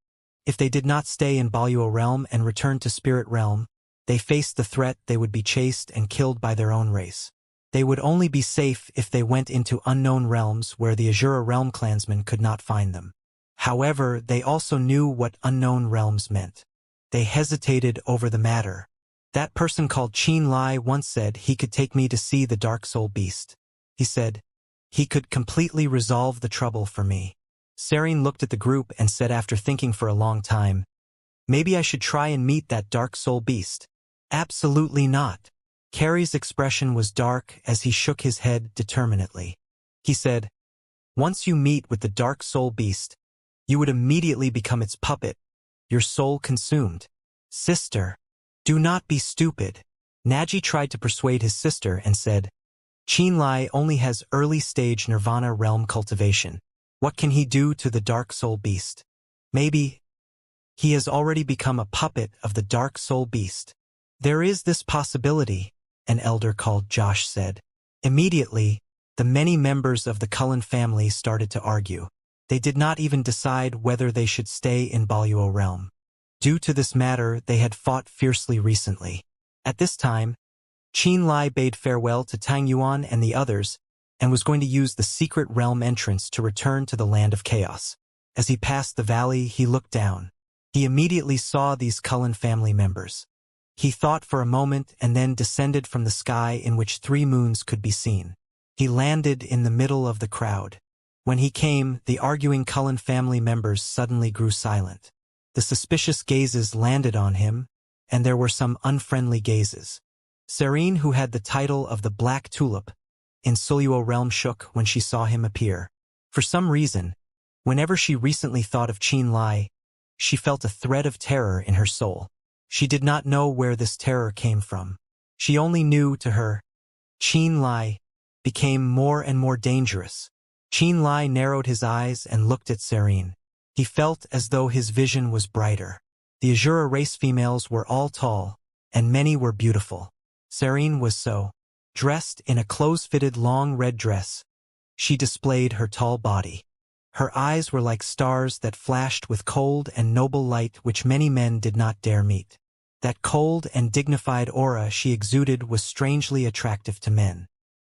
If they did not stay in Baluo realm and return to Spirit realm, they faced the threat they would be chased and killed by their own race. They would only be safe if they went into unknown realms where the Azura realm clansmen could not find them. However, they also knew what unknown realms meant. They hesitated over the matter. That person called Qin Lai once said he could take me to see the Dark Soul Beast. He said, he could completely resolve the trouble for me. Serene looked at the group and said after thinking for a long time, maybe I should try and meet that Dark Soul Beast. Absolutely not. Carrie's expression was dark as he shook his head determinedly. He said, once you meet with the Dark Soul Beast, you would immediately become its puppet, your soul consumed. Sister, do not be stupid. Naji tried to persuade his sister and said, Qin Lai only has early-stage Nirvana realm cultivation. What can he do to the Dark Soul Beast? Maybe he has already become a puppet of the Dark Soul Beast. There is this possibility, an elder called Josh said. Immediately, the many members of the Cullen family started to argue. They did not even decide whether they should stay in Baluo realm. Due to this matter, they had fought fiercely recently. At this time, Qin Lai bade farewell to Tang Yuan and the others and was going to use the secret realm entrance to return to the land of chaos. As he passed the valley, he looked down. He immediately saw these Cullen family members. He thought for a moment and then descended from the sky in which 3 moons could be seen. He landed in the middle of the crowd. When he came, the arguing Cullen family members suddenly grew silent. The suspicious gazes landed on him, and there were some unfriendly gazes. Serene, who had the title of the Black Tulip, in Suluo realm shook when she saw him appear. For some reason, whenever she recently thought of Qin Lai, she felt a thread of terror in her soul. She did not know where this terror came from. She only knew to her, Qin Lai became more and more dangerous. Qin Lai narrowed his eyes and looked at Serene. He felt as though his vision was brighter. The Azura race females were all tall, and many were beautiful. Serene was so. Dressed in a close-fitted long red dress, she displayed her tall body. Her eyes were like stars that flashed with cold and noble light which many men did not dare meet. That cold and dignified aura she exuded was strangely attractive to men.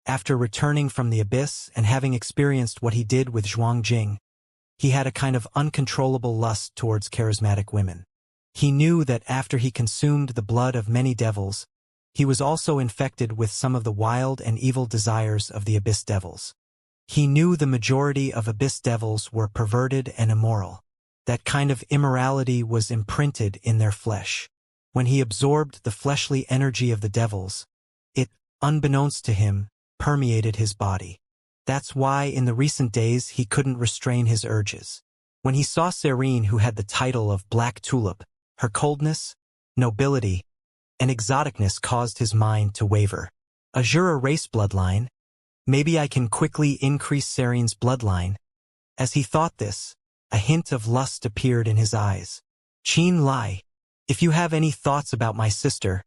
After returning from the abyss and having experienced what he did with Zhuang Jing, he had a kind of uncontrollable lust towards charismatic women. He knew that after he consumed the blood of many devils, he was also infected with some of the wild and evil desires of the abyss devils. He knew the majority of abyss devils were perverted and immoral. That kind of immorality was imprinted in their flesh. When he absorbed the fleshly energy of the devils, it, unbeknownst to him, permeated his body. That's why in the recent days he couldn't restrain his urges. When he saw Serene, who had the title of Black Tulip, her coldness, nobility, and exoticness caused his mind to waver. Azura race bloodline? Maybe I can quickly increase Serene's bloodline. As he thought this, a hint of lust appeared in his eyes. Qin Lai, if you have any thoughts about my sister,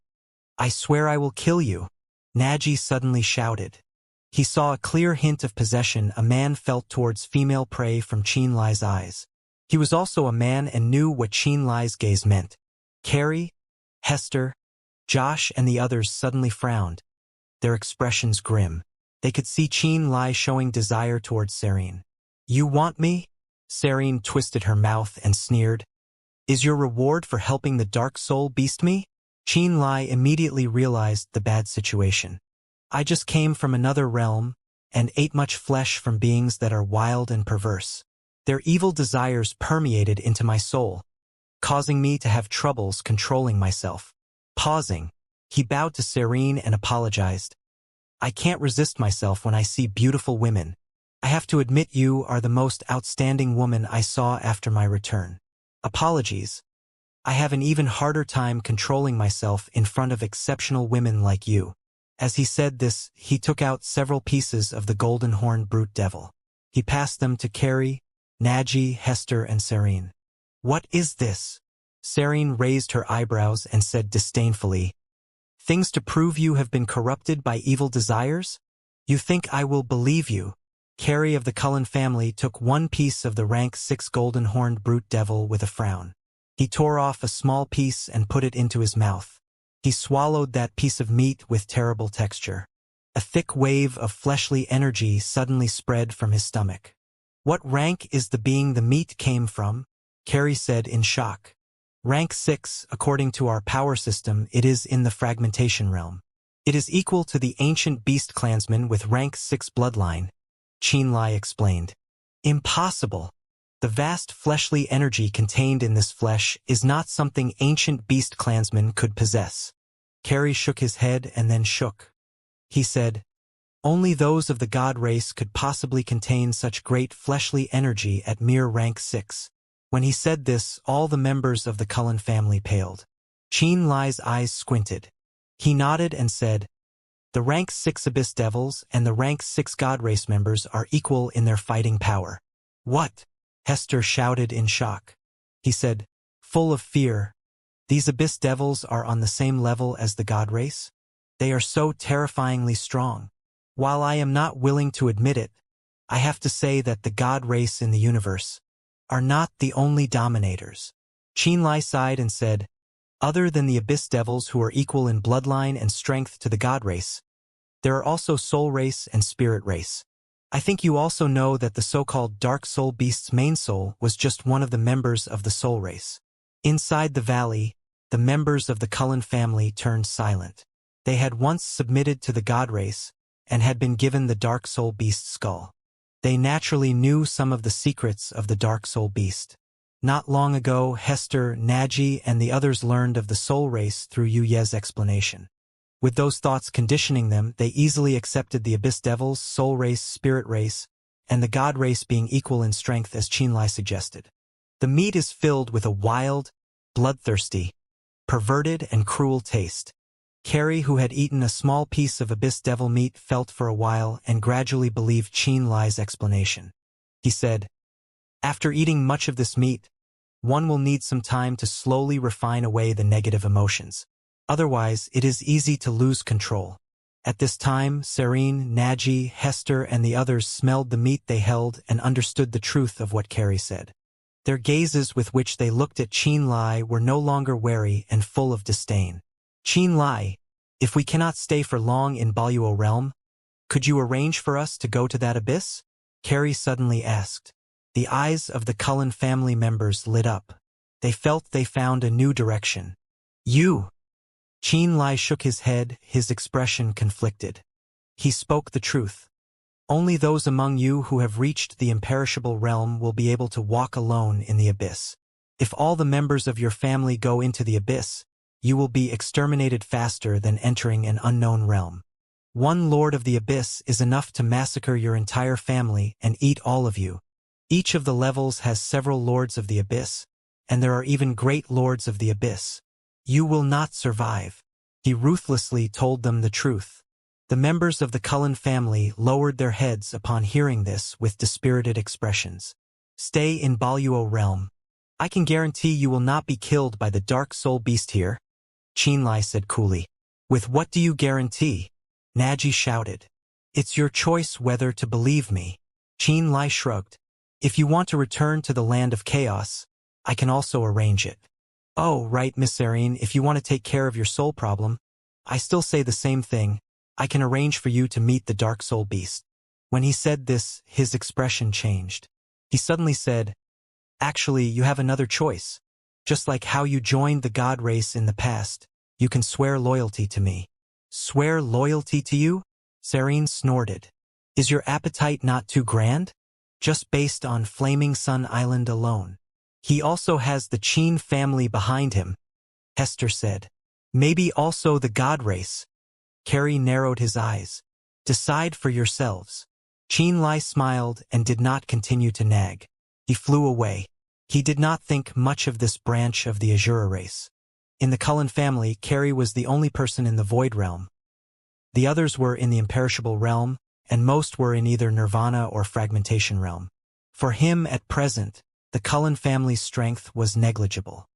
I swear I will kill you. Naji suddenly shouted. He saw a clear hint of possession a man felt towards female prey from Qin Lai's eyes. He was also a man and knew what Xianxia's gaze meant. Carrie, Hester, Josh and the others suddenly frowned, their expressions grim. They could see Xianxia showing desire towards Serene. "You want me?" Serene twisted her mouth and sneered. "Is your reward for helping the dark soul beast me?" Xianxia immediately realized the bad situation. "I just came from another realm and ate much flesh from beings that are wild and perverse. Their evil desires permeated into my soul, causing me to have troubles controlling myself." Pausing, he bowed to Serene and apologized. "I can't resist myself when I see beautiful women. I have to admit you are the most outstanding woman I saw after my return. Apologies. I have an even harder time controlling myself in front of exceptional women like you." As he said this, he took out several pieces of the golden horn brute devil. He passed them to Carrie, Naji, Hester, and Serene. "What is this?" Serene raised her eyebrows and said disdainfully, "Things to prove you have been corrupted by evil desires? You think I will believe you?" Carrie of the Cullen family took one piece of the rank 6 golden-horned brute devil with a frown. He tore off a small piece and put it into his mouth. He swallowed that piece of meat with terrible texture. A thick wave of fleshly energy suddenly spread from his stomach. "What rank is the being the meat came from?" Carrie said in shock. "Rank 6, according to our power system, it is in the fragmentation realm. It is equal to the ancient beast clansman with rank 6 bloodline," Xianxia explained. "Impossible. The vast fleshly energy contained in this flesh is not something ancient beast clansmen could possess." Carrie shook his head and then shook. He said, "Only those of the god race could possibly contain such great fleshly energy at mere rank 6. When he said this, all the members of the Cullen family paled. Xianxia's eyes squinted. He nodded and said, "The rank 6 abyss devils and the rank 6 god race members are equal in their fighting power." "What?" Hester shouted in shock. He said, full of fear, "These abyss devils are on the same level as the god race? They are so terrifyingly strong. While I am not willing to admit it, I have to say that the god race in the universe are not the only dominators." Xianxia sighed and said, "Other than the abyss devils who are equal in bloodline and strength to the god race, there are also soul race and spirit race. I think you also know that the so-called Dark Soul Beast's main soul was just one of the members of the soul race." Inside the valley, the members of the Cullen family turned silent. They had once submitted to the god race and had been given the Dark Soul Beast's skull. They naturally knew some of the secrets of the Dark Soul Beast. Not long ago, Hester, Naji, and the others learned of the soul race through Yu Ye's explanation. With those thoughts conditioning them, they easily accepted the abyss devils, soul race, spirit race, and the god race being equal in strength as Xianxia suggested. The meat is filled with a wild, bloodthirsty, perverted, and cruel taste. Carrie, who had eaten a small piece of abyss devil meat, felt for a while and gradually believed Xianxia's explanation. He said, "After eating much of this meat, one will need some time to slowly refine away the negative emotions. Otherwise, it is easy to lose control." At this time, Serene, Naji, Hester, and the others smelled the meat they held and understood the truth of what Carrie said. Their gazes with which they looked at Xianxia were no longer wary and full of disdain. "Xianxia, if we cannot stay for long in Baluo realm, could you arrange for us to go to that abyss?" Carrie suddenly asked. The eyes of the Cullen family members lit up. They felt they found a new direction. "You!" Xianxia shook his head, his expression conflicted. He spoke the truth. "Only those among you who have reached the imperishable realm will be able to walk alone in the abyss. If all the members of your family go into the abyss, you will be exterminated faster than entering an unknown realm. One Lord of the Abyss is enough to massacre your entire family and eat all of you. Each of the levels has several Lords of the Abyss, and there are even great Lords of the Abyss. You will not survive." He ruthlessly told them the truth. The members of the Cullen family lowered their heads upon hearing this with dispirited expressions. "Stay in Baluo realm. I can guarantee you will not be killed by the Dark Soul Beast here," Xianxia said coolly. "With what do you guarantee?" Naji shouted. "It's your choice whether to believe me." Xianxia shrugged. If you want to return to the land of chaos, I can also arrange it. Oh, right, Miss Serene, if you want to take care of your soul problem, I still say the same thing. I can arrange for you to meet the Dark Soul Beast. When he said this, his expression changed. He suddenly said, actually, you have another choice. Just like how you joined the God race in the past, you can swear loyalty to me. Swear loyalty to you? Serene snorted. Is your appetite not too grand? Just based on Flaming Sun Island alone. He also has the Qin family behind him, Hester said. Maybe also the God race. Carrie narrowed his eyes. Decide for yourselves. Qin Lai smiled and did not continue to nag. He flew away. He did not think much of this branch of the Azura race. In the Cullen family, Carrie was the only person in the Void Realm. The others were in the Imperishable Realm, and most were in either Nirvana or Fragmentation Realm. For him, at present, the Cullen family's strength was negligible.